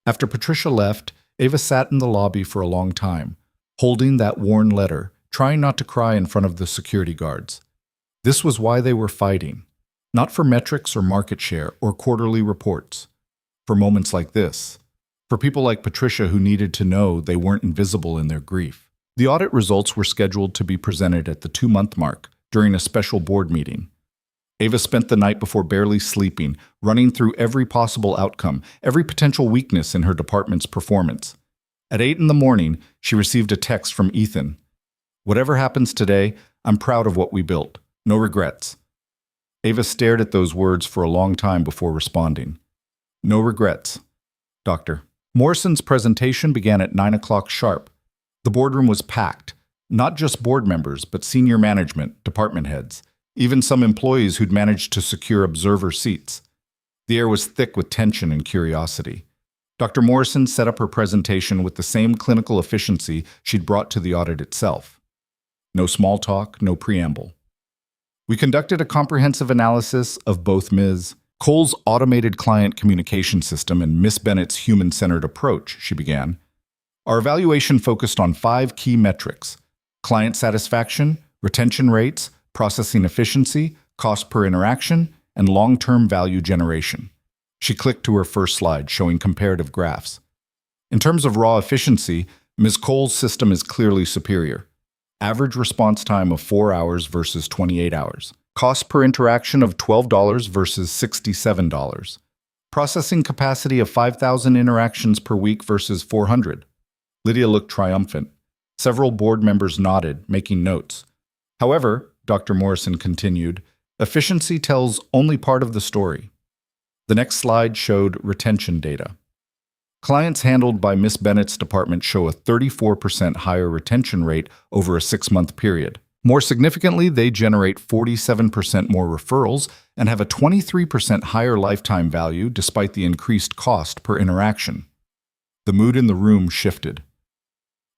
After Patricia left, Ava sat in the lobby for a long time, holding that worn letter, trying not to cry in front of the security guards. This was why they were fighting. Not for metrics or market share or quarterly reports. For moments like this. For people like Patricia who needed to know they weren't invisible in their grief. The audit results were scheduled to be presented at the 2-month mark during a special board meeting. Ava spent the night before barely sleeping, running through every possible outcome, every potential weakness in her department's performance. At 8 in the morning, she received a text from Ethan. Whatever happens today, I'm proud of what we built. No regrets. Ava stared at those words for a long time before responding. No regrets, Doctor. Morrison's presentation began at 9 o'clock sharp. The boardroom was packed. Not just board members, but senior management, department heads, even some employees who'd managed to secure observer seats. The air was thick with tension and curiosity. Dr. Morrison set up her presentation with the same clinical efficiency she'd brought to the audit itself. No small talk, no preamble. We conducted a comprehensive analysis of both Ms. Cole's automated client communication system and Miss Bennett's human-centered approach, she began. Our evaluation focused on 5 key metrics: client satisfaction, retention rates, processing efficiency, cost per interaction, and long-term value generation. She clicked to her first slide, showing comparative graphs. In terms of raw efficiency, Ms. Cole's system is clearly superior. Average response time of 4 hours versus 28 hours. Cost per interaction of $12 versus $67. Processing capacity of 5,000 interactions per week versus 400. Lydia looked triumphant. Several board members nodded, making notes. However, Dr. Morrison continued, efficiency tells only part of the story. The next slide showed retention data. Clients handled by Miss Bennett's department show a 34% higher retention rate over a 6-month period. More significantly, they generate 47% more referrals and have a 23% higher lifetime value despite the increased cost per interaction. The mood in the room shifted.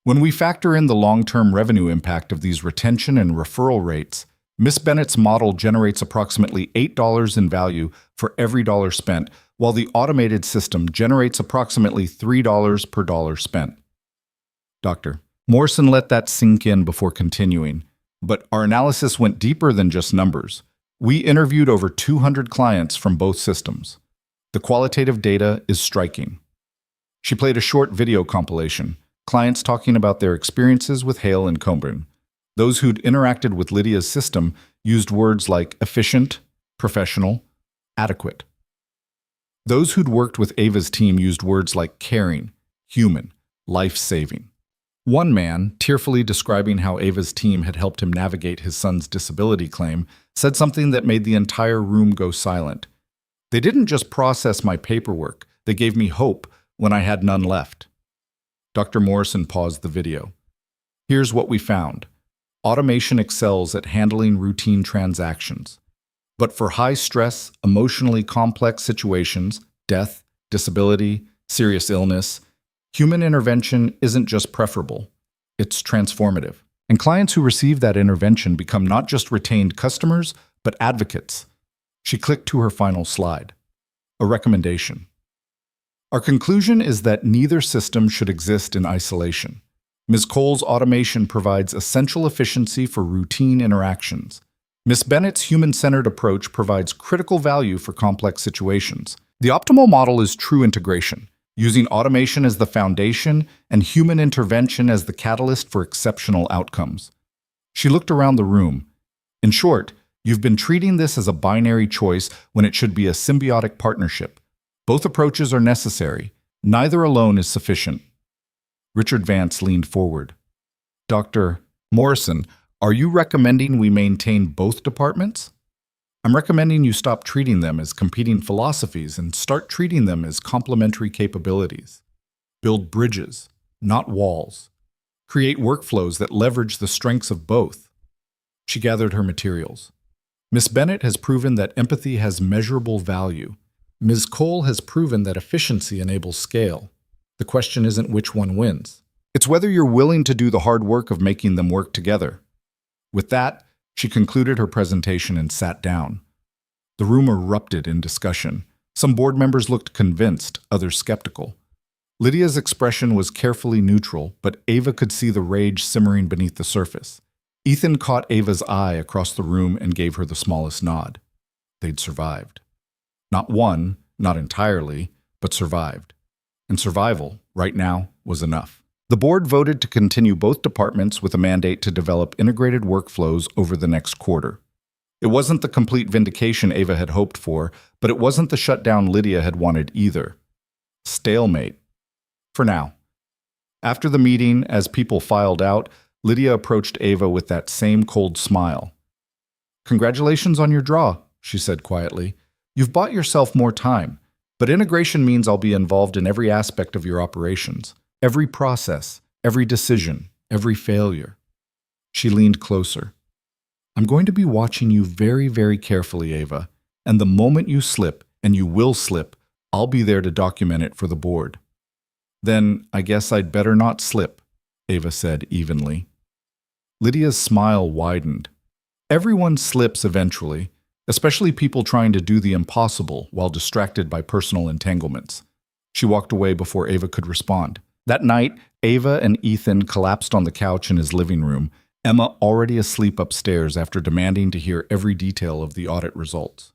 When we factor in the long-term revenue impact of these retention and referral rates, Miss Bennett's model generates approximately $8 in value for every dollar spent, while the automated system generates approximately $3 per dollar spent. Dr. Morrison let that sink in before continuing, but our analysis went deeper than just numbers. We interviewed over 200 clients from both systems. The qualitative data is striking. She played a short video compilation, clients talking about their experiences with Hale and Coburn. Those who'd interacted with Lydia's system used words like efficient, professional, adequate. Those who'd worked with Ava's team used words like caring, human, life-saving. One man, tearfully describing how Ava's team had helped him navigate his son's disability claim, said something that made the entire room go silent. They didn't just process my paperwork, they gave me hope when I had none left. Dr. Morrison paused the video. Here's what we found. Automation excels at handling routine transactions. But for high-stress, emotionally complex situations, death, disability, serious illness, human intervention isn't just preferable, it's transformative. And clients who receive that intervention become not just retained customers, but advocates. She clicked to her final slide. A recommendation. Our conclusion is that neither system should exist in isolation. Ms. Cole's automation provides essential efficiency for routine interactions. Ms. Bennett's human-centered approach provides critical value for complex situations. The optimal model is true integration, using automation as the foundation and human intervention as the catalyst for exceptional outcomes. She looked around the room. In short, you've been treating this as a binary choice when it should be a symbiotic partnership. Both approaches are necessary. Neither alone is sufficient. Richard Vance leaned forward. Dr. Morrison, are you recommending we maintain both departments? I'm recommending you stop treating them as competing philosophies and start treating them as complementary capabilities. Build bridges, not walls. Create workflows that leverage the strengths of both. She gathered her materials. Miss Bennett has proven that empathy has measurable value. Ms. Cole has proven that efficiency enables scale. The question isn't which one wins. It's whether you're willing to do the hard work of making them work together. With that, she concluded her presentation and sat down. The room erupted in discussion. Some board members looked convinced, others skeptical. Lydia's expression was carefully neutral, but Ava could see the rage simmering beneath the surface. Ethan caught Ava's eye across the room and gave her the smallest nod. They'd survived. Not won, not entirely, but survived. And survival, right now, was enough. The board voted to continue both departments with a mandate to develop integrated workflows over the next quarter. It wasn't the complete vindication Ava had hoped for, but it wasn't the shutdown Lydia had wanted either. Stalemate. For now. After the meeting, as people filed out, Lydia approached Ava with that same cold smile. "Congratulations on your draw," she said quietly. "You've bought yourself more time. But integration means I'll be involved in every aspect of your operations, every process, every decision, every failure. She leaned closer. I'm going to be watching you very, very carefully, Ava, and the moment you slip, and you will slip, I'll be there to document it for the board. Then I guess I'd better not slip, Ava said evenly. Lydia's smile widened. Everyone slips eventually, especially people trying to do the impossible while distracted by personal entanglements. She walked away before Ava could respond. That night, Ava and Ethan collapsed on the couch in his living room, Emma already asleep upstairs after demanding to hear every detail of the audit results.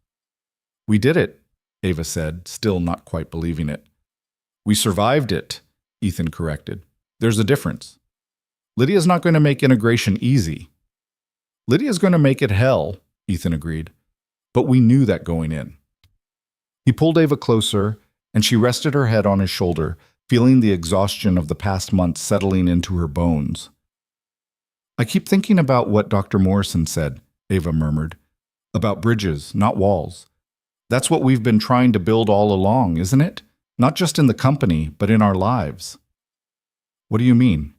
We did it, Ava said, still not quite believing it. We survived it, Ethan corrected. There's a difference. Lydia's not going to make integration easy. Lydia's going to make it hell, Ethan agreed. But we knew that going in. He pulled Ava closer, and she rested her head on his shoulder, feeling the exhaustion of the past months settling into her bones. I keep thinking about what Dr. Morrison said, Ava murmured. About bridges, not walls. That's what we've been trying to build all along, isn't it? Not just in the company, but in our lives. What do you mean?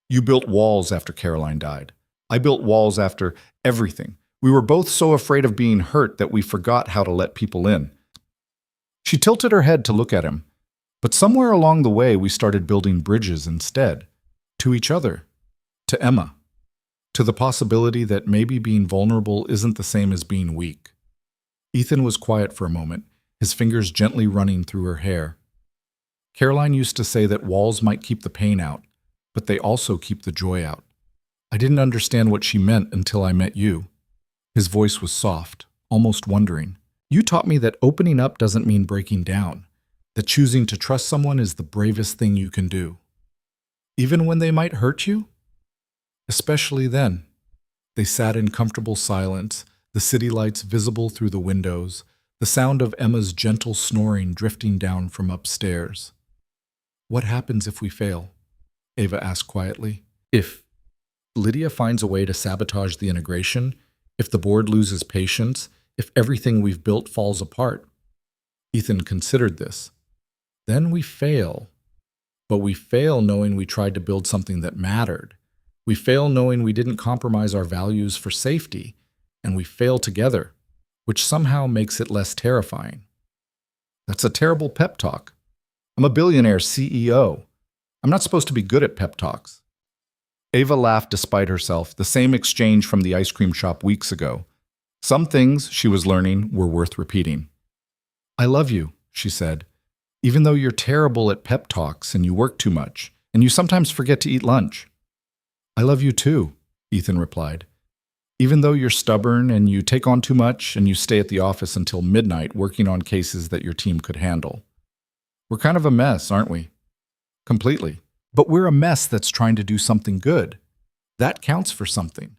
You built walls after Caroline died. I built walls after everything. We were both so afraid of being hurt that we forgot how to let people in. She tilted her head to look at him. But somewhere along the way, we started building bridges instead. To each other. To Emma. To the possibility that maybe being vulnerable isn't the same as being weak. Ethan was quiet for a moment, his fingers gently running through her hair. Caroline used to say that walls might keep the pain out, but they also keep the joy out. I didn't understand what she meant until I met you. His voice was soft, almost wondering. You taught me that opening up doesn't mean breaking down, that choosing to trust someone is the bravest thing you can do. Even when they might hurt you? Especially then. They sat in comfortable silence, the city lights visible through the windows, the sound of Emma's gentle snoring drifting down from upstairs. What happens if we fail? Ava asked quietly. If Lydia finds a way to sabotage the integration, if the board loses patience, if everything we've built falls apart. Ethan considered this. Then we fail. But we fail knowing we tried to build something that mattered. We fail knowing we didn't compromise our values for safety. And we fail together, which somehow makes it less terrifying. That's a terrible pep talk. I'm a billionaire CEO. I'm not supposed to be good at pep talks. Ava laughed despite herself, the same exchange from the ice cream shop weeks ago. Some things, she was learning, were worth repeating. I love you, she said, even though you're terrible at pep talks and you work too much, and you sometimes forget to eat lunch. I love you too, Ethan replied. Even though you're stubborn and you take on too much and you stay at the office until midnight working on cases that your team could handle. We're kind of a mess, aren't we? Completely. But we're a mess that's trying to do something good. That counts for something.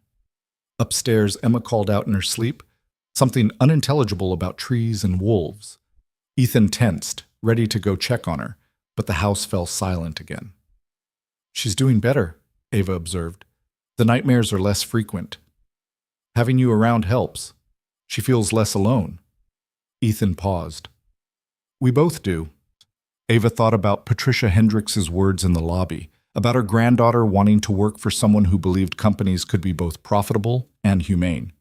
Upstairs, Emma called out in her sleep, something unintelligible about trees and wolves. Ethan tensed, ready to go check on her, but the house fell silent again. She's doing better, Ava observed. The nightmares are less frequent. Having you around helps. She feels less alone. Ethan paused. We both do. Ava thought about Patricia Hendricks's words in the lobby, about her granddaughter wanting to work for someone who believed companies could be both profitable and humane.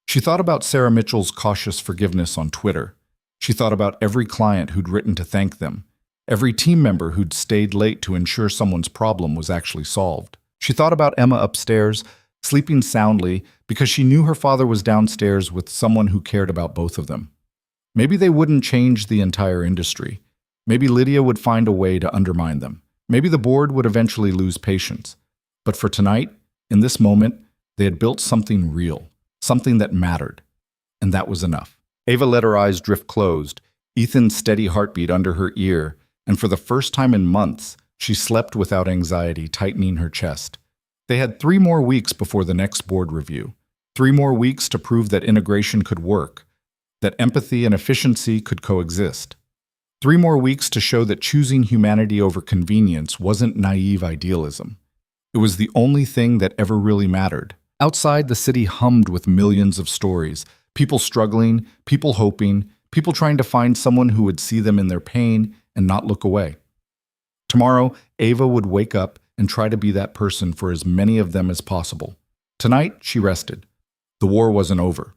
She thought about Sarah Mitchell's cautious forgiveness on Twitter. She thought about every client who'd written to thank them, every team member who'd stayed late to ensure someone's problem was actually solved. She thought about Emma upstairs, sleeping soundly because she knew her father was downstairs with someone who cared about both of them. Maybe they wouldn't change the entire industry. Maybe Lydia would find a way to undermine them. Maybe the board would eventually lose patience. But for tonight, in this moment, they had built something real, something that mattered. And that was enough. Ava let her eyes drift closed, Ethan's steady heartbeat under her ear, and for the first time in months, she slept without anxiety tightening her chest. They had 3 more weeks before the next board review. 3 more weeks to prove that integration could work, that empathy and efficiency could coexist. 3 more weeks to show that choosing humanity over convenience wasn't naive idealism. It was the only thing that ever really mattered. Outside, the city hummed with millions of stories, people struggling, people hoping, People trying to find someone who would see them in their pain and not look away. Tomorrow, Ava would wake up and try to be that person for as many of them as possible. Tonight, she rested. The war wasn't over.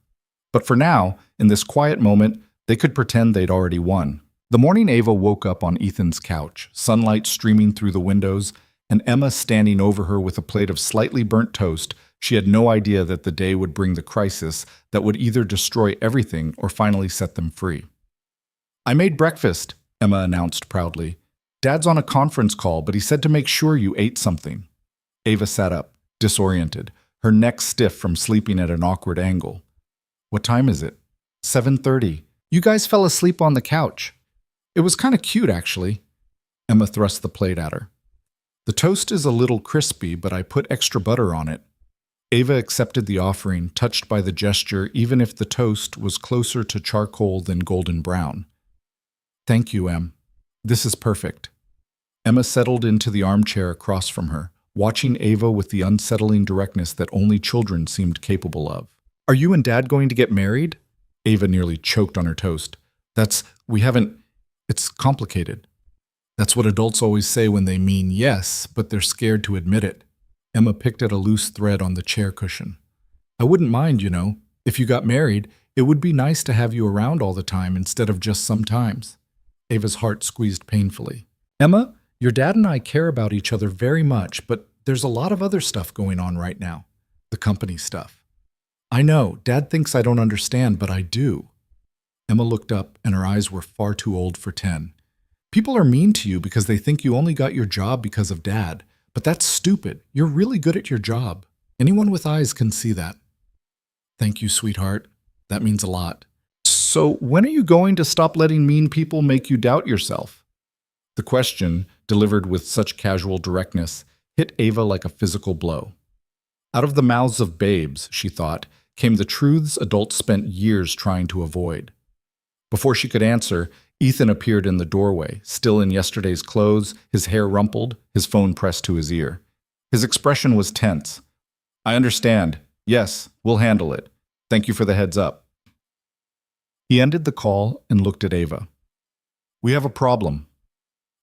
But for now, in this quiet moment, they could pretend they'd already won. The morning Ava woke up on Ethan's couch, sunlight streaming through the windows, and Emma standing over her with a plate of slightly burnt toast, she had no idea that the day would bring the crisis that would either destroy everything or finally set them free. "I made breakfast," Emma announced proudly. "Dad's on a conference call, but he said to make sure you ate something." Ava sat up, disoriented, her neck stiff from sleeping at an awkward angle. "What time is it?" 7:30. "You guys fell asleep on the couch." "It was kind of cute, actually." Emma thrust the plate at her. "The toast is a little crispy, but I put extra butter on it." Ava accepted the offering, touched by the gesture, even if the toast was closer to charcoal than golden brown. "Thank you, Em. This is perfect." Emma settled into the armchair across from her, watching Ava with the unsettling directness that only children seemed capable of. "Are you and Dad going to get married?" Ava nearly choked on her toast. We haven't. It's complicated." "That's what adults always say when they mean yes, but they're scared to admit it." Emma picked at a loose thread on the chair cushion. "I wouldn't mind, If you got married, it would be nice to have you around all the time instead of just sometimes." Ava's heart squeezed painfully. "Emma, your dad and I care about each other very much, but there's a lot of other stuff going on right now. The company stuff." "I know, Dad thinks I don't understand, but I do." Emma looked up, and her eyes were far too old for 10. "People are mean to you because they think you only got your job because of Dad. But that's stupid. You're really good at your job. Anyone with eyes can see that." "Thank you, sweetheart. That means a lot." "So when are you going to stop letting mean people make you doubt yourself?" The question, delivered with such casual directness, hit Ava like a physical blow. Out of the mouths of babes, she thought, came the truths adults spent years trying to avoid. Before she could answer, Ethan appeared in the doorway, still in yesterday's clothes, his hair rumpled, his phone pressed to his ear. His expression was tense. "I understand. Yes, we'll handle it. Thank you for the heads up." He ended the call and looked at Ava. "We have a problem."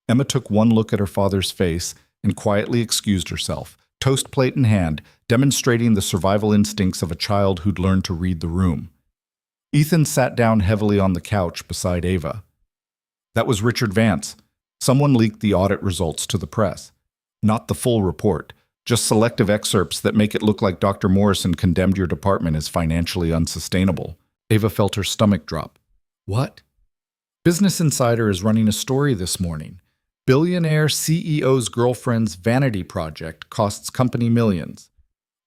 Emma took one look at her father's face and quietly excused herself, toast plate in hand, demonstrating the survival instincts of a child who'd learned to read the room. Ethan sat down heavily on the couch beside Ava. "That was Richard Vance. Someone leaked the audit results to the press. Not the full report, just selective excerpts that make it look like Dr. Morrison condemned your department as financially unsustainable." Ava felt her stomach drop. "What?" "Business Insider is running a story this morning. Billionaire CEO's girlfriend's vanity project costs company millions.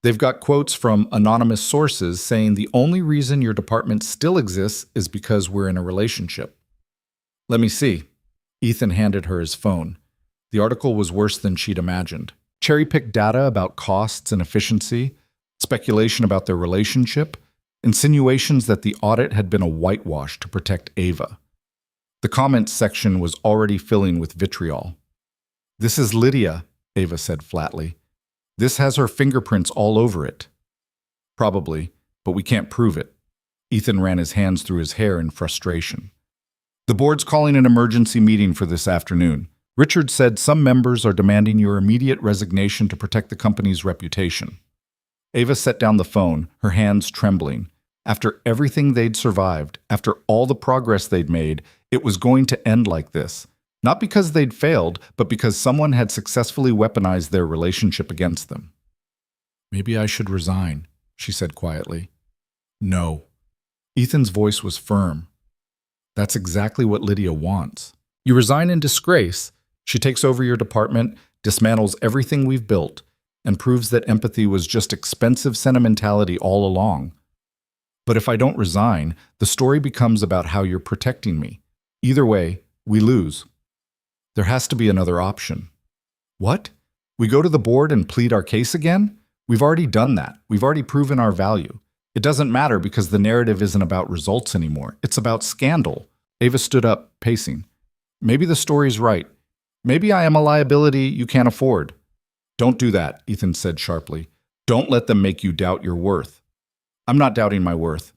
They've got quotes from anonymous sources saying the only reason your department still exists is because we're in a relationship." "Let me see." Ethan handed her his phone. The article was worse than she'd imagined. Cherry-picked data about costs and efficiency, speculation about their relationship, insinuations that the audit had been a whitewash to protect Ava. The comments section was already filling with vitriol. "This is Lydia," Ava said flatly. "This has her fingerprints all over it." "Probably, but we can't prove it." Ethan ran his hands through his hair in frustration. "The board's calling an emergency meeting for this afternoon. Richard said some members are demanding your immediate resignation to protect the company's reputation." Ava set down the phone, her hands trembling. After everything they'd survived, after all the progress they'd made, it was going to end like this. Not because they'd failed, but because someone had successfully weaponized their relationship against them. "Maybe I should resign," she said quietly. "No." Ethan's voice was firm. "That's exactly what Lydia wants. You resign in disgrace. She takes over your department, dismantles everything we've built, and proves that empathy was just expensive sentimentality all along. But if I don't resign, the story becomes about how you're protecting me. Either way, we lose. There has to be another option." "What? We go to the board and plead our case again? We've already done that. We've already proven our value. It doesn't matter because the narrative isn't about results anymore. It's about scandal." Ava stood up, pacing. "Maybe the story's right. Maybe I am a liability you can't afford." "Don't do that," Ethan said sharply. "Don't let them make you doubt your worth." "I'm not doubting my worth.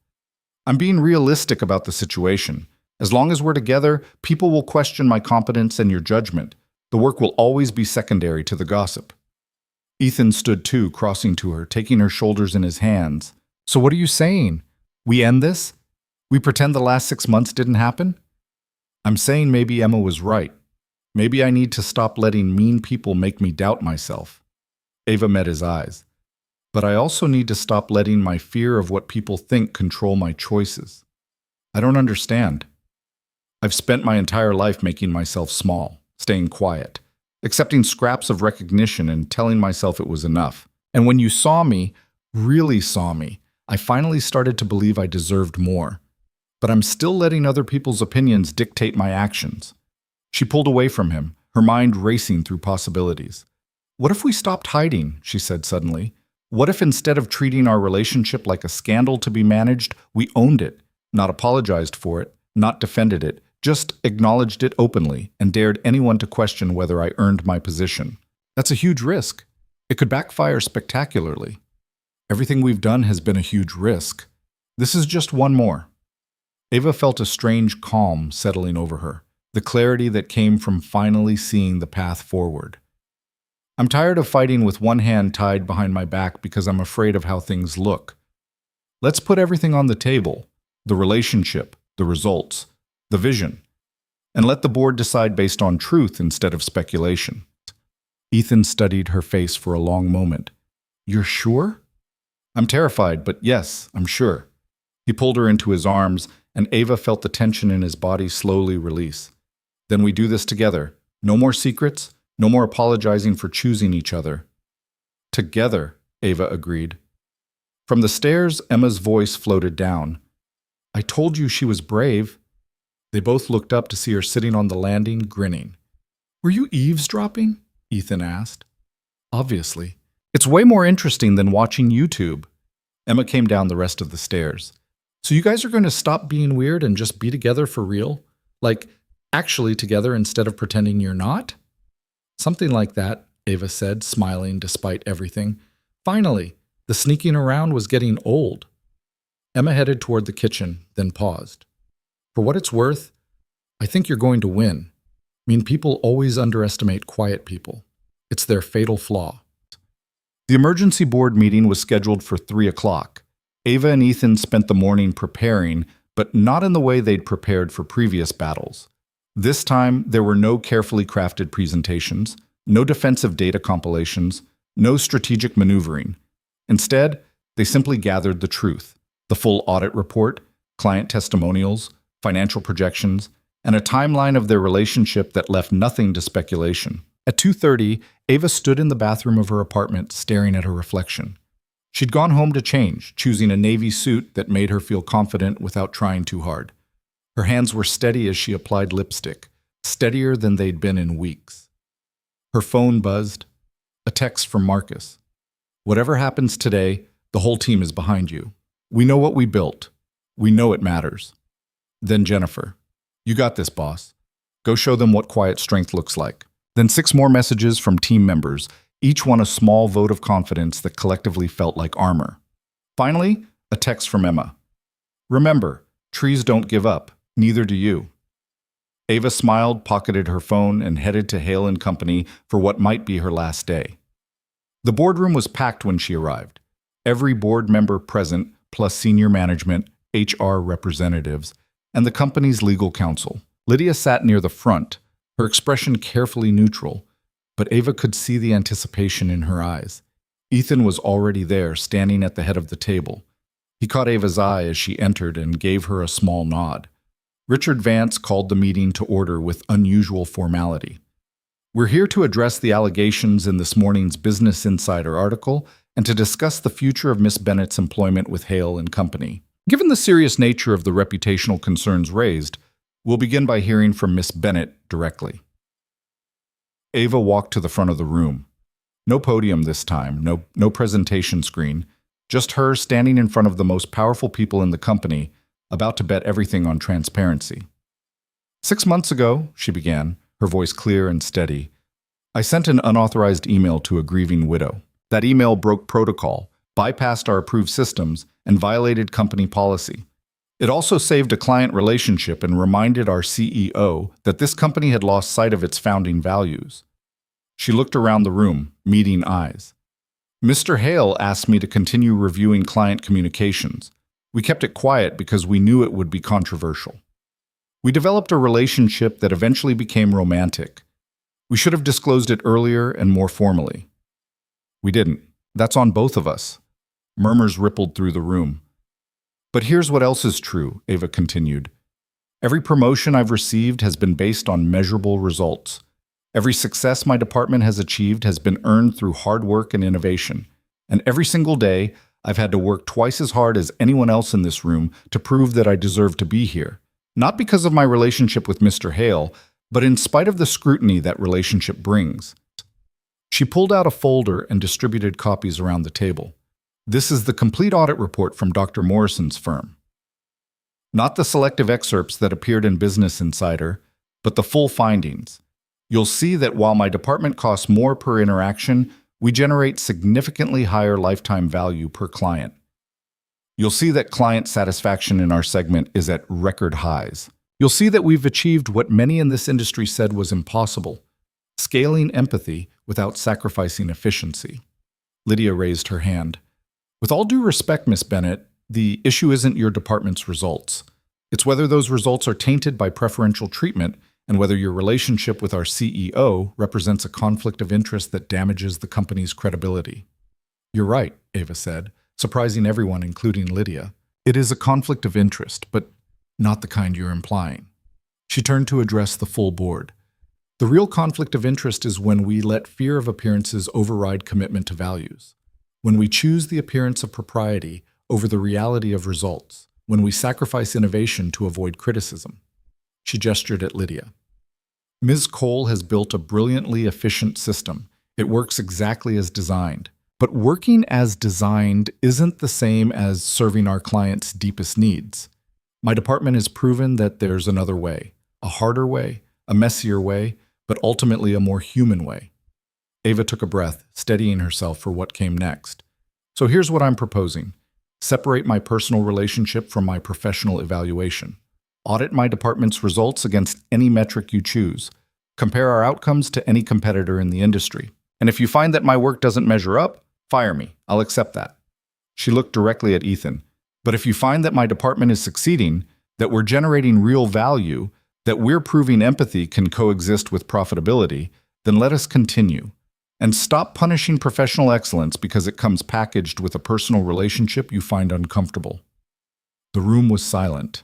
I'm being realistic about the situation. As long as we're together, people will question my competence and your judgment. The work will always be secondary to the gossip." Ethan stood too, crossing to her, taking her shoulders in his hands. "So what are you saying? We end this? We pretend the last 6 months didn't happen?" "I'm saying maybe Emma was right. Maybe I need to stop letting mean people make me doubt myself." Ava met his eyes. "But I also need to stop letting my fear of what people think control my choices. I don't understand. I've spent my entire life making myself small, staying quiet, accepting scraps of recognition and telling myself it was enough. And when you saw me, really saw me, I finally started to believe I deserved more. But I'm still letting other people's opinions dictate my actions." She pulled away from him, her mind racing through possibilities. "What if we stopped hiding?" she said suddenly. "What if instead of treating our relationship like a scandal to be managed, we owned it, not apologized for it, not defended it, just acknowledged it openly and dared anyone to question whether I earned my position? That's a huge risk. It could backfire spectacularly. Everything we've done has been a huge risk. This is just one more." Ava felt a strange calm settling over her, the clarity that came from finally seeing the path forward. "I'm tired of fighting with one hand tied behind my back because I'm afraid of how things look. Let's put everything on the table, the relationship, the results, the vision, and let the board decide based on truth instead of speculation." Ethan studied her face for a long moment. "You're sure?" "I'm terrified, but yes, I'm sure." He pulled her into his arms, and Ava felt the tension in his body slowly release. "Then we do this together. No more secrets, no more apologizing for choosing each other." "Together," Ava agreed. From the stairs, Emma's voice floated down. "I told you she was brave." They both looked up to see her sitting on the landing, grinning. "Were you eavesdropping?" Ethan asked. "Obviously. It's way more interesting than watching YouTube." Emma came down the rest of the stairs. "So you guys are going to stop being weird and just be together for real? Like, actually together instead of pretending you're not?" "Something like that," Ava said, smiling despite everything. Finally, the sneaking around was getting old. Emma headed toward the kitchen, then paused. "For what it's worth, I think you're going to win. I mean, people always underestimate quiet people. It's their fatal flaw." The emergency board meeting was scheduled for 3 o'clock. Ava and Ethan spent the morning preparing, but not in the way they'd prepared for previous battles. This time, there were no carefully crafted presentations, no defensive data compilations, no strategic maneuvering. Instead, they simply gathered the truth, the full audit report, client testimonials, financial projections, and a timeline of their relationship that left nothing to speculation. At 2:30, Ava stood in the bathroom of her apartment, staring at her reflection. She'd gone home to change, choosing a navy suit that made her feel confident without trying too hard. Her hands were steady as she applied lipstick, steadier than they'd been in weeks. Her phone buzzed. A text from Marcus. "Whatever happens today, the whole team is behind you. We know what we built. We know it matters." Then Jennifer. "You got this, boss. Go show them what quiet strength looks like." Then 6 more messages from team members, each one a small vote of confidence that collectively felt like armor. Finally, a text from Emma. "Remember, trees don't give up, neither do you." Ava smiled, pocketed her phone, and headed to Hale & Company for what might be her last day. The boardroom was packed when she arrived. Every board member present, plus senior management, HR representatives, and the company's legal counsel. Lydia sat near the front, her expression carefully neutral, but Ava could see the anticipation in her eyes. Ethan was already there, standing at the head of the table. He caught Ava's eye as she entered and gave her a small nod. Richard Vance called the meeting to order with unusual formality. "We're here to address the allegations in this morning's Business Insider article and to discuss the future of Miss Bennett's employment with Hale & Company. Given the serious nature of the reputational concerns raised, we'll begin by hearing from Miss Bennett directly." Ava walked to the front of the room. No podium this time, no presentation screen, just her standing in front of the most powerful people in the company, about to bet everything on transparency. "6 months ago," she began, her voice clear and steady, "I sent an unauthorized email to a grieving widow. That email broke protocol, bypassed our approved systems, and violated company policy. It also saved a client relationship and reminded our CEO that this company had lost sight of its founding values. She looked around the room, meeting eyes. Mr. Hale asked me to continue reviewing client communications. We kept it quiet because we knew it would be controversial. We developed a relationship that eventually became romantic. We should have disclosed it earlier and more formally. We didn't. That's on both of us. Murmurs rippled through the room. But here's what else is true, Ava continued. Every promotion I've received has been based on measurable results. Every success my department has achieved has been earned through hard work and innovation. And every single day, I've had to work twice as hard as anyone else in this room to prove that I deserve to be here. Not because of my relationship with Mr. Hale, but in spite of the scrutiny that relationship brings. She pulled out a folder and distributed copies around the table. This is the complete audit report from Dr. Morrison's firm. Not the selective excerpts that appeared in Business Insider, but the full findings. You'll see that while my department costs more per interaction, we generate significantly higher lifetime value per client. You'll see that client satisfaction in our segment is at record highs. You'll see that we've achieved what many in this industry said was impossible, scaling empathy without sacrificing efficiency. Lydia raised her hand. With all due respect, Miss Bennett, the issue isn't your department's results. It's whether those results are tainted by preferential treatment and whether your relationship with our CEO represents a conflict of interest that damages the company's credibility. You're right, Ava said, surprising everyone, including Lydia. It is a conflict of interest, but not the kind you're implying. She turned to address the full board. The real conflict of interest is when we let fear of appearances override commitment to values. When we choose the appearance of propriety over the reality of results. When we sacrifice innovation to avoid criticism. She gestured at Lydia. Ms. Cole has built a brilliantly efficient system. It works exactly as designed. But working as designed isn't the same as serving our clients' deepest needs. My department has proven that there's another way, a harder way, a messier way, but ultimately a more human way. Ava took a breath, steadying herself for what came next. So here's what I'm proposing. Separate my personal relationship from my professional evaluation. Audit my department's results against any metric you choose. Compare our outcomes to any competitor in the industry. And if you find that my work doesn't measure up, fire me. I'll accept that. She looked directly at Ethan. But if you find that my department is succeeding, that we're generating real value, that we're proving empathy can coexist with profitability, then let us continue. And stop punishing professional excellence because it comes packaged with a personal relationship you find uncomfortable. The room was silent.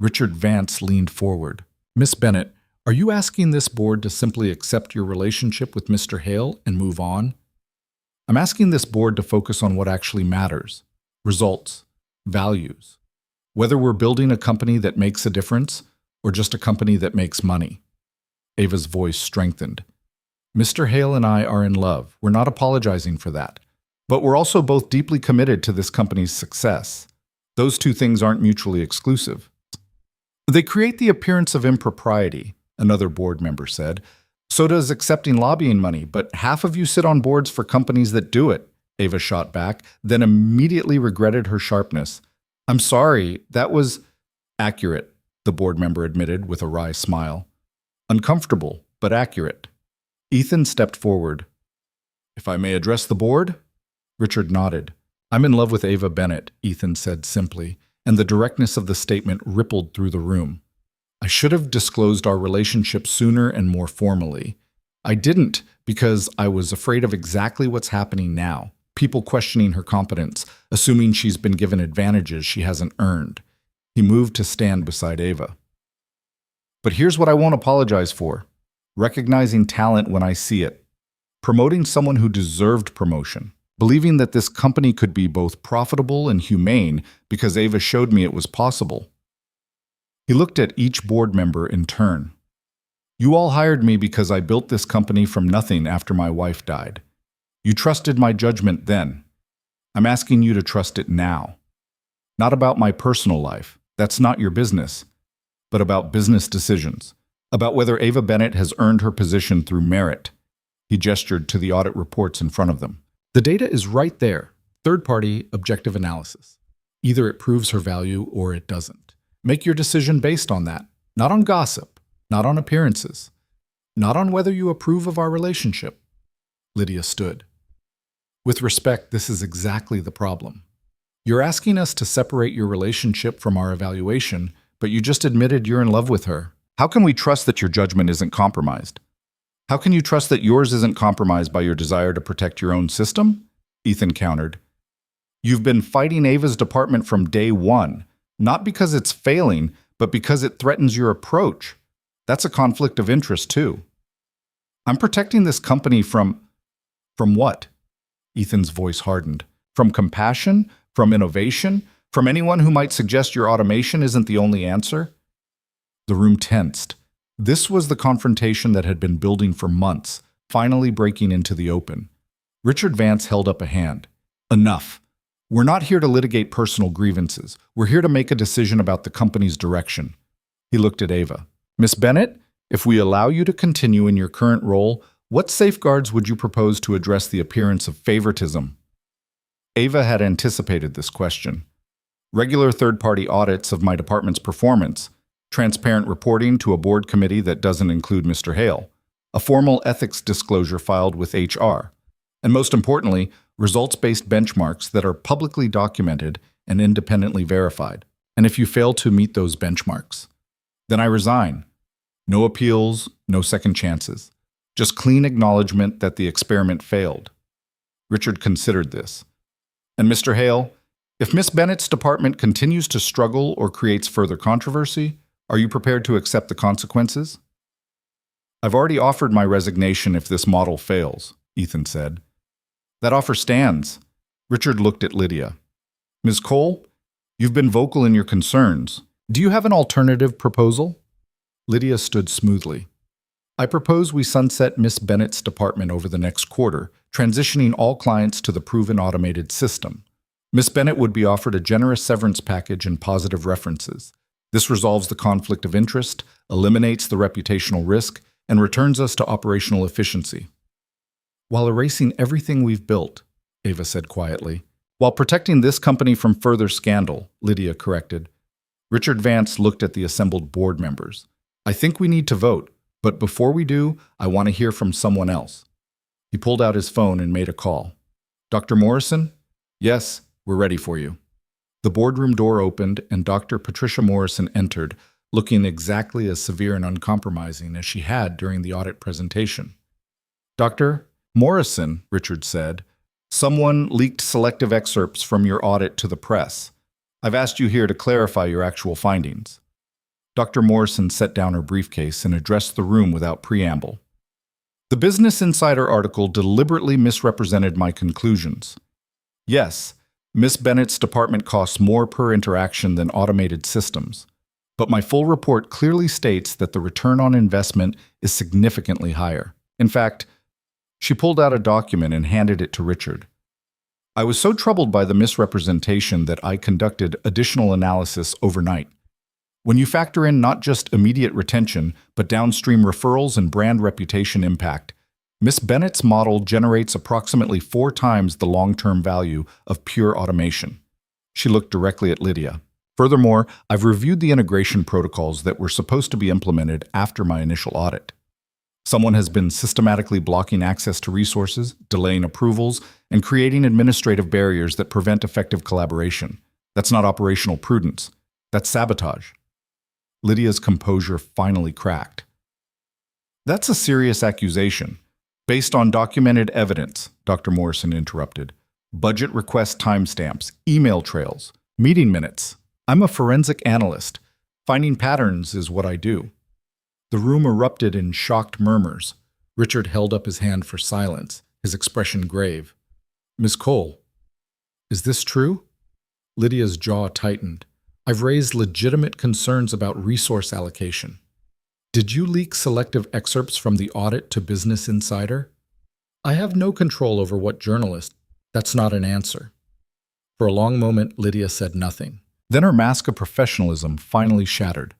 Richard Vance leaned forward. Miss Bennett, are you asking this board to simply accept your relationship with Mr. Hale and move on? I'm asking this board to focus on what actually matters. Results. Values. Whether we're building a company that makes a difference or just a company that makes money. Ava's voice strengthened. Mr. Hale and I are in love. We're not apologizing for that. But we're also both deeply committed to this company's success. Those two things aren't mutually exclusive. They create the appearance of impropriety, another board member said. So does accepting lobbying money, but half of you sit on boards for companies that do it, Ava shot back, then immediately regretted her sharpness. I'm sorry, that was accurate, the board member admitted with a wry smile. Uncomfortable, but accurate. Ethan stepped forward. If I may address the board? Richard nodded. I'm in love with Ava Bennett, Ethan said simply, and the directness of the statement rippled through the room. I should have disclosed our relationship sooner and more formally. I didn't because I was afraid of exactly what's happening now. People questioning her competence, assuming she's been given advantages she hasn't earned. He moved to stand beside Ava. But here's what I won't apologize for. Recognizing talent when I see it. Promoting someone who deserved promotion. Believing that this company could be both profitable and humane because Ava showed me it was possible. He looked at each board member in turn. You all hired me because I built this company from nothing after my wife died. You trusted my judgment then. I'm asking you to trust it now. Not about my personal life. That's not your business. But about business decisions. About whether Ava Bennett has earned her position through merit. He gestured to the audit reports in front of them. The data is right there. Third-party objective analysis. Either it proves her value or it doesn't. Make your decision based on that, not on gossip, not on appearances, not on whether you approve of our relationship. Lydia stood. With respect, this is exactly the problem. You're asking us to separate your relationship from our evaluation, but you just admitted you're in love with her. How can we trust that your judgment isn't compromised? How can you trust that yours isn't compromised by your desire to protect your own system? Ethan countered. You've been fighting Ava's department from day one, not because it's failing, but because it threatens your approach. That's a conflict of interest, too. I'm protecting this company from what? Ethan's voice hardened. From compassion? From innovation? From anyone who might suggest your automation isn't the only answer? The room tensed. This was the confrontation that had been building for months, finally breaking into the open. Richard Vance held up a hand. Enough. We're not here to litigate personal grievances. We're here to make a decision about the company's direction. He looked at Ava. Miss Bennett, if we allow you to continue in your current role, what safeguards would you propose to address the appearance of favoritism? Ava had anticipated this question. Regular third-party audits of my department's performance, transparent reporting to a board committee that doesn't include Mr. Hale, a formal ethics disclosure filed with HR, and most importantly, results-based benchmarks that are publicly documented and independently verified. And if you fail to meet those benchmarks, then I resign. No appeals, no second chances. Just clean acknowledgement that the experiment failed. Richard considered this. And Mr. Hale, if Miss Bennett's department continues to struggle or creates further controversy, are you prepared to accept the consequences? I've already offered my resignation if this model fails, Ethan said. That offer stands. Richard looked at Lydia. Ms. Cole, you've been vocal in your concerns. Do you have an alternative proposal? Lydia stood smoothly. I propose we sunset Miss Bennett's department over the next quarter, transitioning all clients to the proven automated system. Miss Bennett would be offered a generous severance package and positive references. This resolves the conflict of interest, eliminates the reputational risk, and returns us to operational efficiency. While erasing everything we've built, Ava said quietly. While protecting this company from further scandal, Lydia corrected. Richard Vance looked at the assembled board members. I think we need to vote, but before we do, I want to hear from someone else. He pulled out his phone and made a call. Dr. Morrison? Yes, we're ready for you. The boardroom door opened and Dr. Patricia Morrison entered, looking exactly as severe and uncompromising as she had during the audit presentation. Dr. Morrison, Richard said, someone leaked selective excerpts from your audit to the press. I've asked you here to clarify your actual findings. Dr. Morrison set down her briefcase and addressed the room without preamble. The Business Insider article deliberately misrepresented my conclusions. Yes, Miss Bennett's department costs more per interaction than automated systems, but my full report clearly states that the return on investment is significantly higher. In fact, she pulled out a document and handed it to Richard. I was so troubled by the misrepresentation that I conducted additional analysis overnight. When you factor in not just immediate retention, but downstream referrals and brand reputation impact, Miss Bennett's model generates approximately 4 times the long-term value of pure automation. She looked directly at Lydia. Furthermore, I've reviewed the integration protocols that were supposed to be implemented after my initial audit. Someone has been systematically blocking access to resources, delaying approvals, and creating administrative barriers that prevent effective collaboration. That's not operational prudence. That's sabotage. Lydia's composure finally cracked. That's a serious accusation. Based on documented evidence, Dr. Morrison interrupted. Budget request timestamps, email trails, meeting minutes. I'm a forensic analyst. Finding patterns is what I do. The room erupted in shocked murmurs. Richard held up his hand for silence, his expression grave. Ms. Cole, is this true? Lydia's jaw tightened. I've raised legitimate concerns about resource allocation. Did you leak selective excerpts from the audit to Business Insider? I have no control over what journalist. That's not an answer. For a long moment, Lydia said nothing. Then her mask of professionalism finally shattered.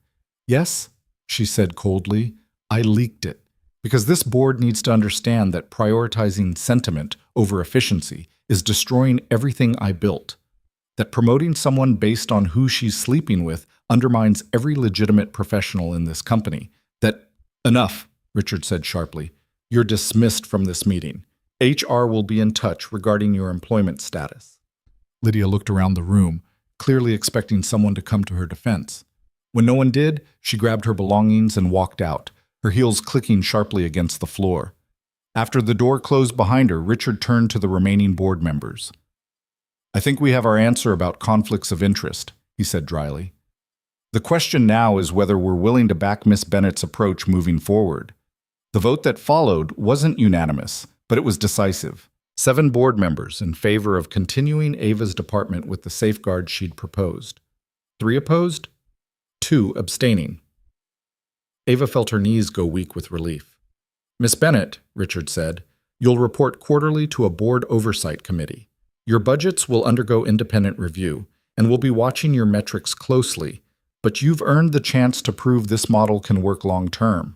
Yes, she said coldly, I leaked it. Because this board needs to understand that prioritizing sentiment over efficiency is destroying everything I built. That promoting someone based on who she's sleeping with undermines every legitimate professional in this company. Enough, Richard said sharply. You're dismissed from this meeting. HR will be in touch regarding your employment status. Lydia looked around the room, clearly expecting someone to come to her defense. When no one did, she grabbed her belongings and walked out, her heels clicking sharply against the floor. After the door closed behind her, Richard turned to the remaining board members. I think we have our answer about conflicts of interest, he said dryly. The question now is whether we're willing to back Miss Bennett's approach moving forward. The vote that followed wasn't unanimous, but it was decisive. 7 board members in favor of continuing Ava's department with the safeguards she'd proposed. 3 opposed, 2 abstaining. Ava felt her knees go weak with relief. Miss Bennett, Richard said, you'll report quarterly to a board oversight committee. Your budgets will undergo independent review, and we'll be watching your metrics closely, but you've earned the chance to prove this model can work long-term.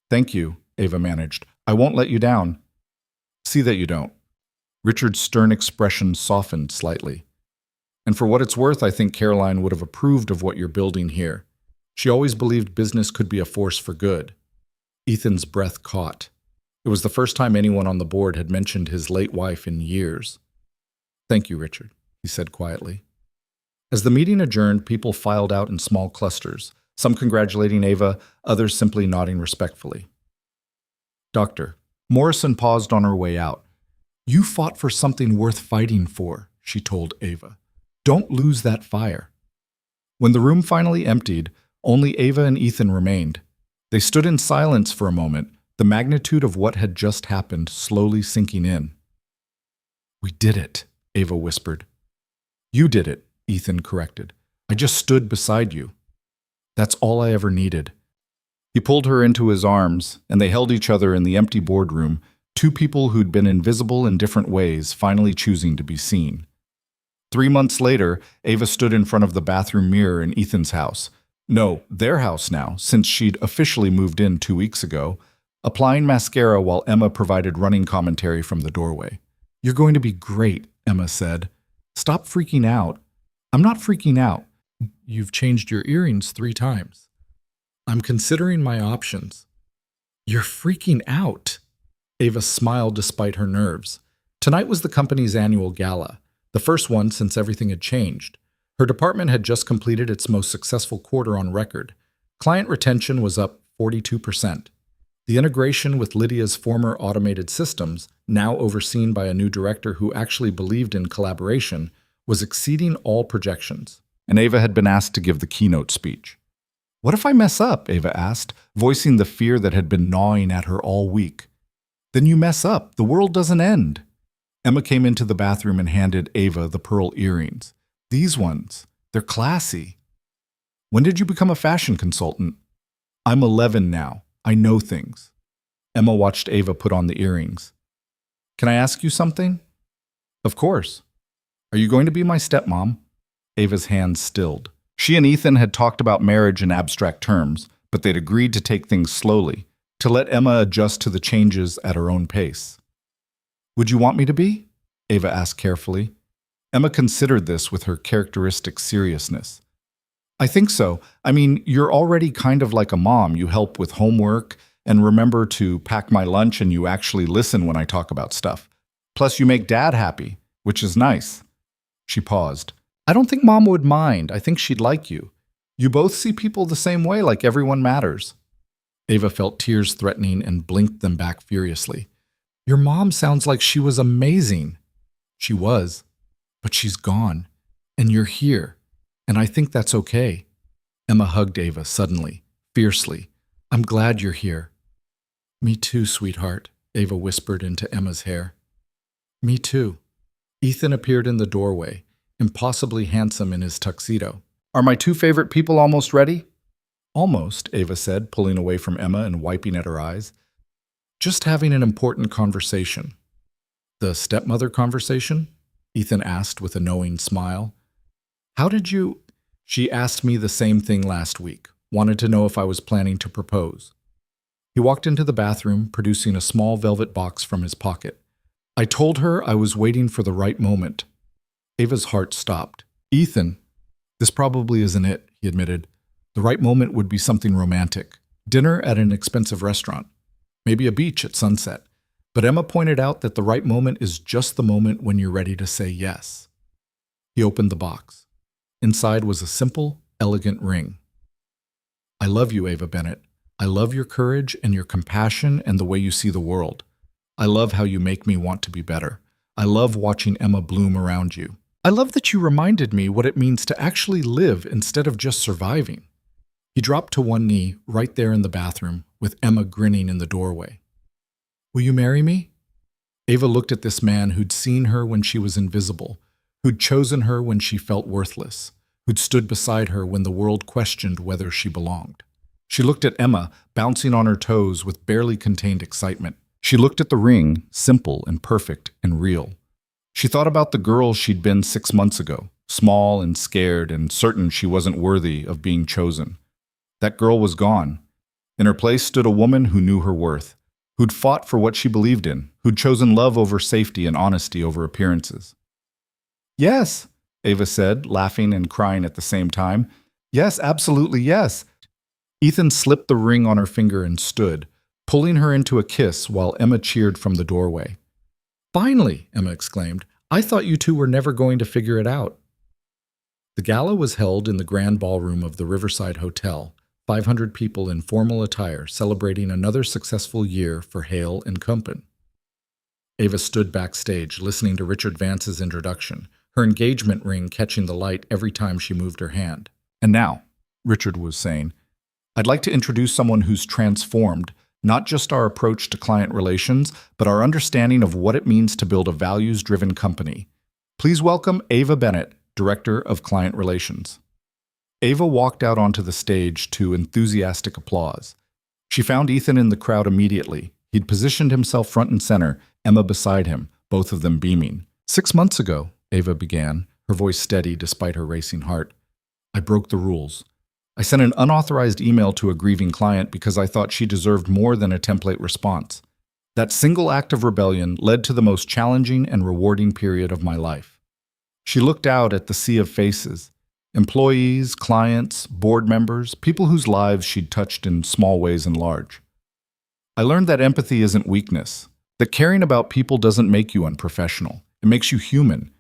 Thank you, Ava managed. I won't let you down. See that you don't. Richard's stern expression softened slightly. And for what it's worth, I think Caroline would have approved of what you're building here. She always believed business could be a force for good. Ethan's breath caught. It was the first time anyone on the board had mentioned his late wife in years. Thank you, Richard, he said quietly. As the meeting adjourned, people filed out in small clusters, some congratulating Ava, others simply nodding respectfully. Doctor, Morrison paused on her way out. You fought for something worth fighting for, she told Ava. Don't lose that fire. When the room finally emptied, only Ava and Ethan remained. They stood in silence for a moment, the magnitude of what had just happened slowly sinking in. We did it, Ava whispered. You did it, Ethan corrected. I just stood beside you. That's all I ever needed. He pulled her into his arms, and they held each other in the empty boardroom, 2 people who'd been invisible in different ways finally choosing to be seen. 3 months later, Ava stood in front of the bathroom mirror in Ethan's house. No, their house now, since she'd officially moved in 2 weeks ago, applying mascara while Emma provided running commentary from the doorway. You're going to be great, Emma said. Stop freaking out. I'm not freaking out. You've changed your earrings 3 times. I'm considering my options. You're freaking out. Ava smiled despite her nerves. Tonight was the company's annual gala, the first one since everything had changed. Her department had just completed its most successful quarter on record. Client retention was up 42%. The integration with Lydia's former automated systems, now overseen by a new director who actually believed in collaboration, was exceeding all projections. And Ava had been asked to give the keynote speech. What if I mess up? Ava asked, voicing the fear that had been gnawing at her all week. Then you mess up. The world doesn't end. Emma came into the bathroom and handed Ava the pearl earrings. These ones, they're classy. When did you become a fashion consultant? I'm 11 now. I know things. Emma watched Ava put on the earrings. Can I ask you something? Of course. Are you going to be my stepmom? Ava's hands stilled. She and Ethan had talked about marriage in abstract terms, but they'd agreed to take things slowly, to let Emma adjust to the changes at her own pace. Would you want me to be? Ava asked carefully. Emma considered this with her characteristic seriousness. I think so. I mean, you're already kind of like a mom. You help with homework and remember to pack my lunch, and you actually listen when I talk about stuff. Plus, you make Dad happy, which is nice. She paused. I don't think Mom would mind. I think she'd like you. You both see people the same way, like everyone matters. Ava felt tears threatening and blinked them back furiously. Your mom sounds like she was amazing. She was, but she's gone, and you're here, and I think that's okay. Emma hugged Ava suddenly, fiercely. I'm glad you're here. Me too, sweetheart, Ava whispered into Emma's hair. Me too. Ethan appeared in the doorway, impossibly handsome in his tuxedo. Are my 2 favorite people almost ready? Almost, Ava said, pulling away from Emma and wiping at her eyes. Just having an important conversation. The stepmother conversation? Ethan asked with a knowing smile. How did you... She asked me the same thing last week. Wanted to know if I was planning to propose. He walked into the bathroom, producing a small velvet box from his pocket. I told her I was waiting for the right moment. Ava's heart stopped. Ethan, this probably isn't it, he he admitted. The right moment would be something romantic. Dinner at an expensive restaurant. Maybe a beach at sunset. But Emma pointed out that the right moment is just the moment when you're ready to say yes. He opened the box. Inside was a simple, elegant ring. I love you, Ava Bennett. I love your courage and your compassion and the way you see the world. I love how you make me want to be better. I love watching Emma bloom around you. I love that you reminded me what it means to actually live instead of just surviving. He dropped to one knee right there in the bathroom, with Emma grinning in the doorway. Will you marry me? Ava looked at this man who'd seen her when she was invisible, who'd chosen her when she felt worthless, who'd stood beside her when the world questioned whether she belonged. She looked at Emma, bouncing on her toes with barely contained excitement. She looked at the ring, simple and perfect and real. She thought about the girl she'd been 6 months ago, small and scared and certain she wasn't worthy of being chosen. That girl was gone. In her place stood a woman who knew her worth, who'd fought for what she believed in, who'd chosen love over safety and honesty over appearances. Yes, Ava said, laughing and crying at the same time. Yes, absolutely yes. Ethan slipped the ring on her finger and stood, pulling her into a kiss while Emma cheered from the doorway. Finally, Emma exclaimed. I thought you two were never going to figure it out. The gala was held in the grand ballroom of the Riverside Hotel, 500 people in formal attire celebrating another successful year for Hale and Company. Ava stood backstage, listening to Richard Vance's introduction, her engagement ring catching the light every time she moved her hand. And now, Richard was saying, I'd like to introduce someone who's transformed not just our approach to client relations, but our understanding of what it means to build a values-driven company. Please welcome Ava Bennett, Director of Client Relations. Ava walked out onto the stage to enthusiastic applause. She found Ethan in the crowd immediately. He'd positioned himself front and center, Emma beside him, both of them beaming. 6 months ago, Ava began, her voice steady despite her racing heart, I broke the rules. I sent an unauthorized email to a grieving client because I thought she deserved more than a template response. That single act of rebellion led to the most challenging and rewarding period of my life. She looked out at the sea of faces, employees, clients, board members, people whose lives she'd touched in small ways and large. I learned that empathy isn't weakness, that caring about people doesn't make you unprofessional. It makes you human.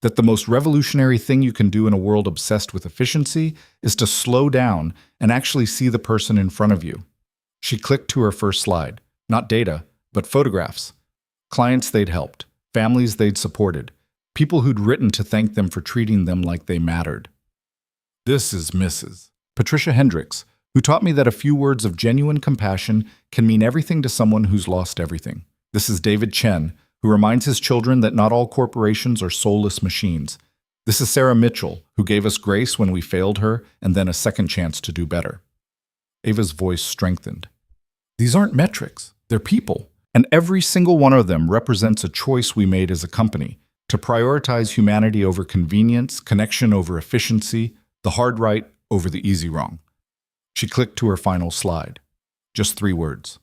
That the most revolutionary thing you can do in a world obsessed with efficiency is to slow down and actually see the person in front of you. She clicked to her first slide. Not data, but photographs. Clients they'd helped, families they'd supported, people who'd written to thank them for treating them like they mattered. This is Mrs. Patricia Hendricks, who taught me that a few words of genuine compassion can mean everything to someone who's lost everything. This is David Chen, who reminds his children that not all corporations are soulless machines. This is Sarah Mitchell, who gave us grace when we failed her and then a second chance to do better. Ava's voice strengthened. These aren't metrics, they're people, and every single one of them represents a choice we made as a company to prioritize humanity over convenience, connection over efficiency, the hard right over the easy wrong. She clicked to her final slide. Just 3 words.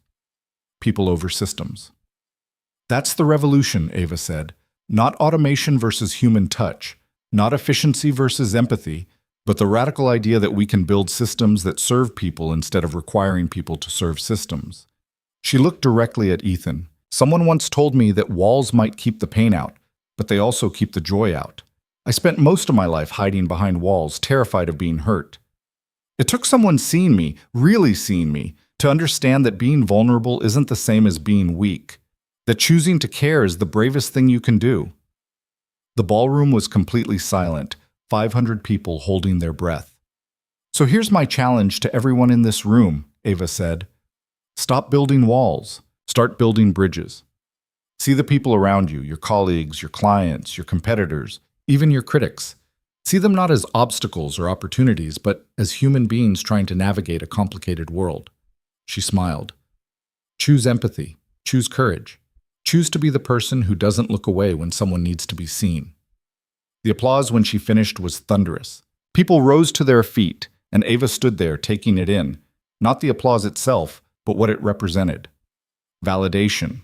People over systems. That's the revolution, Ava said. Not automation versus human touch, not efficiency versus empathy, but the radical idea that we can build systems that serve people instead of requiring people to serve systems. She looked directly at Ethan. Someone once told me that walls might keep the pain out, but they also keep the joy out. I spent most of my life hiding behind walls, terrified of being hurt. It took someone seeing me, really seeing me, to understand that being vulnerable isn't the same as being weak. That choosing to care is the bravest thing you can do. The ballroom was completely silent, 500 people holding their breath. So here's my challenge to everyone in this room, Ava said. Stop building walls. Start building bridges. See the people around you, your colleagues, your clients, your competitors, even your critics. See them not as obstacles or opportunities, but as human beings trying to navigate a complicated world. She smiled. Choose empathy. Choose courage. Choose to be the person who doesn't look away when someone needs to be seen. The applause when she finished was thunderous. People rose to their feet, and Ava stood there taking it in, not the applause itself, but what it represented. Validation.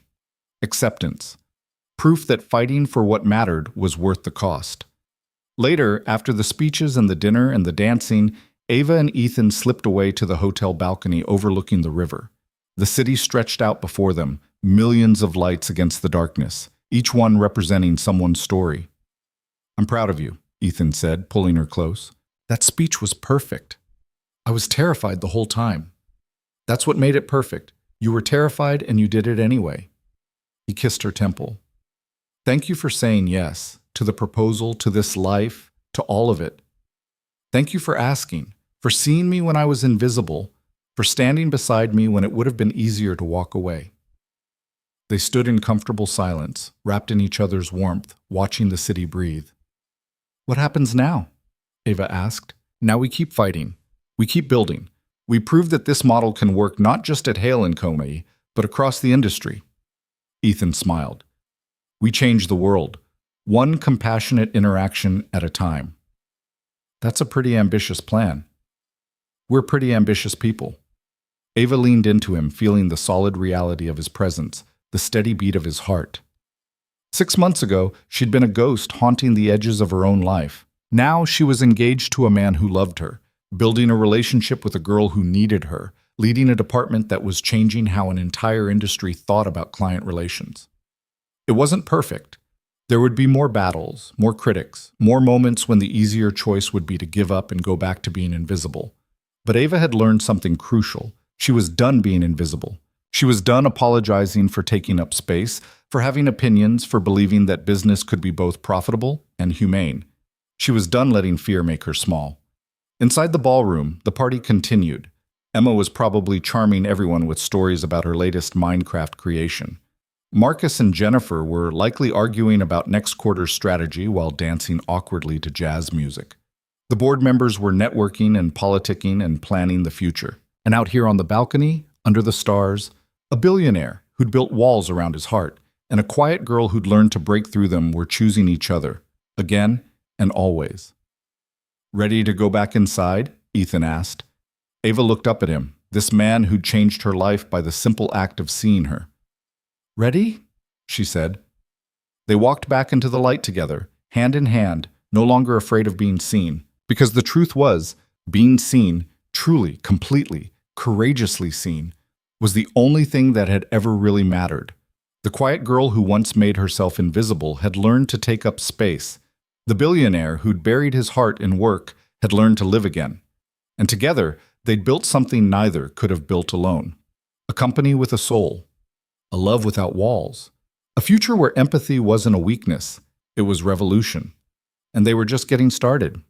Acceptance. Proof that fighting for what mattered was worth the cost. Later, after the speeches and the dinner and the dancing, Ava and Ethan slipped away to the hotel balcony overlooking the river. The city stretched out before them, millions of lights against the darkness, each one representing someone's story. "I'm proud of you," Ethan said, pulling her close. "That speech was perfect. I was terrified the whole time. That's what made it perfect. You were terrified and you did it anyway." He kissed her temple. "Thank you for saying yes, to the proposal, to this life, to all of it. Thank you for asking, for seeing me when I was invisible, for standing beside me when it would have been easier to walk away." They stood in comfortable silence, wrapped in each other's warmth, watching the city breathe. "What happens now?" Ava asked. "Now we keep fighting. We keep building. We prove that this model can work not just at Hale & Company, but across the industry." Ethan smiled. "We change the world, one compassionate interaction at a time." "That's a pretty ambitious plan." "We're pretty ambitious people." Ava leaned into him, feeling the solid reality of his presence, the steady beat of his heart. 6 months ago, she'd been a ghost haunting the edges of her own life. Now she was engaged to a man who loved her, building a relationship with a girl who needed her, leading a department that was changing how an entire industry thought about client relations. It wasn't perfect. There would be more battles, more critics, more moments when the easier choice would be to give up and go back to being invisible. But Ava had learned something crucial. She was done being invisible. She was done apologizing for taking up space, for having opinions, for believing that business could be both profitable and humane. She was done letting fear make her small. Inside the ballroom, the party continued. Emma was probably charming everyone with stories about her latest Minecraft creation. Marcus and Jennifer were likely arguing about next quarter's strategy while dancing awkwardly to jazz music. The board members were networking and politicking and planning the future. And out here on the balcony, under the stars, a billionaire who'd built walls around his heart and a quiet girl who'd learned to break through them were choosing each other, again and always. "Ready to go back inside?" Ethan asked. Ava looked up at him, this man who'd changed her life by the simple act of seeing her. "Ready?" she said. They walked back into the light together, hand in hand, no longer afraid of being seen. Because the truth was, being seen, truly, completely, courageously seen, was the only thing that had ever really mattered. The quiet girl who once made herself invisible had learned to take up space. The billionaire who'd buried his heart in work had learned to live again. And together, they'd built something neither could have built alone. A company with a soul. A love without walls. A future where empathy wasn't a weakness, it was revolution. And they were just getting started.